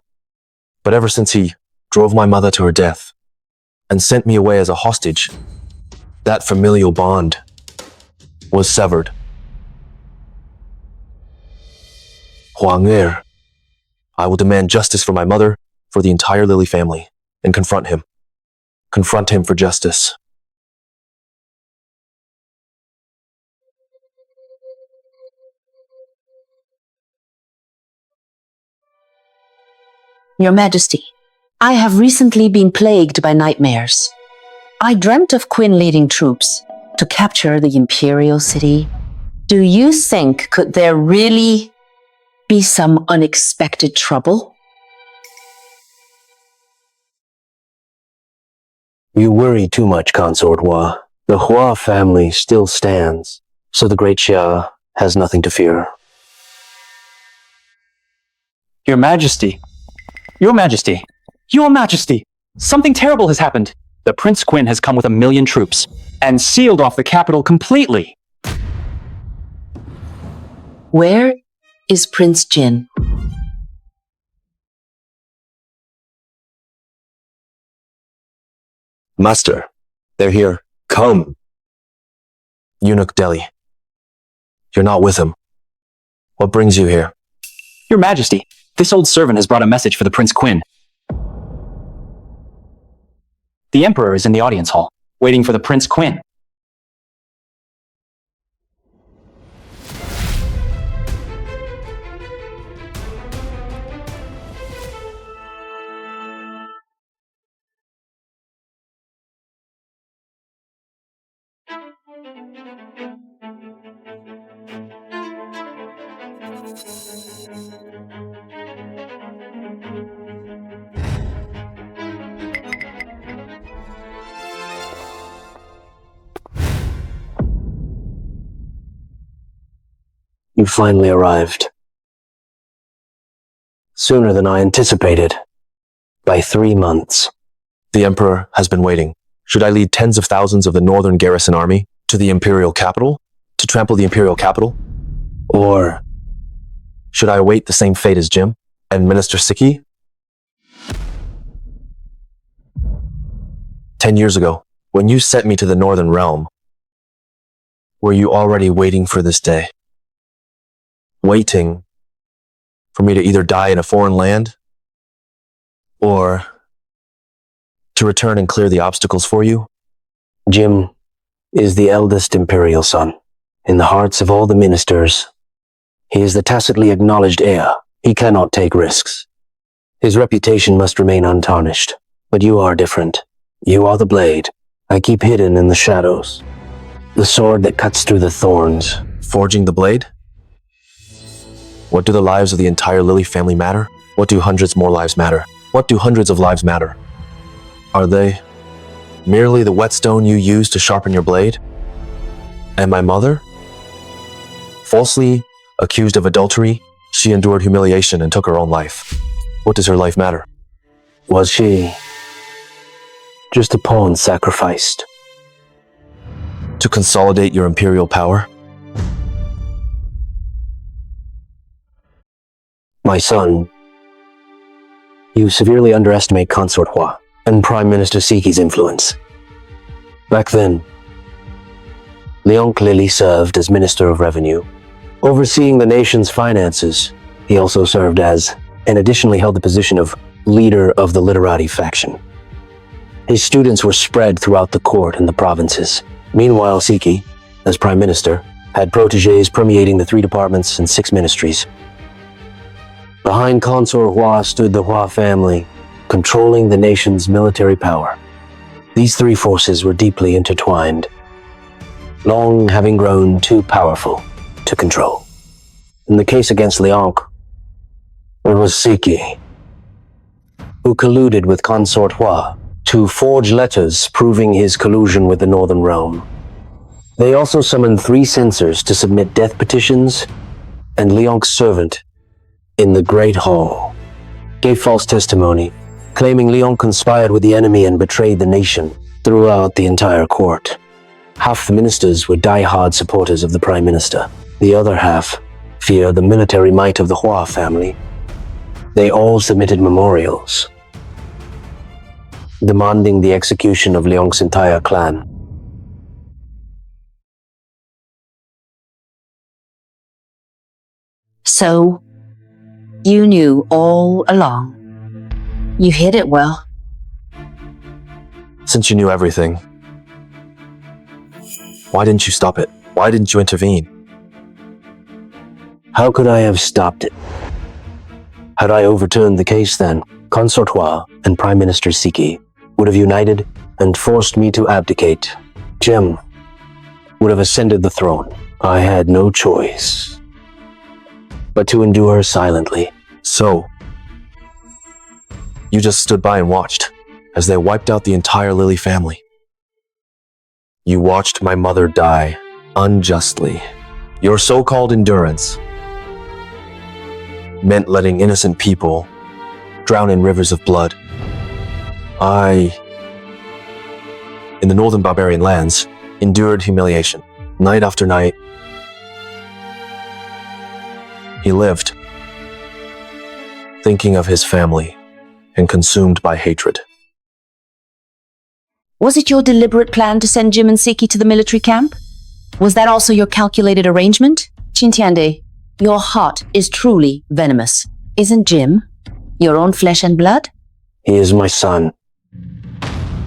But ever since he drove my mother to her death and sent me away as a hostage, that familial bond was severed. Huang Er, I will demand justice for my mother, for the entire Lily family, and confront him. Confront him for justice. Your Majesty, I have recently been plagued by nightmares. I dreamt of Quinn leading troops to capture the Imperial city. Do you think could there really be some unexpected trouble? You worry too much, Consort Hua. The Hua family still stands, so the Great Xia has nothing to fear. Your Majesty. Your Majesty. Your Majesty. Something terrible has happened. The Prince Quinn has come with 1,000,000 troops and sealed off the capital completely. Where is Prince Jin? Master, they're here. Come. Eunuch Delhi. You're not with him. What brings you here? Your Majesty, this old servant has brought a message for the Prince Quinn. The Emperor is in the audience hall, waiting for the Prince Quinn. You finally arrived. Sooner than I anticipated. By 3 months. The Emperor has been waiting. Should I lead tens of thousands of the Northern Garrison Army to the Imperial capital? To trample the Imperial capital? Or should I await the same fate as Jim and Minister Siki? 10 years ago, when you sent me to the Northern Realm, were you already waiting for this day? Waiting for me to either die in a foreign land or to return and clear the obstacles for you? Jim is the eldest Imperial son. In the hearts of all the ministers, he is the tacitly acknowledged heir. He cannot take risks. His reputation must remain untarnished. But you are different. You are the blade I keep hidden in the shadows. The sword that cuts through the thorns. Forging the blade? What do the lives of the entire Lily family matter? What do hundreds more lives matter? What do hundreds of lives matter? Are they merely the whetstone you use to sharpen your blade? And my mother? Falsely accused of adultery, she endured humiliation and took her own life. What does her life matter? Was she just a pawn sacrificed to consolidate your imperial power? My son, you severely underestimate Consort Hua and Prime Minister Siki's influence. Back then, Liang Lily served as Minister of Revenue, overseeing the nation's finances. He also served as, and additionally held the position of, leader of the literati faction. His students were spread throughout the court and the provinces. Meanwhile, Siki, as Prime Minister, had protégés permeating the 3 departments and 6 ministries. Behind Consort Hua stood the Hua family, controlling the nation's military power. These 3 forces were deeply intertwined, long having grown too powerful to control. In the case against Liang, it was Siki who colluded with Consort Hua to forge letters proving his collusion with the Northern Realm. They also summoned 3 censors to submit death petitions, and Liang's servant in the Great Hall gave false testimony, claiming Liang conspired with the enemy and betrayed the nation. Throughout the entire court, half the ministers were die-hard supporters of the Prime Minister. The other half feared the military might of the Hua family. They all submitted memorials demanding the execution of Liang's entire clan. So, you knew all along. You hid it well. Since you knew everything, why didn't you stop it? Why didn't you intervene? How could I have stopped it? Had I overturned the case then, Consort Hua and Prime Minister Siki would have united and forced me to abdicate. Jem would have ascended the throne. I had no choice but to endure silently. So, you just stood by and watched as they wiped out the entire Lily family. You watched my mother die unjustly. Your so-called endurance meant letting innocent people drown in rivers of blood. I, in the northern barbarian lands, endured humiliation, night after night. He lived, thinking of his family, and consumed by hatred. Was it your deliberate plan to send Jim and Siki to the military camp? Was that also your calculated arrangement? Qin Qian, your heart is truly venomous. Isn't Jim your own flesh and blood? He is my son.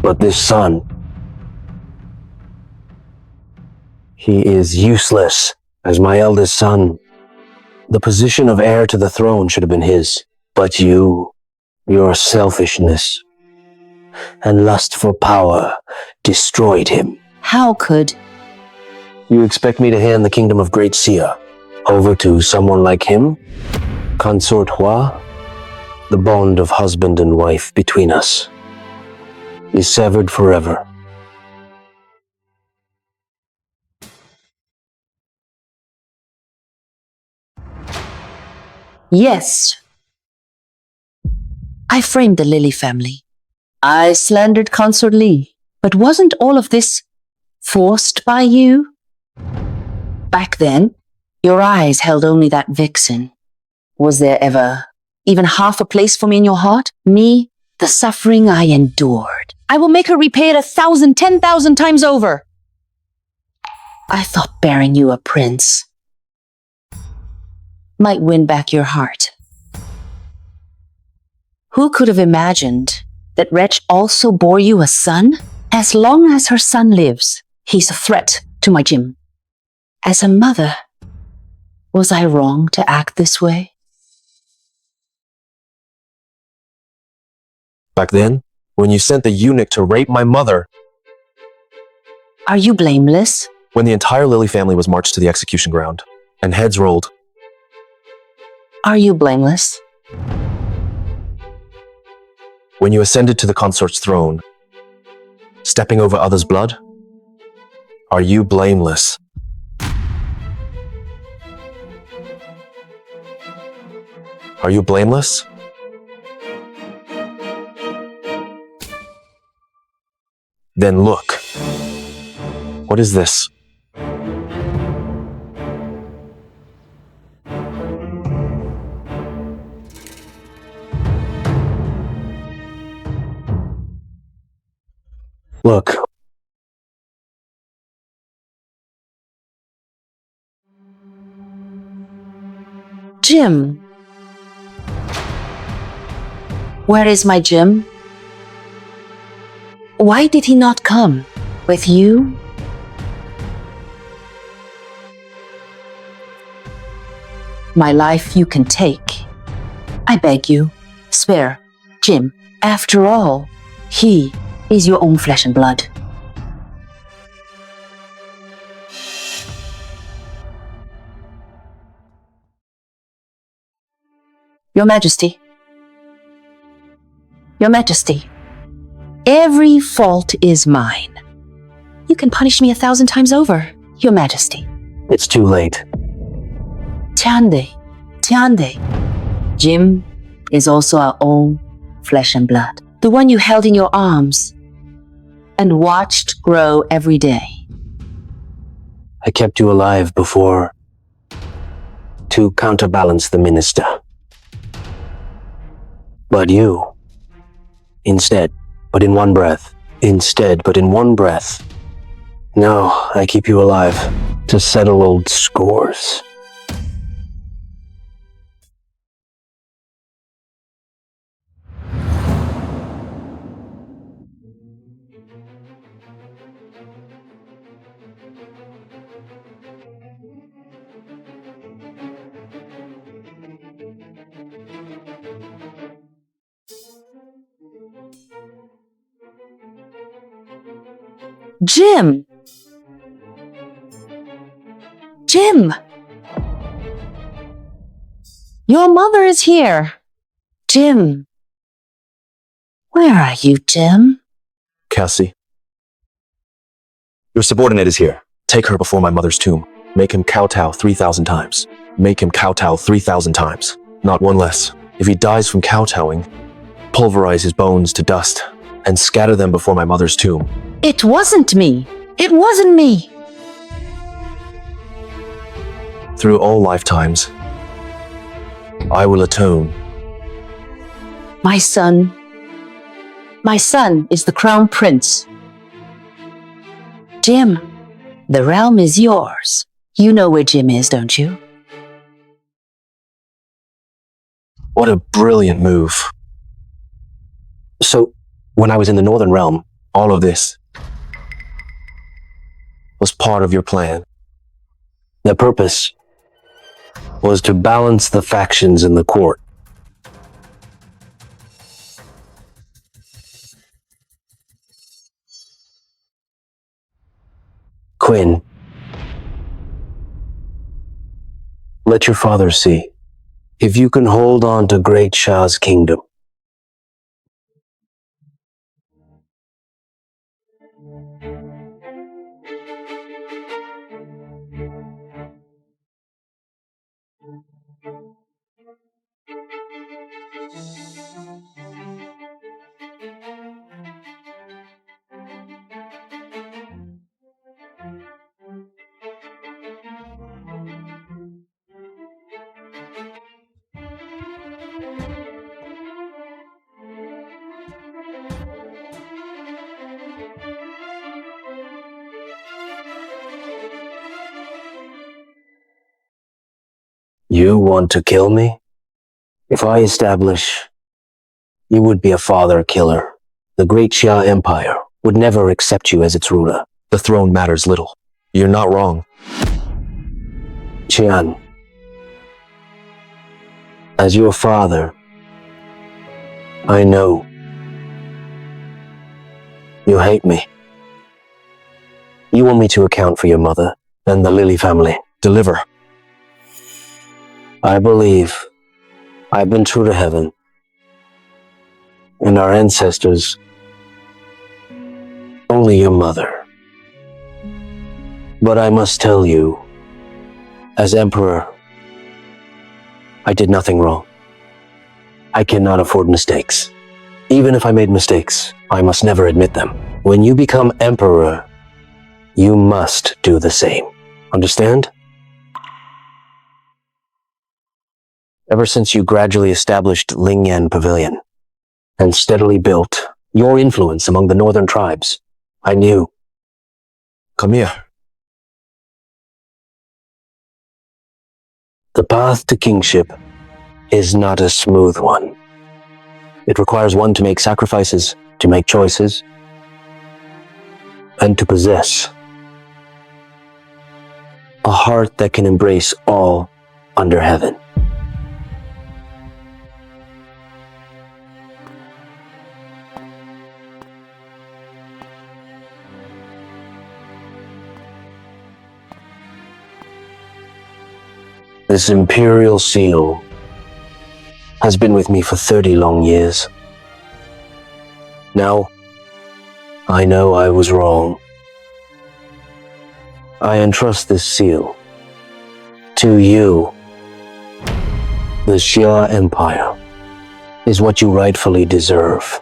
But this son, he is useless as my eldest son. The position of heir to the throne should have been his. But you, your selfishness and lust for power destroyed him. How could? You expect me to hand the kingdom of Great Sia over to someone like him? Consort Hua? The bond of husband and wife between us is severed forever. Yes. I framed the Lily family. I slandered Consort Li. But wasn't all of this forced by you? Back then, your eyes held only that vixen. Was there ever even half a place for me in your heart? Me, the suffering I endured. I will make her repay it 1,000, 10,000 times over. I thought bearing you a prince might win back your heart. Who could have imagined that wretch also bore you a son? As long as her son lives, he's a threat to my Jim. As a mother, was I wrong to act this way? Back then, when you sent the eunuch to rape my mother, Are you blameless? when the entire Lily family was marched to the execution ground, and heads rolled, Are you blameless? when you ascended to the consort's throne, stepping over others' blood, are you blameless? Are you blameless? Then look. What is this? Look, Jim. Where is my Jim? Why did he not come? With you? My life you can take. I beg you, spare Jim. After all, he is your own flesh and blood. Your Majesty. Your Majesty. Every fault is mine. You can punish me 1,000 times over, Your Majesty. it's too late. Tiande, Tiande. Jim is also our own flesh and blood. The one you held in your arms and watched grow every day. I kept you alive before to counterbalance the minister. But you, instead, but in one breath. Instead, but in one breath. No, I keep you alive to settle old scores. Jim! Jim! Your mother is here. Jim. Where are you, Jim? Cassie, Your subordinate is here. take her before my mother's tomb. Make him kowtow 3,000 times. Make him kowtow 3,000 times. Not one less. If he dies from kowtowing, pulverize his bones to dust and scatter them before my mother's tomb. It wasn't me. It wasn't me. Through all lifetimes, I will atone. My son is the crown prince. Jim, the realm is yours. You know where Jim is, don't you? What a brilliant move. So, when I was in the Northern Realm, All of this was part of your plan. the purpose was to balance the factions in the court. Quinn, let your father see if you can hold on to Great Shah's kingdom. You want to kill me? If I establish you would be a father killer, the Great Xia Empire would never accept you as its ruler. The throne matters little. You're not wrong. Qian, as your father, I know You hate me. You want me to account for your mother and the Lily family. Deliver. I believe I've been true to heaven and our ancestors. Only your mother. But I must tell you, as Emperor, I did nothing wrong. I cannot afford mistakes. Even if I made mistakes, I must never admit them. When you become Emperor, you must do the same. Understand? Ever since you gradually established Lingyan Pavilion and steadily built your influence among the northern tribes, I knew. Come here. The path to kingship is not a smooth one. It requires one to make sacrifices, to make choices, and to possess a heart that can embrace all under heaven. This Imperial seal has been with me for 30 long years. Now, I know I was wrong. I entrust this seal to you. The Xia Empire is what you rightfully deserve.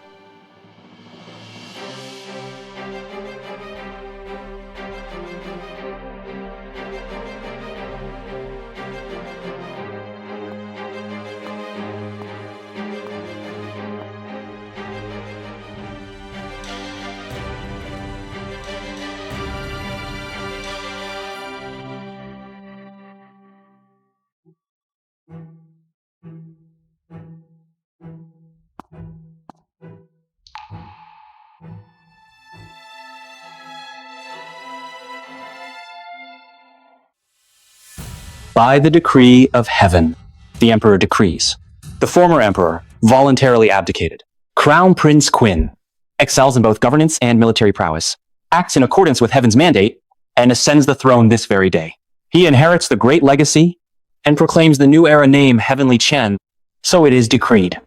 By the decree of heaven, the Emperor decrees. The former Emperor voluntarily abdicated. Crown Prince Quinn excels in both governance and military prowess, acts in accordance with heaven's mandate, and ascends the throne this very day. He inherits the great legacy and proclaims the new era name Heavenly Qian, so it is decreed.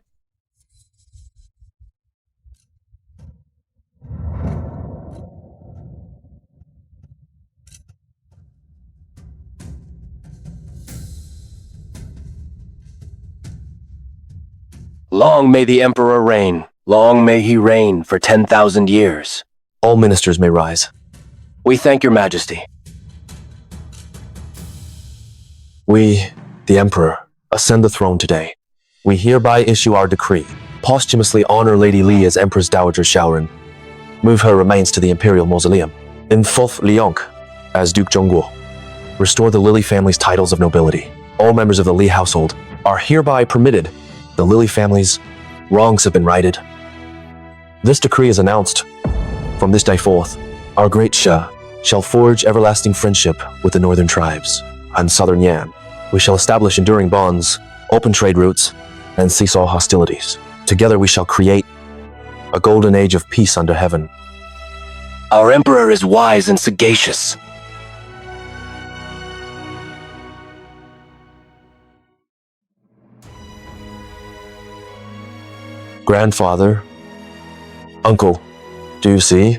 Long may the Emperor reign. Long may he reign for 10,000 years. All ministers may rise. We thank your majesty. We, the Emperor, ascend the throne today. We hereby issue our decree. Posthumously honor Lady Li as Empress Dowager Shaoren. Move her remains to the Imperial Mausoleum. Infolk Liang as Duke Zhongguo. Restore the Lily family's titles of nobility. All members of the Li household are hereby permitted. The Lily family's wrongs have been righted. This decree is announced. From this day forth, our great Xia shall forge everlasting friendship with the northern tribes and southern Yan. We shall establish enduring bonds, open trade routes, and cease all hostilities. Together we shall create a golden age of peace under heaven. Our Emperor is wise and sagacious. Grandfather, uncle, do you see?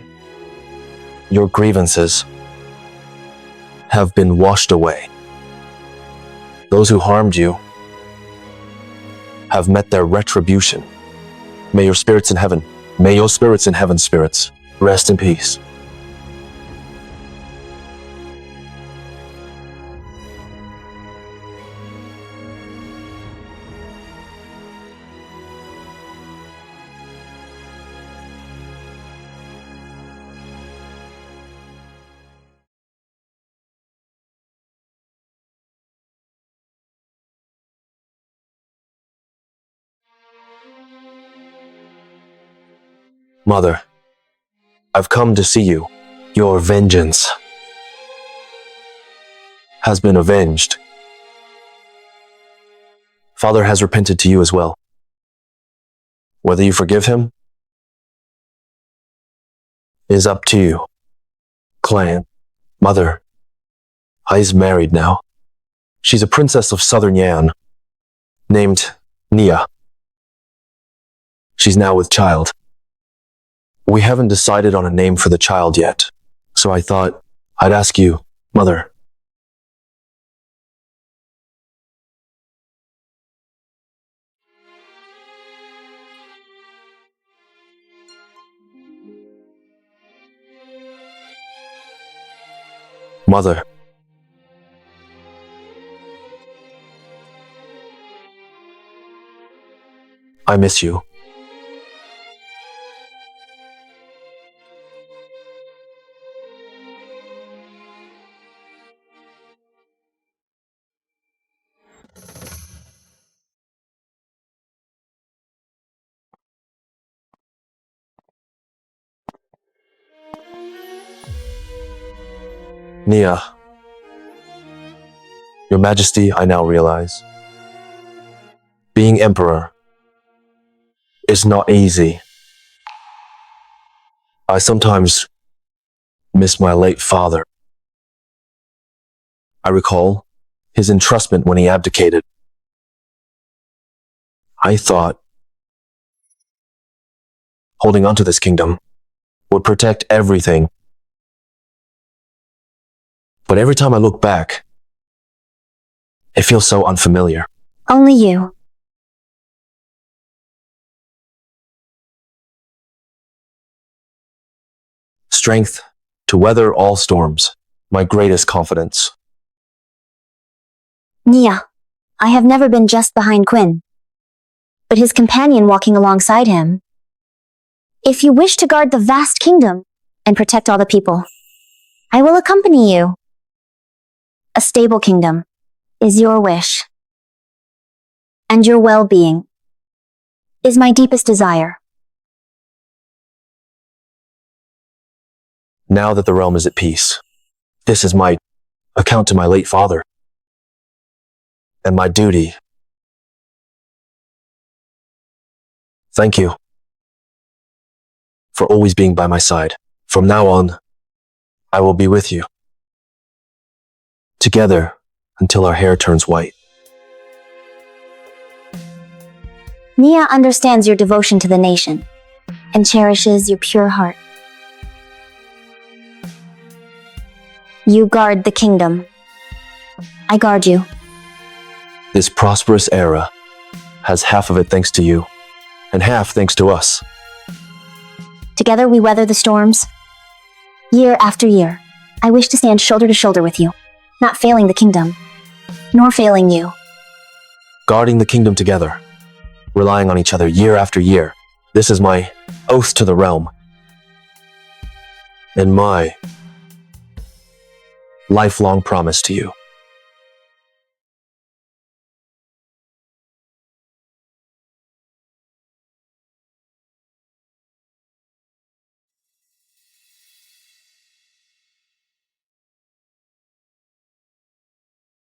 Your grievances have been washed away. Those who harmed you have met their retribution. May your spirits in heaven, spirits, rest in peace. Mother, I've come to see you. Your vengeance has been avenged. Father has repented to you as well. Whether you forgive him is up to you. Clan, mother, I's married now. She's a princess of Southern Yan, named Nia. She's now with child. We haven't decided on a name for the child yet, so I thought I'd ask you, mother. Mother. I miss you. Nia, Your Majesty, I now realize, being emperor is not easy. I sometimes miss my late father. I recall his entrustment when he abdicated. I thought holding onto this kingdom would protect everything. But every time I look back, it feels so unfamiliar. Only you. Strength to weather all storms, my greatest confidence. Nia, I have never been just behind Quinn, but his companion walking alongside him. If you wish to guard the vast kingdom and protect all the people, I will accompany you. A stable kingdom is your wish, and your well-being is my deepest desire. Now that the realm is at peace, this is my account to my late father, and my duty. Thank you for always being by my side. From now on, I will be with you. Together until our hair turns white. Nia understands your devotion to the nation and cherishes your pure heart. You guard the kingdom. I guard you. This prosperous era has half of it thanks to you, and half thanks to us. Together we weather the storms. Year after year, I wish to stand shoulder to shoulder with you, not failing the kingdom, nor failing you. Guarding the kingdom together, relying on each other year after year. This is my oath to the realm, and my lifelong promise to you.